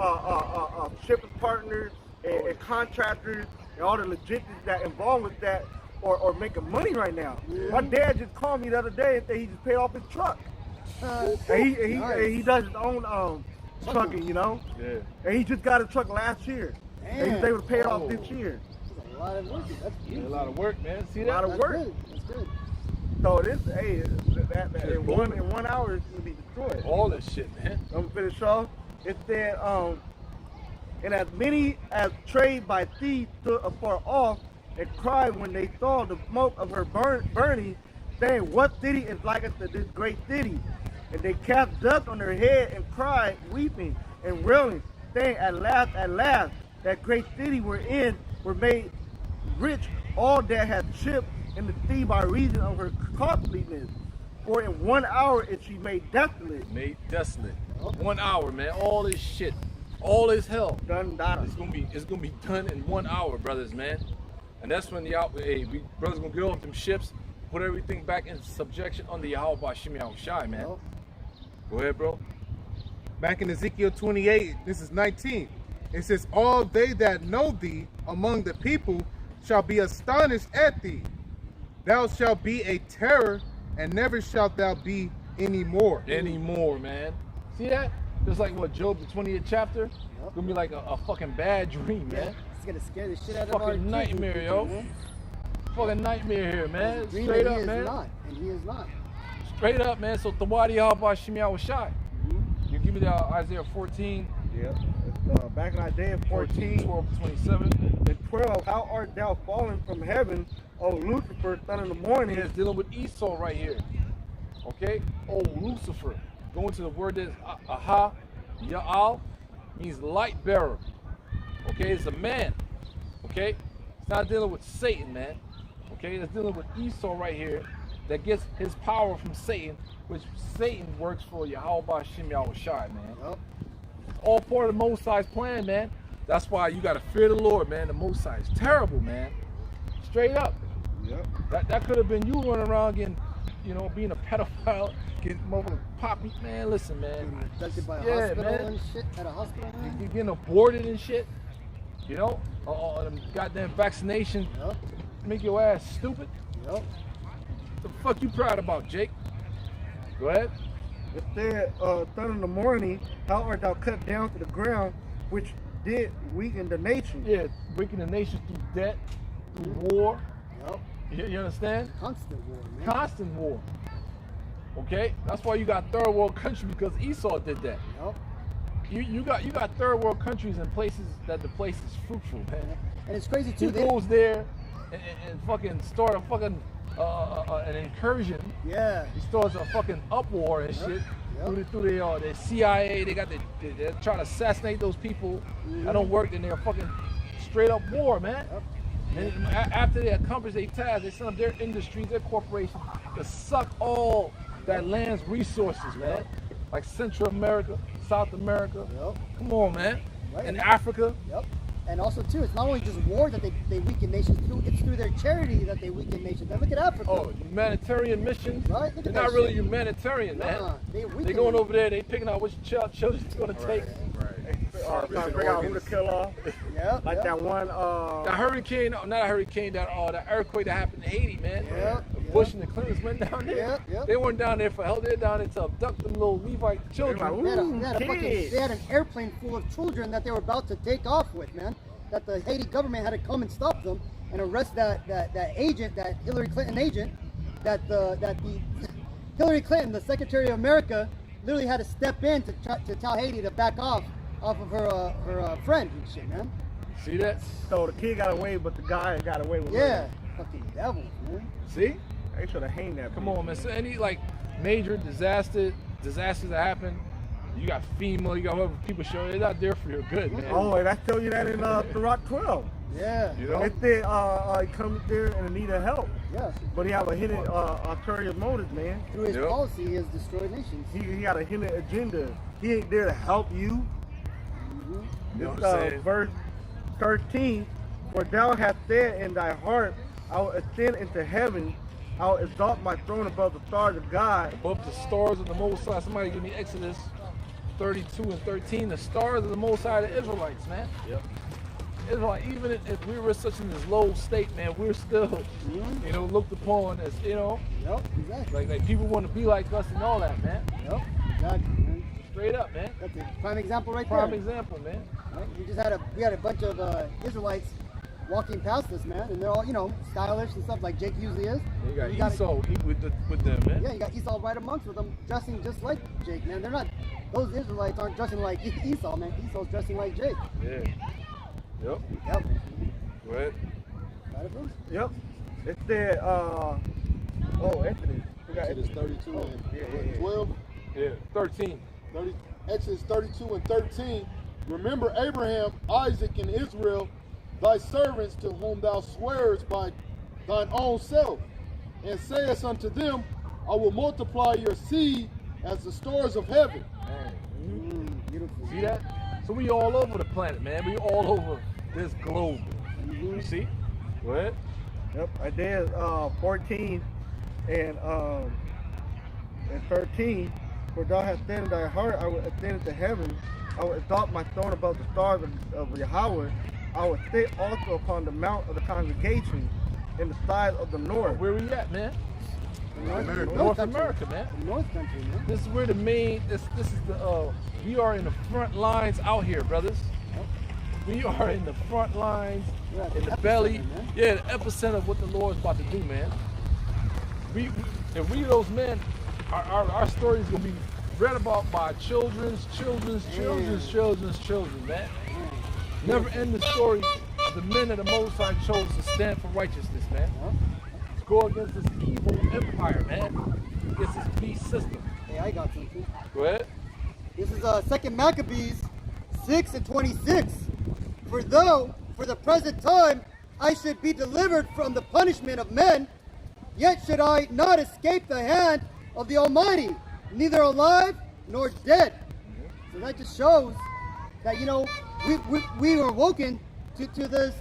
shipping partners and contractors and all the logistics that involved with that are making money right now. My dad just called me the other day and said he just paid off his truck. And he does his own trucking, you know? Yeah. And he just got a truck last year. And he was able to pay it off this year. That's a lot of work. That's Yeah, beautiful. a lot of work, man. See A that? lot of That's work. good. That's good. So this, in 1 hour it's gonna be destroyed. All this shit, man. I'm gonna finish off. It said, and as many as trade by sea stood afar off and cried when they saw the smoke of her burning, saying, "What city is like unto this great city?" And they cast dust on their head and cried, weeping and wailing, saying, at last, that great city we're in were made rich, all that had shipped in the sea by reason of her costliness. For in 1 hour is she made desolate. Made desolate. 1 hour, man. All this shit, all this hell. Done, done. It's gonna be done in 1 hour, brothers, man. And that's when we brothers gonna get off them ships, put everything back in subjection under Yahweh Shimi Shai, man. Go ahead, bro. Back in Ezekiel 28, this is 19. It says, all they that know thee among the people shall be astonished at thee. Thou shalt be a terror, and never shalt thou be any more. Anymore, man. See that? Just like what Job, the 20th chapter. Gonna be like a fucking bad dream, man. It's gonna scare the shit out of our Fucking kids nightmare, and yo. man. Fucking nightmare here, man. Dream Straight and up, he man. is not, and he is not. Straight up, man. So Tawadi Yahweh Shimi Shai. You give me the Isaiah 14. Yeah. Back in Isaiah 14, 12 to 27. and 12, how art thou fallen from heaven, O Lucifer, son of the morning? It's dealing with Esau right here. Okay? Oh, Lucifer. Going to the word that's Aha, Ya'al, means light bearer. Okay? It's a man. Okay? It's not dealing with Satan, man. Okay? It's dealing with Esau right here that gets his power from Satan, which Satan works for Yahweh Shem Yahushai, man. Yep. It's all part of the Most High's plan, man. That's why you got to fear the Lord, man. The Most High is terrible, man. Straight up. Yep. That could have been you running around getting, being a pedophile, getting motherfucking poppy. Man, listen, man. Abducted by a Yeah, hospital man. and shit at a hospital. Man. You getting aborted and shit. Them goddamn vaccination Yep. make your ass stupid. Yep. The fuck you proud about, Jake? Go ahead. It said, son of the morning, how art thou cut down to the ground, which did weaken the nation? Yeah, breaking the nation through debt, through war. Yep. You understand? Constant war, man. Constant war. Okay? That's why you got third world countries, because Esau did that. Yep. You got third world countries in places that the place is fruitful, man. And it's crazy He too. goes there and fucking start a fucking an incursion. Yeah. He starts a fucking uproar and shit. Yep. Through the CIA, they're trying to assassinate those people. That don't work, then they're fucking straight up war, man. Yep. And after they accomplish their task, they send up their industries, their corporations to suck all that land's resources, man. Like Central America, South America. Yep. Come on, man. Right. And Africa. Yep. And also too, it's not only just war that they weaken nations through, it's through their charity that they weaken nations. And look at Africa. Oh, humanitarian missions. Right? Look They're at not that really shit. humanitarian, man. Nah, they They're going over there, they picking out which children they're going to take. Trying to figure out who to kill off. Yeah. Like that one, That hurricane, not a hurricane, that earthquake that happened in Haiti, man. Yeah. Bush and the Clintons went down there. Yep, yep. They weren't down there for help. They're down there to abduct them little Levite children. They had an airplane full of children that they were about to take off with, man. That the Haiti government had to come and stop them and arrest that agent, that Hillary Clinton agent, that the Hillary Clinton, the Secretary of America, literally had to step in to tell Haiti to back off of her friend and shit, man. See that? So the kid got away, but the guy got away with Yeah, murder. fucking devils, man. See? They should have hanged that. Come on, man. So any like major disasters that happen, you got FEMA, you got whoever people show, they're not there for your good, man. Oh, and I tell you that in Rock 12. Yeah. You know? They said he comes there and need help, Yeah. but he have a hidden ulterior motives, man. Through his Yep. policy, he has destroyed nations. He got a hidden agenda. He ain't there to help you. You know It's, what I'm saying? verse 13, for thou hast said in thy heart, I will ascend into heaven, I will exalt my throne above the stars of God. Above the stars of the Most High. Somebody give me Exodus 32 and 13. The stars of the Most High, the Israelites, man. Yep. Israelite, even if we were such in this low state, man, we're still, you know, looked upon as, you know, Yep, exactly. like people want to be like us and all that, man. Yep, exactly, man. Straight up, man. That's a prime example right Prime there. example, man. Right? We had a bunch of Israelites walking past us, man, and they're all, you know, stylish and stuff like Jake usually is. You got Esau with them, man. Yeah, you got Esau right amongst with them, dressing just like Jake, man. They're not, those Israelites aren't dressing like Esau, man. Esau's dressing like Jake. Yeah. Yep. Yep. Go ahead. Got it, bro? Yep. It said, Exodus. We got Exodus 32 and yeah. 12. Yeah. 13. Exodus 32 and 13. Remember Abraham, Isaac, and Israel, thy servants to whom thou swearest by thine own self, and sayest unto them, I will multiply your seed as the stars of heaven. Beautiful. See that? So we all over the planet, man. We all over this globe. You see? Go ahead. Yep. Isaiah 14 and 13. For thou hast said in thy heart, I will ascend into heaven. I will exalt my throne above the stars of Yahweh. I will sit also upon the mount of the congregation in the side of the north. Where we at, man? North North country. America, man. North country, man. This is where the main. This is the. We are in the front lines out here, brothers. We are in the front lines, We're at in the the belly. epicenter, man. Yeah, the epicenter of what the Lord's about to do, man. If we those men, our story is gonna be read about by children's, man. Never end the story of the men of the Most High chose to stand for righteousness, man. To go against this evil empire, man. Against this beast system. Hey, I got something. Go ahead. This is 2 Maccabees 6 and 26. For though, for the present time, I should be delivered from the punishment of men, yet should I not escape the hand of the Almighty, neither alive nor dead. So that just shows that, you know, we were woken to this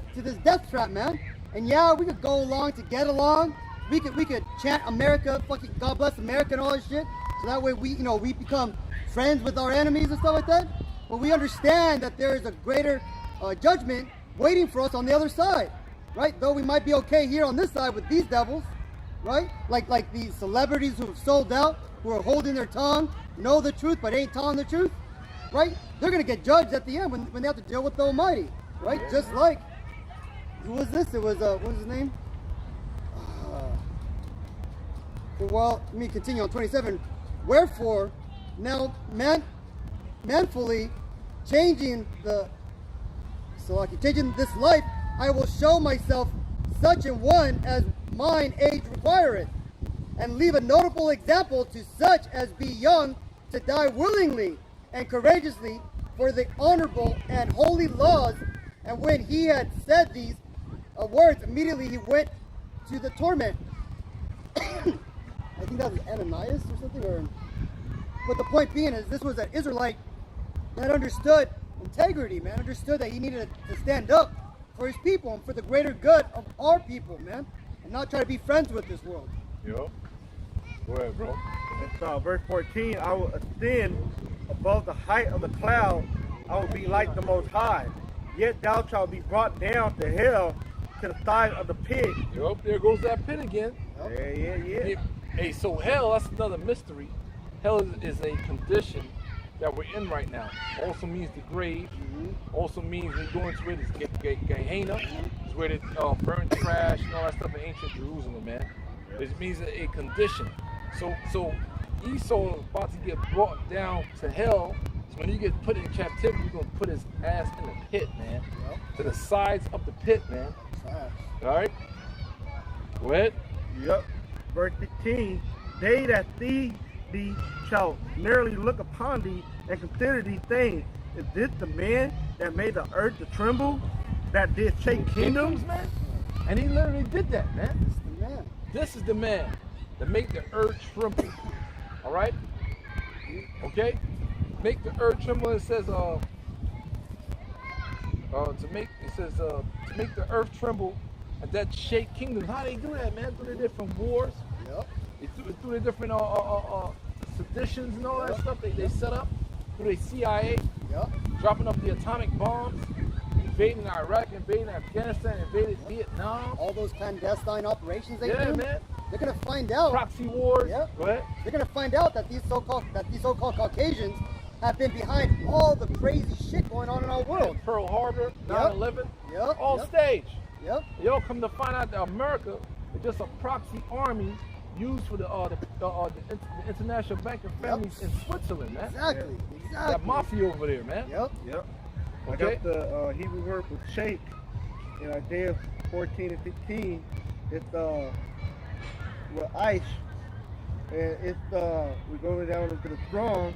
death trap, man. And yeah, we could go along to get along. We could chant America, fucking God bless America and all that shit. So that way we become friends with our enemies and stuff like that. But we understand that there is a greater judgment waiting for us on the other side, right? Though we might be okay here on this side with these devils, right? Like these celebrities who have sold out, who are holding their tongue, know the truth but ain't telling the truth, right? They're gonna get judged at the end when they have to deal with the Almighty, right? Just like, who was this? It was what was his name? Well, let me continue on 27. Wherefore, now manfully changing this life, I will show myself such an one as mine age requireth, and leave a notable example to such as be young to die willingly and courageously for the honorable and holy laws. And when he had said these words, immediately he went to the torment. I think that was Ananias or something. But the point being is, this was an Israelite that understood integrity, man. Understood that he needed to stand up for his people and for the greater good of our people, man, and not try to be friends with this world. Yo. Go ahead, bro. It's verse 14. I will ascend above the height of the cloud. I will be like the Most High. Yet thou shalt be brought down to hell. to the side of the pit. Yup, there goes that pit again. Yeah. Hey, so hell, that's another mystery. Hell is a condition that we're in right now. Also means the grave. Also means when you go into it, it's Gehenna. It's where they burn trash and all that stuff in ancient Jerusalem, man. It means a condition. So Esau is about to get brought down to hell. So when you get put in captivity, you're gonna put his ass in the pit, man. To the sides of the pit, man. All right. Go ahead. Yep. Verse 15. They that see thee shall narrowly look upon thee and consider these things. Is this the man that made the earth to tremble, that did shake kingdoms? Man. And he literally did that, man. It's the man. This is the man that make the earth tremble. All right? Okay? Make the earth tremble. It says to make the earth tremble and that shake kingdoms. How they do that, man? Through the different wars. Yep. Through the different seditions and all that stuff they set up. Through the CIA. Yep. Dropping up the atomic bombs. Invading Iraq, invading Afghanistan, invading Vietnam. All those clandestine operations they do. Yeah, man. They're gonna find out. Proxy wars. Yep. Go ahead. They're gonna find out that these so-called Caucasians have been behind all the crazy shit going on in our world. Pearl Harbor, 9/11, Yep. all Yep. staged. Yep. They all come to find out that America is just a proxy army used for the international banking families in Switzerland, man. Exactly. That mafia over there, man. Yep. I Okay. got the Hebrew word for shake in Isaiah 14 and 15. It's with ice, and it's we go down into the Strong.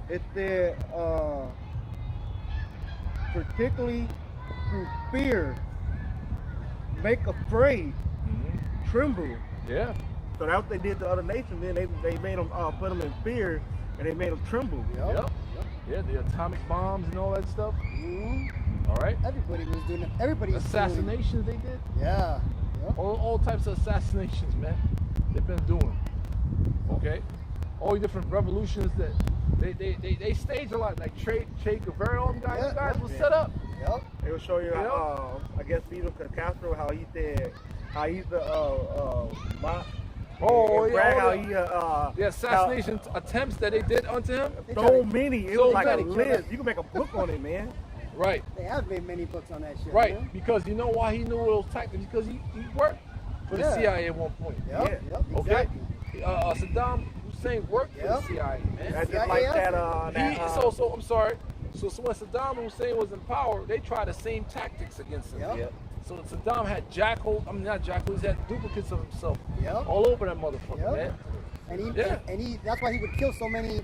It said particularly through fear, make afraid, tremble. Yeah. So that's what they did to other nations. Then they made them put them in fear, and they made them tremble. Yep. Yeah, the atomic bombs and all that stuff. All right. Everybody was doing it. Everybody was Assassinations they did. doing it. Yeah. Yep. All types of assassinations, man. They've been doing. Okay. All the different revolutions that they stage a lot, like Che Guevara, all them guys. Those guys were set up. Yep. It will show you how, I guess Fidel Castro, how he said, how he's the the assassination attempts that they did unto him. So many, it So was like a many. list. You can make a book on it, man. Right. They have made many books on that shit. Right. Man. Because you know why he knew those tactics? Because he worked for the CIA at one point. Yep. Yep. Okay. Exactly. Saddam Hussein worked for the CIA, man. That's just like that. I'm sorry. So when Saddam Hussein was in power, they tried the same tactics against him. Yep. So Saddam had not jackals, he had duplicates of himself all over that motherfucker, man. And he that's why he would kill so many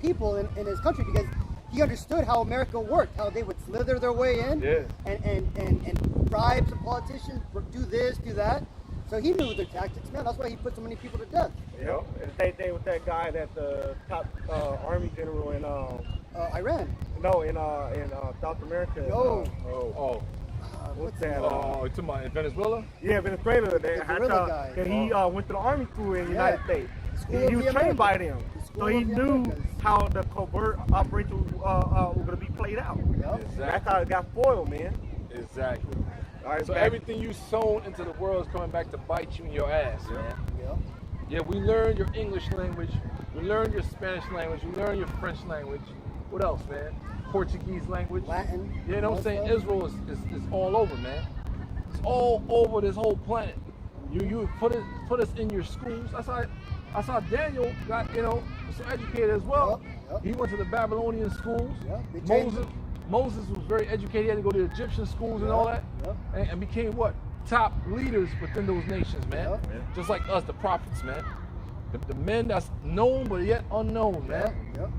people in his country, because he understood how America worked, how they would slither their way in and bribe some politicians, do this, do that. So he knew their tactics, man. That's why he put so many people to death. Yep. And the same thing with that guy that's the top army general in Iran. No, in South America. What's that? You talking about in Venezuela? Yeah, Venezuela. The guerrilla guy. And he went to the army school in the United States. School He of was the trained by Americans. them. The School So he of the knew Americans. how the covert operations were going to be played out. Yep. That's how it got foiled, man. Exactly. All right, So everything you sown into the world is coming back to bite you in your ass, man. Yep. Yeah, we learned your English language, we learned your Spanish language, we learned your French language. What else, man? Portuguese language. Latin. You know what I'm saying? Israel is all over, man. It's all over this whole planet. You put us in your schools. That's how Daniel got, was so educated as well. Yep. He went to the Babylonian schools. Yep. Moses was very educated. He had to go to the Egyptian schools and all that, and became what? Top leaders within those nations, man. Yep. Just like us, the prophets, man. The men that's known but yet unknown, man. Yep.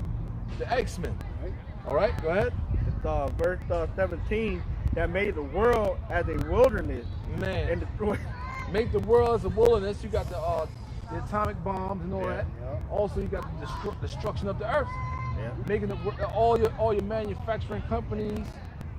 The X-Men. Right. All right, go ahead. It's verse 17 that made the world as a wilderness Man, and destroyed. make the world as a wilderness. You got the atomic bombs and all that. Yeah. Also, you got the destruction of the earth. Yeah. Making all your manufacturing companies,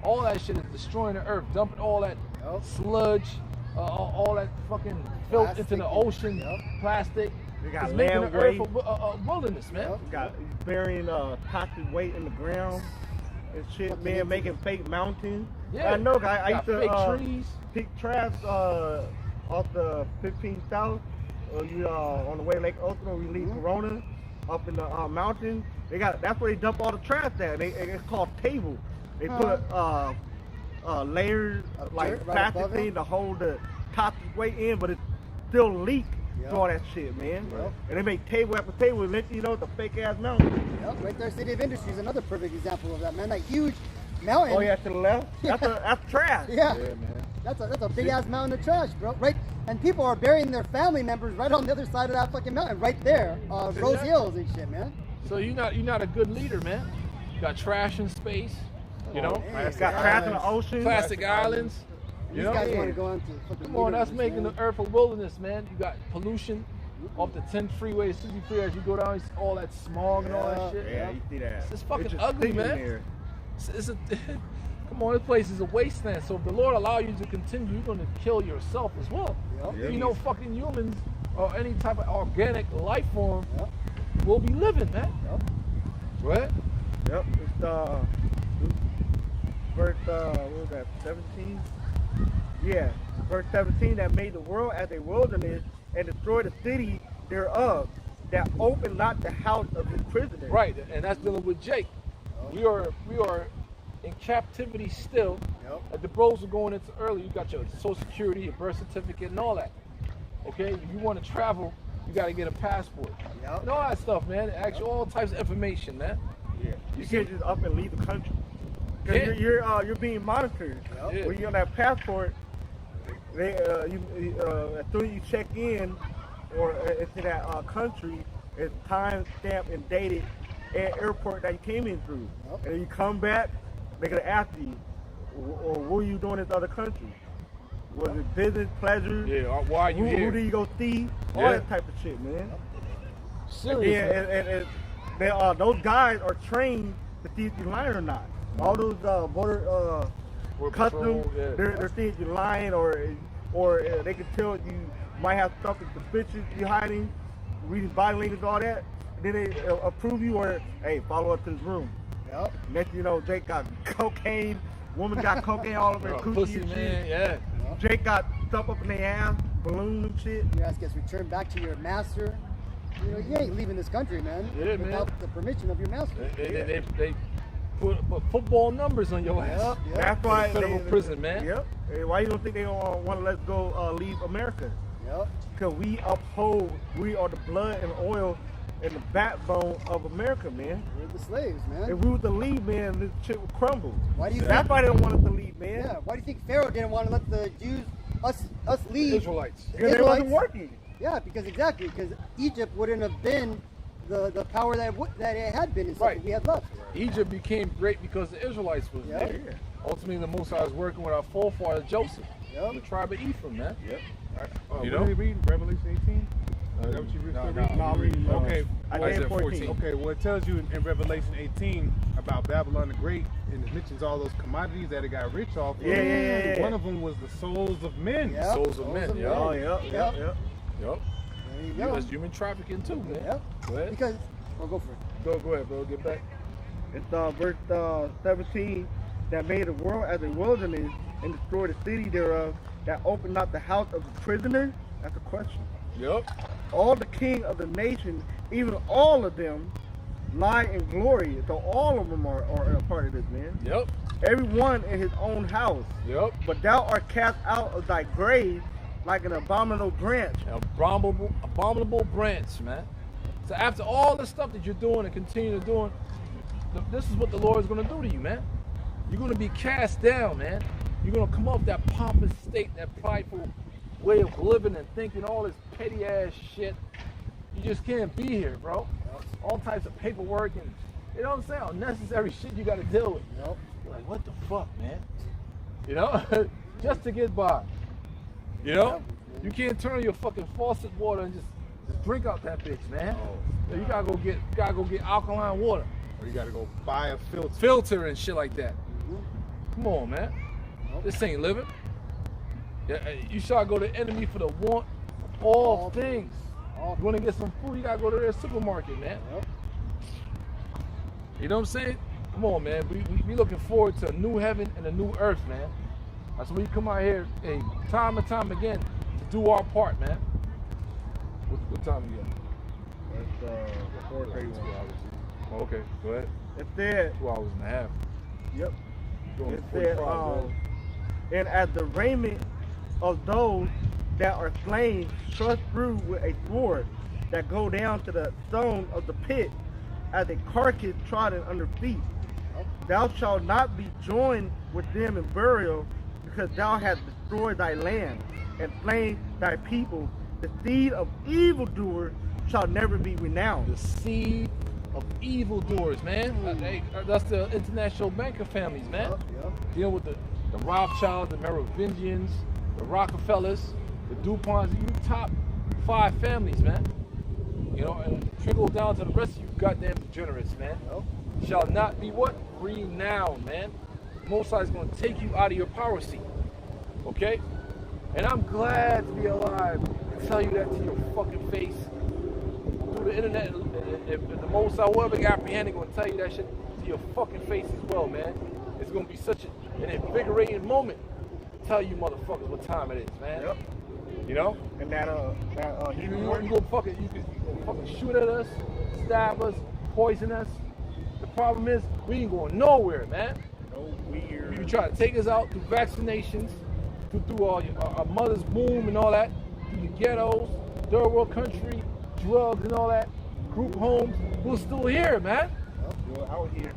all that shit is destroying the earth, dumping all that sludge, all that fucking filth Plastic into the ocean, plastic. We got It's making the land earth waste. a wilderness, man. We got burying toxic weight in the ground and shit, man, making fake mountains. Yeah. I know, guy. I Got used fake to trees. pick trash off the 15 South. You on the way to Lake Otro, we leave Corona up in the mountains. That's where they dump all the trash at. It's called table. They put layers like dirt right plastic above thing it? to hold the toxic weight in, but it still leak through all that shit, man. Yep. And they make table after table, and let you know it's a fake ass mountain. Yep, right there, City of Industry is another perfect example of that, man. That huge mountain. Oh yeah, to the left. That's trash. Yeah. Yeah, man. That's a big ass mountain of trash, bro. Right, and people are burying their family members right on the other side of that fucking mountain, right there, Rose Hills and shit, man. So you're not a good leader, man. You got trash in space. You know, man. It's got trash in the ocean. plastic islands. These You know, guys want to go into fucking. come on, that's leadership, making man. the earth a wilderness, man. You got pollution off the 10th freeway, 60 freeway. As you go down, you see all that smog and all that shit. Yeah, you see that. It's fucking just ugly, sitting man. there. It's a, come on, this place is a wasteland. So if the Lord allow you to continue, you're going to kill yourself as well. Yep. You know, fucking humans or any type of organic life form Yep. will be living, man. Yep. Right? Yep, it's verse what was that, 17? Yeah, verse 17, that made the world as a wilderness and destroyed the city thereof, that opened not the house of his prisoners. Right, and that's dealing with Jake. We are in captivity still. Yep. Like the bros were going into early. You got your Social Security, your birth certificate, and all that. Okay, if you want to travel, you got to get a passport. Yep. And all that stuff, man. It asks you all types of information, man. Yeah, you can't just up and leave the country. Yeah. Because you're being monitored. Yeah. When you're on that passport, they as soon as you check in or into that country, it's time stamped and dated at airport that you came in through. Yep. And then you come back, they're gonna ask you, or what were you doing in this other country? Was it business, pleasure? Yeah, why are you Who here? do you go see? All Yeah. that type of shit, man. Serious, Yeah, man. and those guys are trained to see if you're lying or not. All those border Border customs, patrol, yeah. they're seeing if you're lying, or they can tell you might have something suspicious you're hiding, reading body language, all that. Then they approve you, or hey, follow up to this room. Yep. Next thing you know, Jake got cocaine, woman got cocaine all over her coochie Pussy, and man. shit. Yeah. Jake got stuff up in their ass, balloons and shit. Your ass gets returned back to your master. You know, you ain't leaving this country, man. Yeah, man. Without the permission of your master. They put football numbers on your ass. Yep, yep. That's why Federal prison, man. Yep. Hey, why you don't think they don't want to let us go leave America? Yep. Because we are the blood and oil and the backbone of America, man. We're the slaves, man. If we were to leave, man, this shit would crumble. Why do you That's think? why they don't want us to leave, man. Yeah. Why do you think Pharaoh didn't want to let the Jews, us leave? Israelites. Because they wasn't working. Yeah, because Egypt wouldn't have been the power that it had been and stuff Right. that we had left. Egypt became great because the Israelites was Yeah. there. Ultimately, the Most High was working with our forefather Joseph, Yep. the tribe of Ephraim, man. Yep. You What know? are we reading? Revelation 18? Is that what you read? No, I'm reading, Okay. Isaiah 14. Okay, well, it tells you in Revelation 18 about Babylon the Great, and it mentions all those commodities that it got rich off of. Yeah. One of them was the souls of men. Yep. Souls of men, yeah. Oh, yep. Yep. Yep. There you go. That's human trafficking too, man. Yep. Go ahead. Because, go for it. Go ahead, bro. Get back. It's verse 17, that made the world as a wilderness and destroyed the city thereof, that opened not the house of the prisoner. That's a question. Yep. All the king of the nation, even all of them, lie in glory. So all of them are a part of this, man. Yep. Everyone in his own house. Yep. But thou art cast out of thy grave like an abominable branch. Abominable branch, man. So after all the stuff that you're doing and continue to doing, this is what the Lord is going to do to you, man. You're going to be cast down, man. You're going to come off that pompous state, that prideful way of living and thinking all this petty ass shit. You just can't be here, bro. All types of paperwork and, you know what I'm saying, unnecessary shit you got to deal with. Yep. You're like, what the fuck, man? You know, just to get by. You know, you can't turn your fucking faucet water and just drink out that bitch, man. You gotta go get alkaline water, Or you got to go buy a filter. filter and shit like that. Come on, man. This ain't living. Yeah, you should go to the enemy for the want of all things. You want to get some food, you gotta go to their supermarket, man. Yep. You know what I'm saying? Come on, man. We looking forward to a new heaven and a new earth, man. That's why we come out here, hey, time and time again to do our part, man. What time you got? It's 4:31. Oh, okay, go ahead. It said, 2 hours and a half. yep. Going It to said, 45, and as the raiment of those that are slain thrust through with a sword that go down to the stone of the pit as a carcass trodden under feet. Thou shalt not be joined with them in burial, because thou hast destroyed thy land and slain thy people. The seed of evildoers shall never be renowned. The seed of evildoers, man. That's the international banker families, man. Dealing with the Rothschilds, the Merovingians, the Rockefellers, the DuPonts, you top 5 families, man. You know, and trickle down to the rest of you goddamn degenerates, man. Shall not be what? Renowned, man. Most High is going to take you out of your power seat. Okay? And I'm glad to be alive and tell you that to your fucking face. Through the internet, if the Most High, whoever got apprehended, going to tell you that shit to your fucking face as well, man. It's going to be such an invigorating moment to tell you motherfuckers what time it is, man. Yep. You know? And that You gonna fucking shoot at us, stab us, poison us. The problem is we ain't going nowhere, man. No weird. You try to take us out through vaccinations, through our mother's womb and all that, through the ghettos, third world country, drugs and all that, group homes. We're still here, man. We're out here.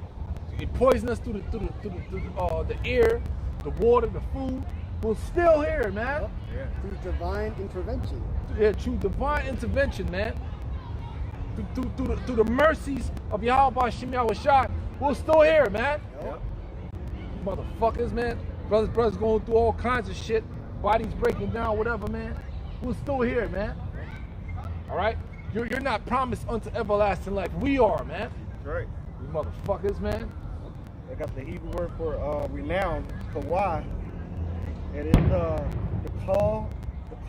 You poison us through the air, the water, the food. We're still here, man. Yeah. Through divine intervention. Yeah, through divine intervention, man. Through the mercies of Yahweh Shem Yahushua, we're still here, man. Yep. Motherfuckers, man. Brothers going through all kinds of shit. Bodies breaking down, whatever, man. We're still here, man. All right? You're not promised unto everlasting life. We are, man. That's right. You motherfuckers, man. I got the Hebrew word for renowned, kawai. And it's the call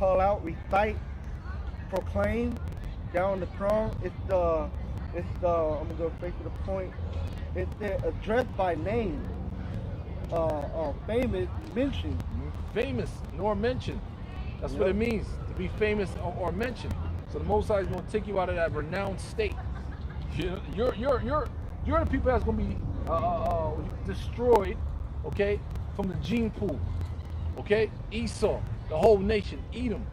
out, recite, proclaim, down the throne. It's I'm gonna go straight to the point. It's addressed by name, famous, mentioned. Famous nor mentioned. That's what it means to be famous or mentioned. So the Most High is going to take you out of that renowned state. You're the people that's going to be destroyed, okay, from the gene pool. Okay, Esau, the whole nation, Edom.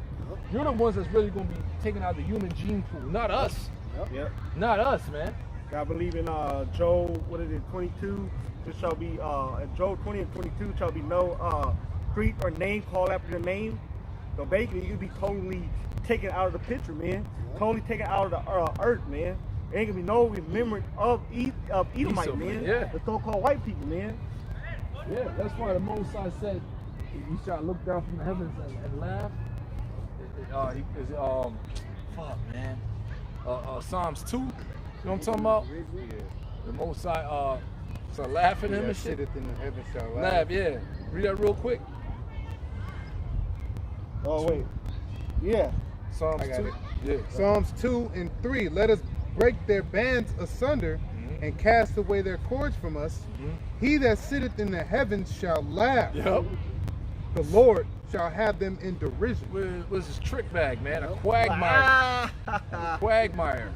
You're the ones that's really going to be taken out of the human gene pool, not us. Yep. Not us, man. I believe in Job, 22. It shall be in Job 20 and 22 shall be no creed or name called after the name. So basically, you'll be totally taken out of the picture, man. Totally taken out of the earth, man. There ain't gonna be no remembrance of Edomite, man. Yeah. The so-called white people, man. Yeah, that's why the Most High said, "You shall look down from the heavens and laugh." Fuck, man. Psalms 2. You know what I'm talking about? The Most High start laughing at him and shit. Sitteth in the heavens shall Laugh, yeah. Read that real quick. Oh wait, yeah. Psalms I got 2. it. Yeah. Psalms 2 and 3. Let us break their bands asunder and cast away their cords from us. He that sitteth in the heavens shall laugh. Yep. The Lord shall have them in derision. Where's his trick bag, man? A quagmire. Quagmire.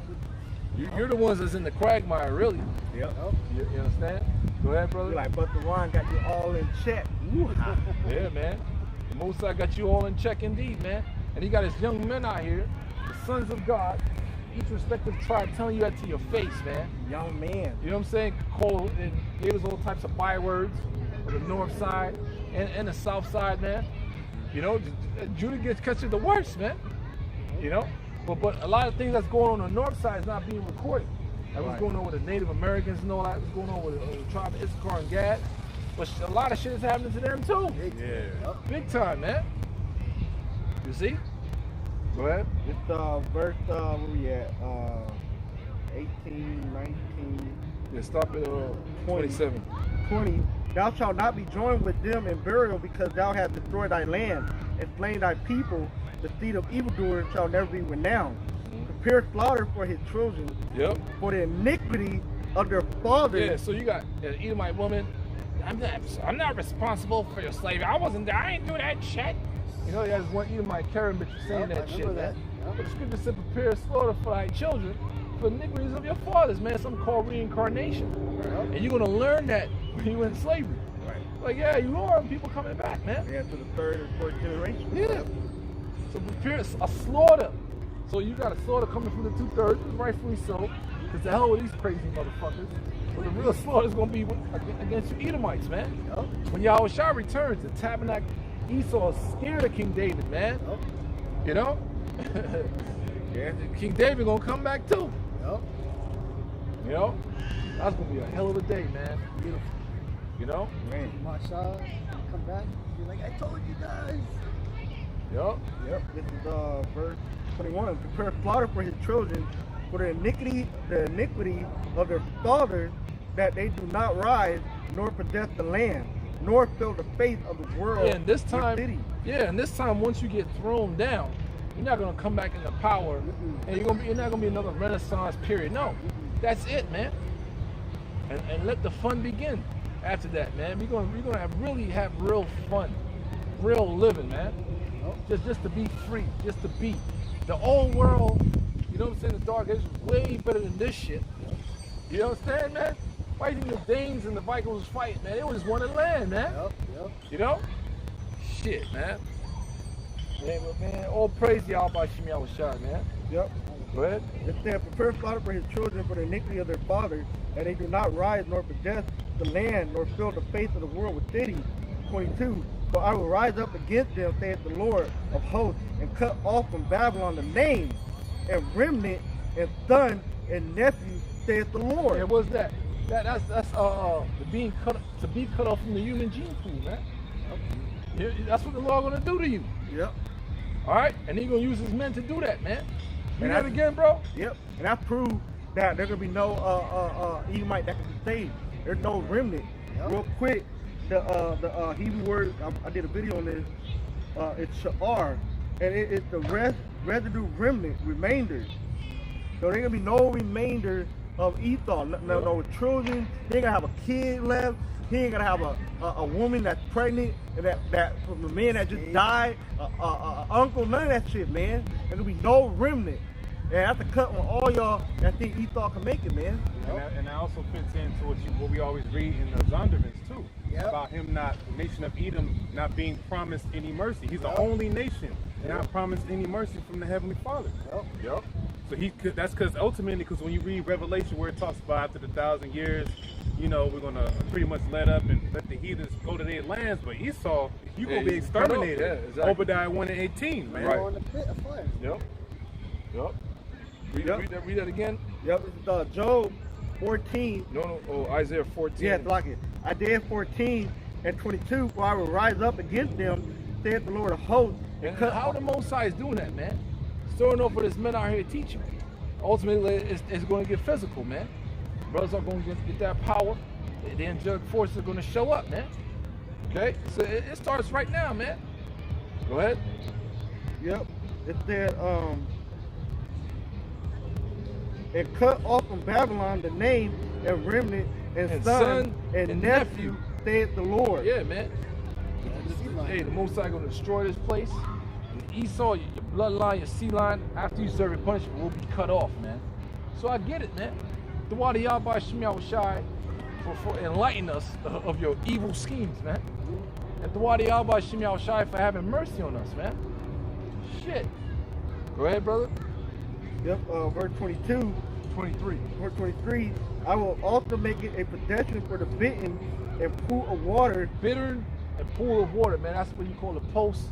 You're the ones that's in the quagmire, really. Yep. You understand? Go ahead, brother. Like, but the one got you all in check. Yeah, man. The Most High got you all in check indeed, man. And he got his young men out here, the sons of God, each respective tribe telling you that to your face, man. Young man. You know what I'm saying? Call and gave us all types of bywords for the north side and the south side, man. You know, Judah gets catching the worst, man. You know? But a lot of things that's going on the north side is not being recorded. Like what's going on with the Native Americans and all that, what's going on with the tribe of Issachar and Gad. But a lot of shit is happening to them too. Yeah. Big time, man. You see? Go ahead. It's verse, where we at? 18, 19, Yeah, stop at 27. 20. Thou shalt not be joined with them in burial, because thou hast destroyed thy land and slain thy people. The seed of evildoers shall never be renowned. Prepare slaughter for his children. Yep. For the iniquity of their fathers. Yeah, so you got an Edomite woman. I'm not responsible for your slavery. I wasn't there. I ain't do that shit. You know, there's one Edomite Karen bitch saying that shit, man. But the scripture said, prepare slaughter for thy children for the iniquities of your fathers, man. Something called reincarnation. And you're gonna learn that when you're in slavery. Like, yeah, you are. People coming back, man. Yeah, to the third and fourth generation. Yeah. So prepare a slaughter. So you got a slaughter coming from the 2/3, rightfully so. Because the hell with these crazy motherfuckers. But the real slaughter is going to be against you Edomites, man. When Yahushua returns, the tabernacle, Esau is scared of King David, man. You know? Yeah. King David going to come back too. You know? That's going to be a hell of a day, man. Beautiful. You know? Man. Masha, come back. You're like, I told you guys. Yep. This is verse 21. Prepare slaughter for his children for the iniquity of their fathers, that they do not rise nor possess the land, nor fill the face of the world. Yeah, and this time, with cities. once you get thrown down, you're not gonna come back into power, and you're not gonna be another Renaissance period. No, that's it, man. And let the fun begin after that, man. We're gonna really have real fun, real living, man. Just to be free, just to be. The old world, you know what I'm saying, the dark ages was way better than this shit. You know what I'm saying, man? Why do you think the Danes and the Vikings was fighting, man? They just wanted land, man. You know? Shit, man. Man, all praise y'all by Shemi Awashai, man. Go ahead. It said, prepare slaughter for his children for the iniquity of their fathers, that they do not rise nor possess the land, nor fill the face of the world with cities. 22. For I will rise up against them, saith the Lord of hosts, and cut off from Babylon the name, and remnant, and son, and nephew, saith the Lord. And what's that? That's to be cut off from the human gene pool, man. That's what the Lord gonna do to you. All right, and He gonna use His men to do that, man. Read that again, bro. And that proves that there's gonna be no Edomite that can be saved. There's no remnant. Real quick, the Hebrew word, I did a video on this. It's sha'ar, and it's the residue, remnant, remainder. So there's gonna be no remainder of Esau. No children. He ain't gonna have a kid left. He ain't gonna have a woman that's pregnant, and that from the man that just died, uncle, none of that shit, man. There's gonna be no remnant. And that's a cut on all y'all that think Esau can make it, man. And that also fits into what we always read in the Zondervan's too, about him the nation of Edom not being promised any mercy. He's the only nation not promised any mercy from the Heavenly Father. So that's because ultimately, because when you read Revelation where it talks about after the 1,000 years, you know, we're gonna pretty much let the heathens go to their lands, but Esau, you gonna be exterminated. Exactly. Obadiah 1:18, man. On the pit of fire. Read that again. This is Job 14. Isaiah 14. Yeah, like it. Isaiah 14 and 22. For I will rise up against them, saith the Lord of hosts. And how the Most High is doing that, man? Throwing over this men out here teaching. Ultimately, it's going to get physical, man. Brothers are going to get that power. The angelic forces are going to show up, man. Okay? So it starts right now, man. Go ahead. It said, and cut off from Babylon the name and remnant and son and nephew, saith the Lord. Yeah, man. Hey, the Most High going to destroy this place. And Esau, your bloodline, your sea line, after you serve your punishment, will be cut off, man. So I get it, man. The water Yahweh Shemi Awashai for enlightening us of your evil schemes, man. And the water Yahweh Shemi Awashai for having mercy on us, man. Shit. Go ahead, brother. Verse 22. 23. Verse 23. I will also make it a possession for the bitten and pool of water. Bitter and pool of water, man. That's what you call a post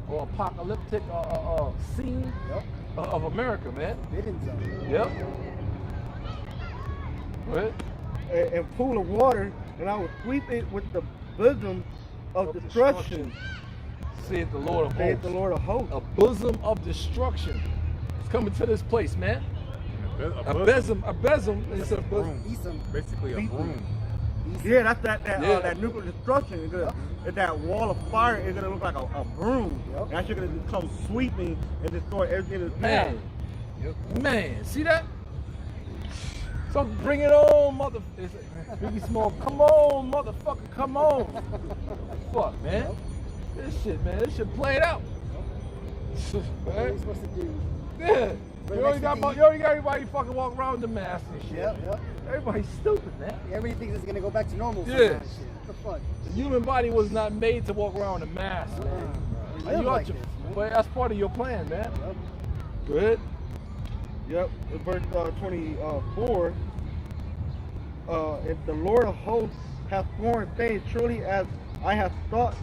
or apocalyptic scene of America, man. Bitten zone. Yep. Go ahead. And pool of water, and I will sweep it with the bosom of destruction. Saith the Lord of hosts. Saith the Lord of hosts. A bosom of destruction. It's coming to this place, man. A besom. It's a broom. Basically a broom. Yeah, that's that nuclear destruction. It's that wall of fire is gonna look like a broom. That shit gonna come sweeping and destroy everything in its path. Man, see that? So bring it on, mother. Biggie Small, come on, motherfucker, come on. Fuck, man. This shit, man. This shit played out. What are we supposed to do? Yeah. You already got everybody fucking walking around with the mask and shit. Yep. Everybody's stupid, man. Everybody thinks it's gonna go back to normal. Yeah. What the fuck? The human body was not made to walk around with a mask, man. I don't like this, Well, that's part of your plan, man. Good. Yep, verse 24. If the Lord of hosts hath sworn things, truly as I have thought,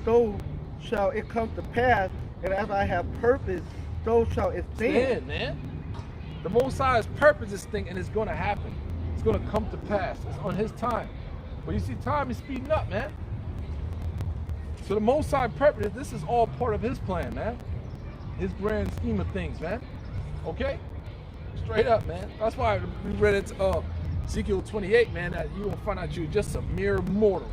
so shall it come to pass, and as I have purposed, so shall it stand. Man. The Most High has purposed this thing, and it's going to happen. It's going to come to pass. It's on His time. But you see, time is speeding up, man. So the Most High purpose, this is all part of His plan, man. His grand scheme of things, man. Okay? Straight up, man. That's why we read it Ezekiel 28, man, that you will find out you're just a mere mortal.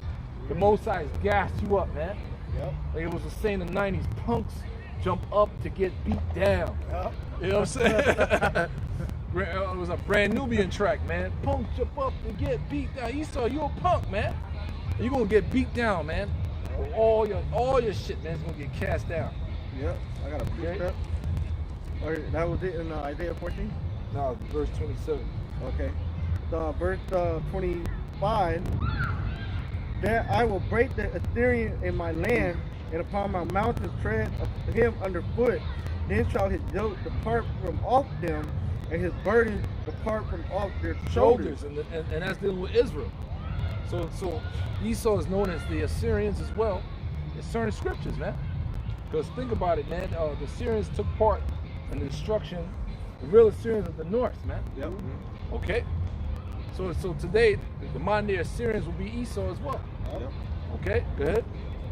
The Most High has gassed you up, man. Yep. Like it was a saying in the 90s, punks jump up to get beat down. Yep. You know what I'm saying? It was a brand Nubian track, man. Punk jump up to get beat down. You saw you a punk, man. You're gonna get beat down, man. All your shit, man, is gonna get cast down. Yep, I got a precept. That was it in Isaiah 14? No, verse 27. Okay. Verse 25. That I will break the Assyrian in my land, and upon my mountains tread him underfoot. Then shall his yoke depart from off them, and his burden depart from off their shoulders. And that's dealing with Israel. So Esau is known as the Assyrians as well. It's certain scriptures, man. Because think about it, man. The Assyrians took part in the destruction. The real Assyrians of the north, man. Yep. Okay. So today, the modern day Assyrians will be Esau as well. Yep. Okay, good.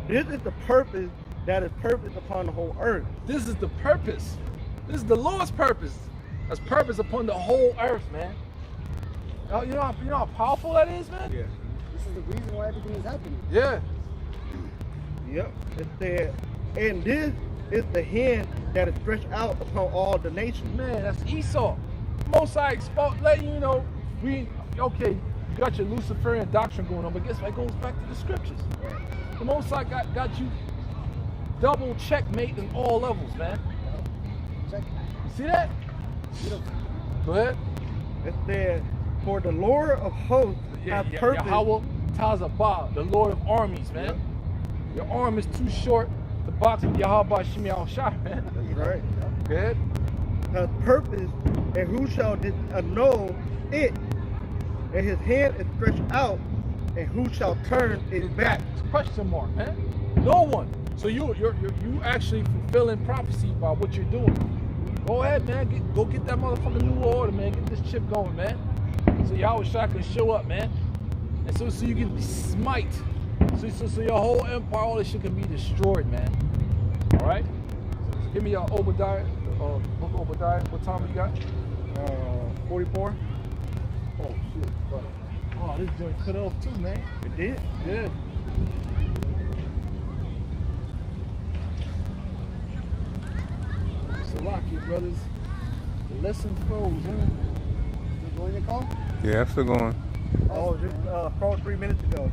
This is the purpose that is purpose upon the whole earth. This is the purpose. This is the Lord's purpose. That's purpose upon the whole earth, man. You know how powerful that is, man? Yeah. This is the reason why everything is happening. Yeah. Yep. It said, and this is the hand that is stretched out upon all the nations. Man, that's Esau. Most High exposed, letting you know, you got your Luciferian doctrine going on, but guess what? It goes back to the scriptures. The Most High got you double checkmate in all levels, man. Check. You see that? Go ahead. It said, for the Lord of hosts hath purpose. Yahweh Tazabah, the Lord of armies, man. Yep. Your arm is too short to box with Yahweh Shimi Al-Shai, man. That's right. Good. Hath purpose, and who shall annul it? And his hand is stretched out, and who shall turn it back? Question mark, man. No one. So you actually fulfilling prophecy by what you're doing. Go ahead, man. Go get that motherfucking new order, man. Get this chip going, man. So Yahweh Shai can show up, man. And so you can smite. So your whole empire, all this shit can be destroyed, man. All right. So give me your Obadiah, book of Obadiah. What time you got? 44. Oh shit. Oh, this joint cut off too, man. It did? Yeah. Salaki, brothers. The lesson froze, man. You going to call? Yeah, I'm still going. Oh, just called 3 minutes ago.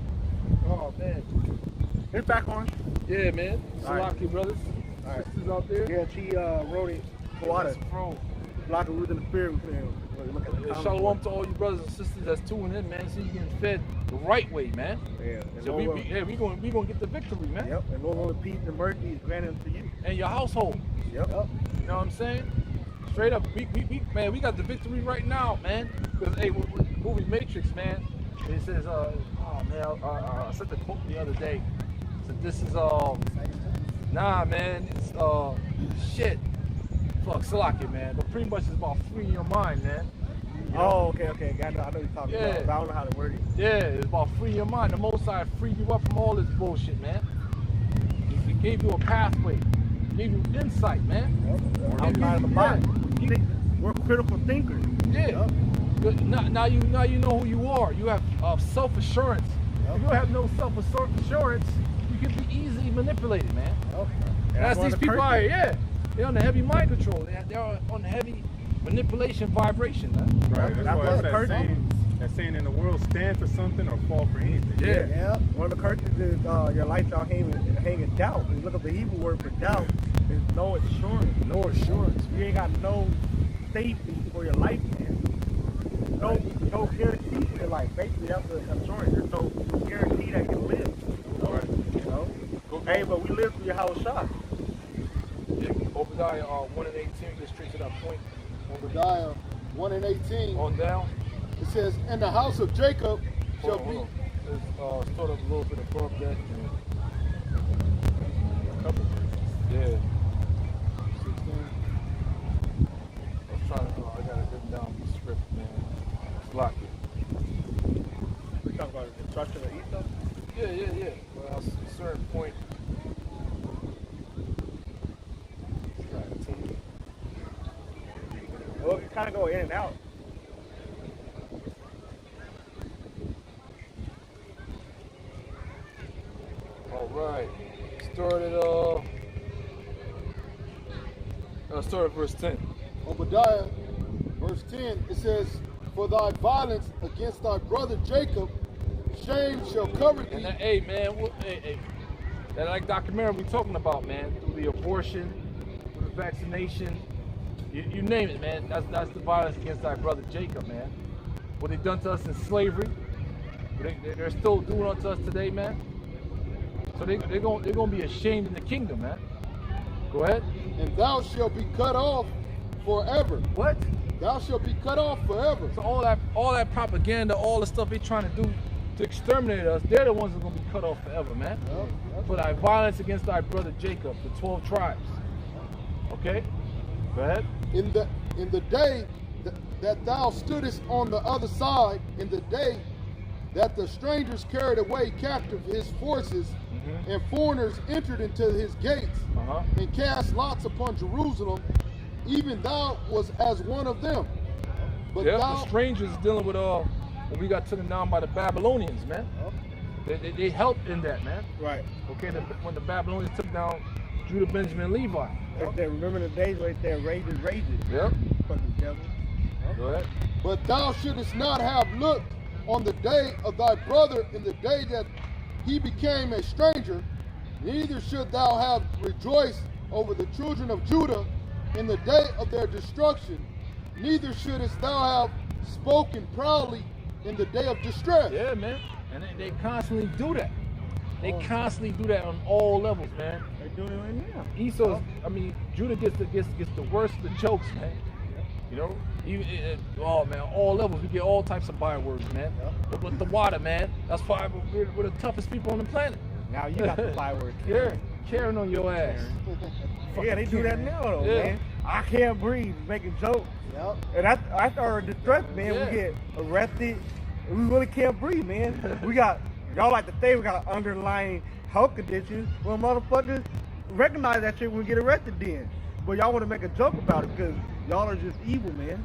Oh man. It's back on. Yeah, man. All right. Salaki, brothers. All right. Sisters out there. Yeah, she wrote it. Kawada. Froze. Like a in the spirit with him. Look at the Yeah, comments. shalom to all you brothers and sisters that's tuning in, man. So you getting fed the right way, man. Yeah. And So we gonna get the victory, man. Yep. And Lord, peace and mercy is granted unto you. And your household. Yep. You know what I'm saying? Straight up, we got the victory right now, man. Because hey, with the movie Matrix, man, it says, oh man, I said the quote the other day. So this is nah, man, it's shit. Fuck, Salaki, man. But pretty much it's about freeing your mind, man. You know? Oh, okay. I know you're talking Yeah. about, but I don't know how to word it. Yeah, it's about freeing your mind. The Most High freed you up from all this bullshit, man. He gave you a pathway. He gave you insight, man. We're outside of the box. We're critical thinkers. Yeah. Good. Now you know who you are. You have self-assurance. If you don't have no self-assurance, you can be easily manipulated, man. Okay. That's these people out here, yeah. They're on the heavy mind control. They're on heavy manipulation, vibration, man. Right. That's That's why what it's the curse that saying in the world, stand for something or fall for anything. Yeah. Yeah. One of the curses is your lifestyle hanging doubt. When you look up the Hebrew word for doubt, there's no assurance. No assurance. You ain't got no safety for your life, man. No guarantee for your life. Basically, that's the assurance. There's no guarantee that you live. Right. You know? Hey, but we live through your house shot. Yeah. Obadiah 1 and 18, get straight to that point. Obadiah 1 and 18. On down. It says, and the house of Jacob shall Hold be. on. It's sort of a little bit above that. Yeah. 16. I was trying to, I got it written down in the script, man. It's locked. We talk about the destruction of Esau. Yeah. Well, at a certain point. Well, it kind of go in and out. All right. Start at verse 10. Obadiah, verse 10, it says, for thy violence against thy brother Jacob, shame shall cover thee. And that, hey, man, that like documentary we talking about, man, through the abortion, through the vaccination, you name it, man. That's the violence against thy brother Jacob, man. What they done to us in slavery, they're still doing it to us today, man. So they're gonna be ashamed in the kingdom, man. Go ahead. And thou shalt be cut off forever. What? Thou shalt be cut off forever. So all that propaganda, all the stuff they trying to do to exterminate us, they're the ones that are gonna be cut off forever, man. For thy violence against thy brother Jacob, the 12 tribes. Okay? Go ahead. In the day that thou stoodest on the other side, in the day that the strangers carried away captive his forces, and foreigners entered into his gates, and cast lots upon Jerusalem, even thou was as one of them. But the strangers dealing with when we got taken down by the Babylonians, man. They helped in that, man. Right. Okay, when the Babylonians took down Judah, Benjamin, Levi. Right there, remember the days right there, rages. Yep. Fucking devil. Go ahead. But thou shouldest not have looked on the day of thy brother in the day that he became a stranger, neither should thou have rejoiced over the children of Judah in the day of their destruction, neither shouldest thou have spoken proudly in the day of distress. Yeah, man. And they constantly do that. They constantly do that on all levels, man. They doing it right now. Esau's, Judah gets the worst of the jokes, man. You know, oh man, all levels we get all types of bywords, man. But with the water, man, that's why we're the toughest people on the planet. Now you got the byword. Yeah, Karen on your ass. Yeah, they do that now though, Yeah. man. I can't breathe, making jokes. Yep. And I started distressed, man. Yeah. We get arrested. We really can't breathe, man. Y'all like to say we got underlying health conditions. Well, motherfuckers recognize that shit when we get arrested then. But y'all want to make a joke about it because y'all are just evil, man.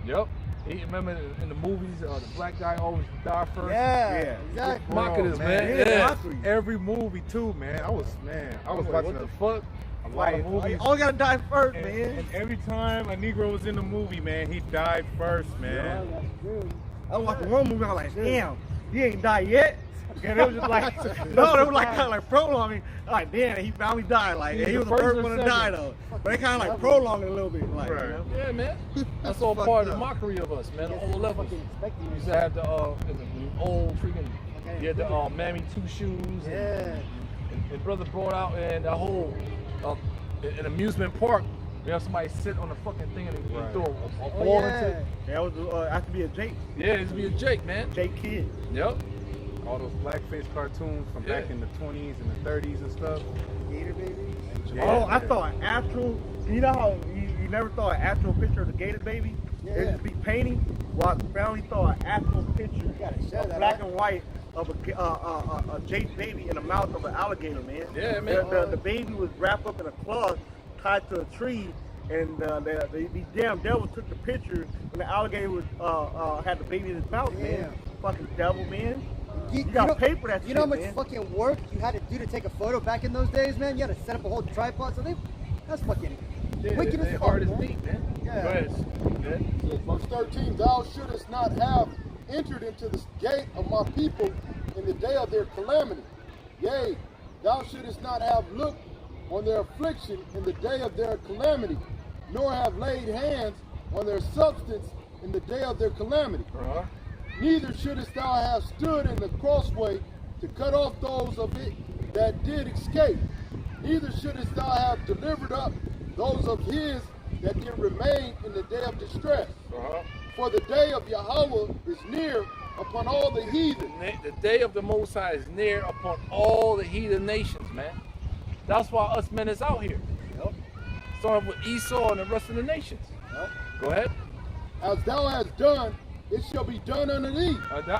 Yep. Remember in the movies, the black guy always die first? Yeah, exactly. Mocking us, man. Yeah. Every movie too, man. I was watching What the fuck? a lot of movies. You all gotta die first, And, man. and every time a Negro was in the movie, man, he died first, man. That's true. I watched one movie, I was like, damn, he ain't died yet. And it was just like, no, it was like kind of like prolonging. Like, damn, he finally died. Like, he was the first one to die though. But they kind of like prolonging a little bit, like, you know? Yeah, man. That's all part of the mockery of us, man. On all levels. Fucking expecting We used to have the old freaking, you had the Mammy Two Shoes. Yeah. And brother brought out and the whole an amusement park. You have somebody sit on the fucking thing and they throw a ball into it. That was have to be a Jake. Yeah, it used to be a Jake, man. Jake Kid. Yep. All those blackface cartoons from back in the 20s and the 30s and stuff. Gator baby. Oh, I saw an actual. You know how you never saw an actual picture of the Gator baby? Yeah. It used to be painting. Well, I finally saw an actual picture, gotta show of that, black huh? and white, of a Jake baby in the mouth of an alligator, man. Yeah, man. The baby was wrapped up in a cloth, tied to a tree, and these damn devils took the picture, and the alligator was had the baby in his mouth, man. Fucking devil, man. You gotta pay for that shit, You know how much man. fucking work you had to do to take a photo back in those days, man? You had to set up a whole tripod. So that's fucking wicked as They fuck, hard as man. beat, man. Yeah. Go ahead. ahead. Verse 13, thou shouldest not have entered into the gate of my people in the day of their calamity. Yea, thou shouldest not have looked on their affliction in the day of their calamity, nor have laid hands on their substance in the day of their calamity. Neither shouldest thou have stood in the crossway to cut off those of it that did escape. Neither shouldest thou have delivered up those of his that did remain in the day of distress. For the day of Yahweh is near upon all the heathen. The day of the Most High is near upon all the heathen nations, man. That's why us men is out here. Starting with Esau and the rest of the nations. Go ahead. As thou hast done, it shall be done unto thee. As thou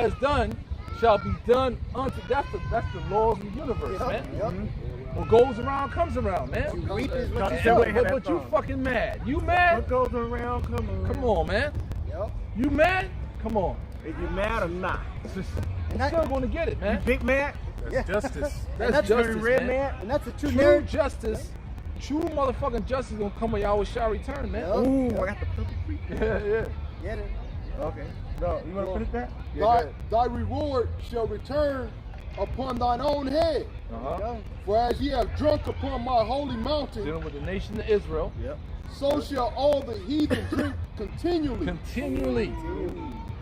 hast done, shall be done unto. That's the laws of the universe, man. What goes around comes around, man. But you fucking mad. You mad? What goes around, Come on, man. You mad? Come on. Is you mad or not? I'm still going to get it, man. You big mad? That's justice. That's justice, red man. And that's the true True narrative. justice. True motherfucking justice gonna come when Yahweh shall return, man. Ooh, I got the perfect freak. Yeah. Get it. Okay. No, you want to finish that? Thy reward shall return upon thine own head. For as ye have drunk upon my holy mountain, Dealing with the nation of Israel. so shall all the heathen drink continually. Continually.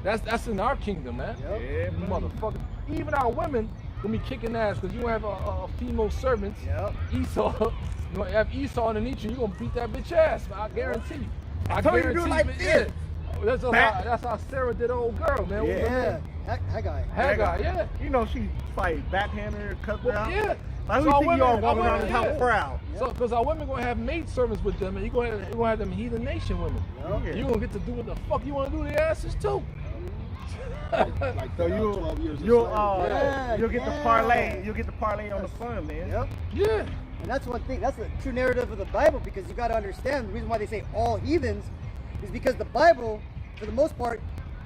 That's in our kingdom, man. Yeah, Motherfucker. Even our women gonna be kicking ass because you have a female servants. Esau. You gonna have Esau underneath you. You gonna beat that bitch ass. Man. I guarantee you. I told you to do it like this. That's how Sarah did the old girl, man. Yeah. Haggai. Haggai, yeah. You know, she fight backhanded her, cut her out. Yeah. Like, who So think you all our walking around women- the house proud? So, because our women gonna have maid servants with them, and you gonna have them heathen nation women. You gonna get to do what the fuck you wanna do to their asses too. Like So 12 years you'll Yeah, get the parlay. You'll get the parlay on the fun, man. Yeah. And that's one thing. That's the true narrative of the Bible, because you got to understand the reason why they say all heathens is because the Bible, for the most part,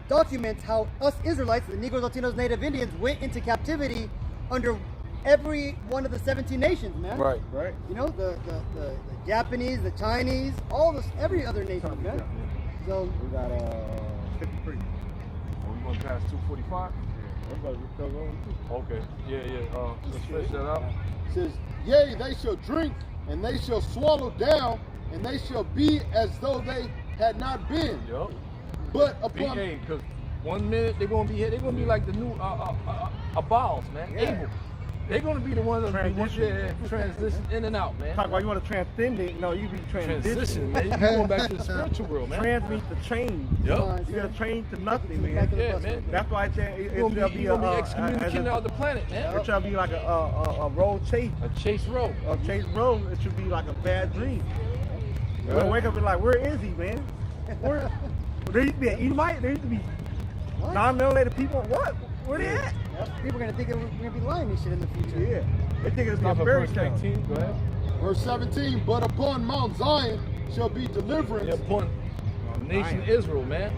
documents how us Israelites, the Negroes, Latinos, Native Indians, went into captivity under every one of the 17 nations, man. Right. You know, the Japanese, the Chinese, all this, every other nation, man. So We got 53. We gonna pass 245. Okay. Yeah. Let's finish that out. It says, yea, they shall drink, and they shall swallow down, and they shall be as though they had not been. Yup. But upon Because 1 minute they're gonna be here. They're gonna be like the new Abals, man. Abel. They're gonna be the ones that transition in and out, man. Talk about you want to transcend it. No, you be Transition, man. You going back to the spiritual world, man. Transmute the change. Yup. You gotta change to nothing, man. Yeah, man. That's why I say You're gonna be excommunicated out of the planet, man. It should be like a road chase. A chase road. A chase road. It should be like a bad dream. You're gonna wake up and like, where is he, man? Where? There used to be an Edomite. There used to be non-melanated people. What? Where they at? people are gonna think we're gonna be lying and shit in the future. Yeah. They think it's Stop a at fairy verse tale. 19. Go ahead. verse 17, but upon Mount Zion shall be deliverance. Yeah, upon the nation of Israel, man.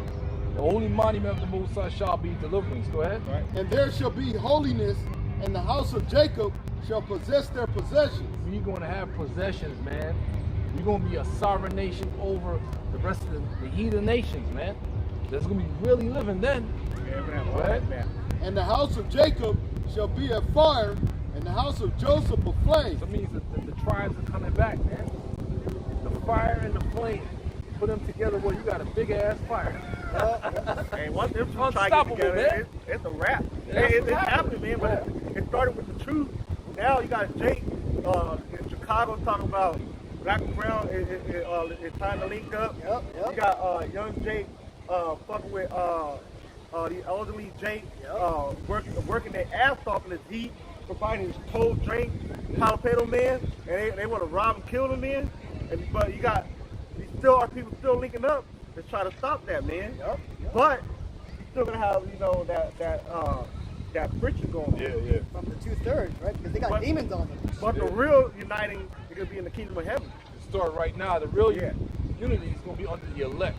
The holy monument of the Most High shall be deliverance. Go ahead. And there shall be holiness, and the house of Jacob shall possess their possessions. We're going to have possessions, man. We're going to be a sovereign nation over the rest of the heathen nations, man. That's going to be really living then. Go ahead. And the house of Jacob shall be a fire, and the house of Joseph a flame. So that means that the tribes are coming back, man. The fire and the flame. Put them together where you got a big ass fire. Hey, once them two try to get Unstoppable, together, man. it's a wrap. Yeah, It's happening, man. But it started with the truth. Now you got Jake in Chicago talking about black and brown. It's time to link up. You got young Jake fucking with the elderly Jake working their ass off in the heat, providing his cold drink, jalapeno man, and they want to rob and kill the man. But you got people still linking up to try to stop that, man. But you still gonna have that friction going on. Yeah. From the 2/3, right? Because they got demons on them. But the real uniting is gonna be in the kingdom of heaven. Start right now. The real unity is going to be under the elect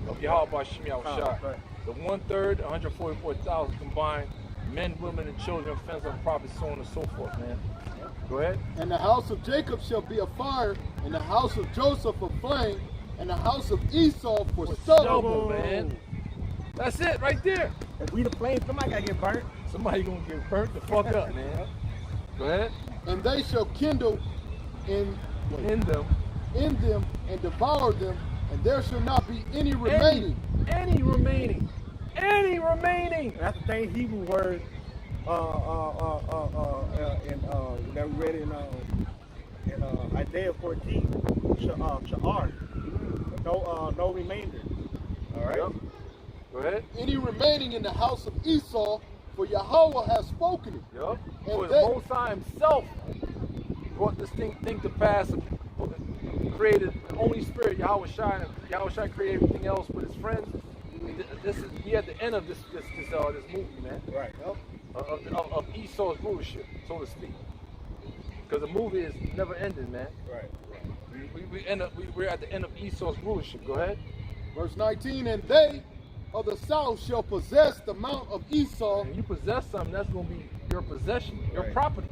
of Yahweh Hashem Yahushua. Right. The 1/3, 144,000 combined, men, women, and children, friends of prophets, so on and so forth, man. Go ahead. And the house of Jacob shall be a fire, and the house of Joseph a flame, and the house of Esau for Double, stubble. man. That's it right there. If we the flame, somebody gotta get burnt. Somebody gonna get burnt the fuck up, man. Go ahead. And they shall kindle in them. and devour them, and there shall not be any remaining. Any remaining. That's the same Hebrew word that we read in Isaiah 14. Sha'ar. No remainder. All right. Yep. Go ahead. Any remaining in the house of Esau, for Yahweh has spoken it. Yup. And For the they- Most High himself brought this thing to pass, created the Holy Spirit, Yahweh Shai created everything else with his friends. We at the end of this movie, man. Right. Of Esau's rulership, so to speak. Because the movie is never ending, man. Right. We're at the end of Esau's rulership. Go ahead. Verse 19, and they of the south shall possess the mount of Esau, When you possess something, that's going to be your possession, your Right. property.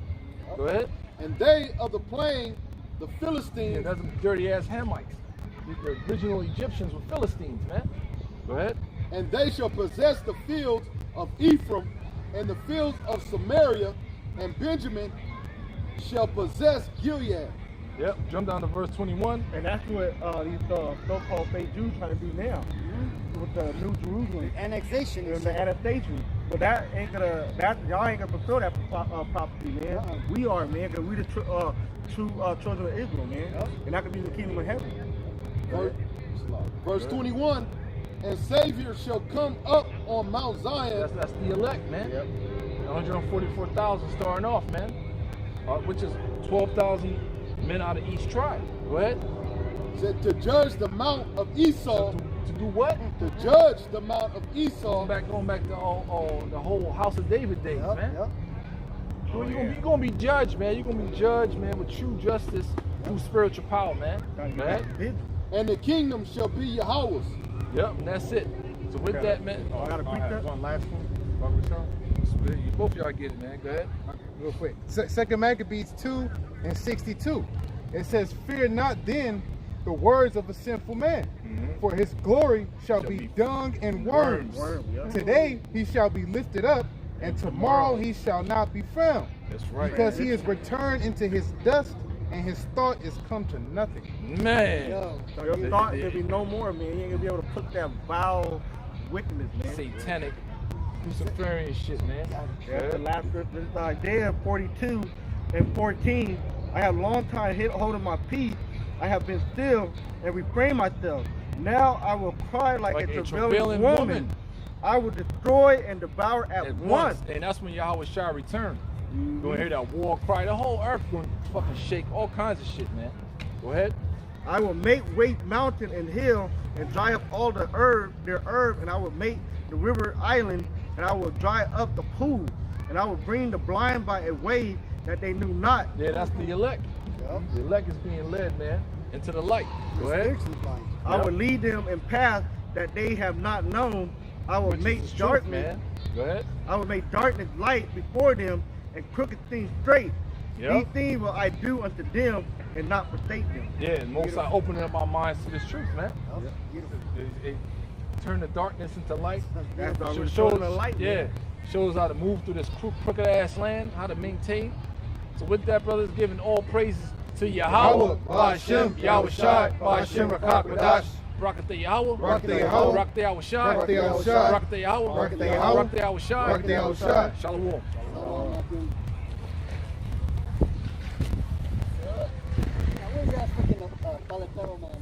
Go ahead. and they of the plain, the Yeah, Philistines, that's some dirty ass Hamites. The original Egyptians were Philistines, man. Go ahead. and they shall possess the fields of Ephraim, and the fields of Samaria, and Benjamin shall possess Gilead. Yep. Jump down to verse 21. And that's what these so-called fake Jews trying to do now with the New Jerusalem Annexation. and the annexation. But that ain't gonna, y'all ain't gonna fulfill that prophecy, man. We are, man, because we the true children of Israel, man. And that could be the kingdom of heaven. Verse 21, and Savior shall come up on Mount Zion, That's the elect, man. Yep. 144,000 starting off, man. Which is 12,000 men out of each tribe. Go ahead. said to judge the mount of Esau, To do what? to judge the mount of Esau, Going back to the whole House of David days, man. Yep. You're gonna be judged, man. You're gonna be judged, man, with true justice through spiritual power, man. Go ahead. and the kingdom shall be Yahweh's. Yep, and that's it. So with that, man, I gotta preach that. One last one. Barbara Shaw. both y'all get it, man. Go ahead. Real quick. Second Maccabees 2:62. It says, "Fear not then the words of a sinful man, for his glory shall be dung and worms. Today he shall be lifted up, and tomorrow he shall not be found. That's right. Because he is returned into his dust, and his thought is come to nothing." Man. So your thought there'll be no more, man. You ain't gonna be able to put that vile wickedness, man. Satanic, Luciferian shit, man. That's the last scripture. This is Isaiah 42:14. I have long time holding my peace. I have been still and refrained myself. Now I will cry like a travailing woman. I will destroy and devour at once. And that's when Yahweh shall return. You're gonna hear that war cry. The whole earth gonna fucking shake. All kinds of shit, man. Go ahead. I will make wait mountain and hill and dry up all their herb, and I will make the river island, and I will dry up the pool, and I will bring the blind by a way that they knew not. Yeah, that's the elect. The elect is being led, man, into the light. Go ahead. I will lead them in paths that they have not known. I will Which make is the darkness. truth, man. Go ahead. I will make darkness light before them, and crooked things straight. Yep. These things will I do unto them, and not forsake them. Yeah, and most I opening up our minds to this truth, man. It turn the darkness into light. That's how we're Shows showing the light. Yeah, man. shows how to move through this crooked ass land, how to maintain. So with that, brothers, giving all praises to Yahweh, Ba'ashem, Yahweh Shai, Ba'ashem, Rakak, Wadash, Barakatah Yahweh, Barakatah Yahweh, Barakatah Yahweh Shai, Barakatah Yahweh Shai, Barakatah Yahweh, Barakatah Yahweh, Barakatah Yahweh Shai, Barakatah Yahweh Shai. Shalom. Now, where's that freaking Paletero man?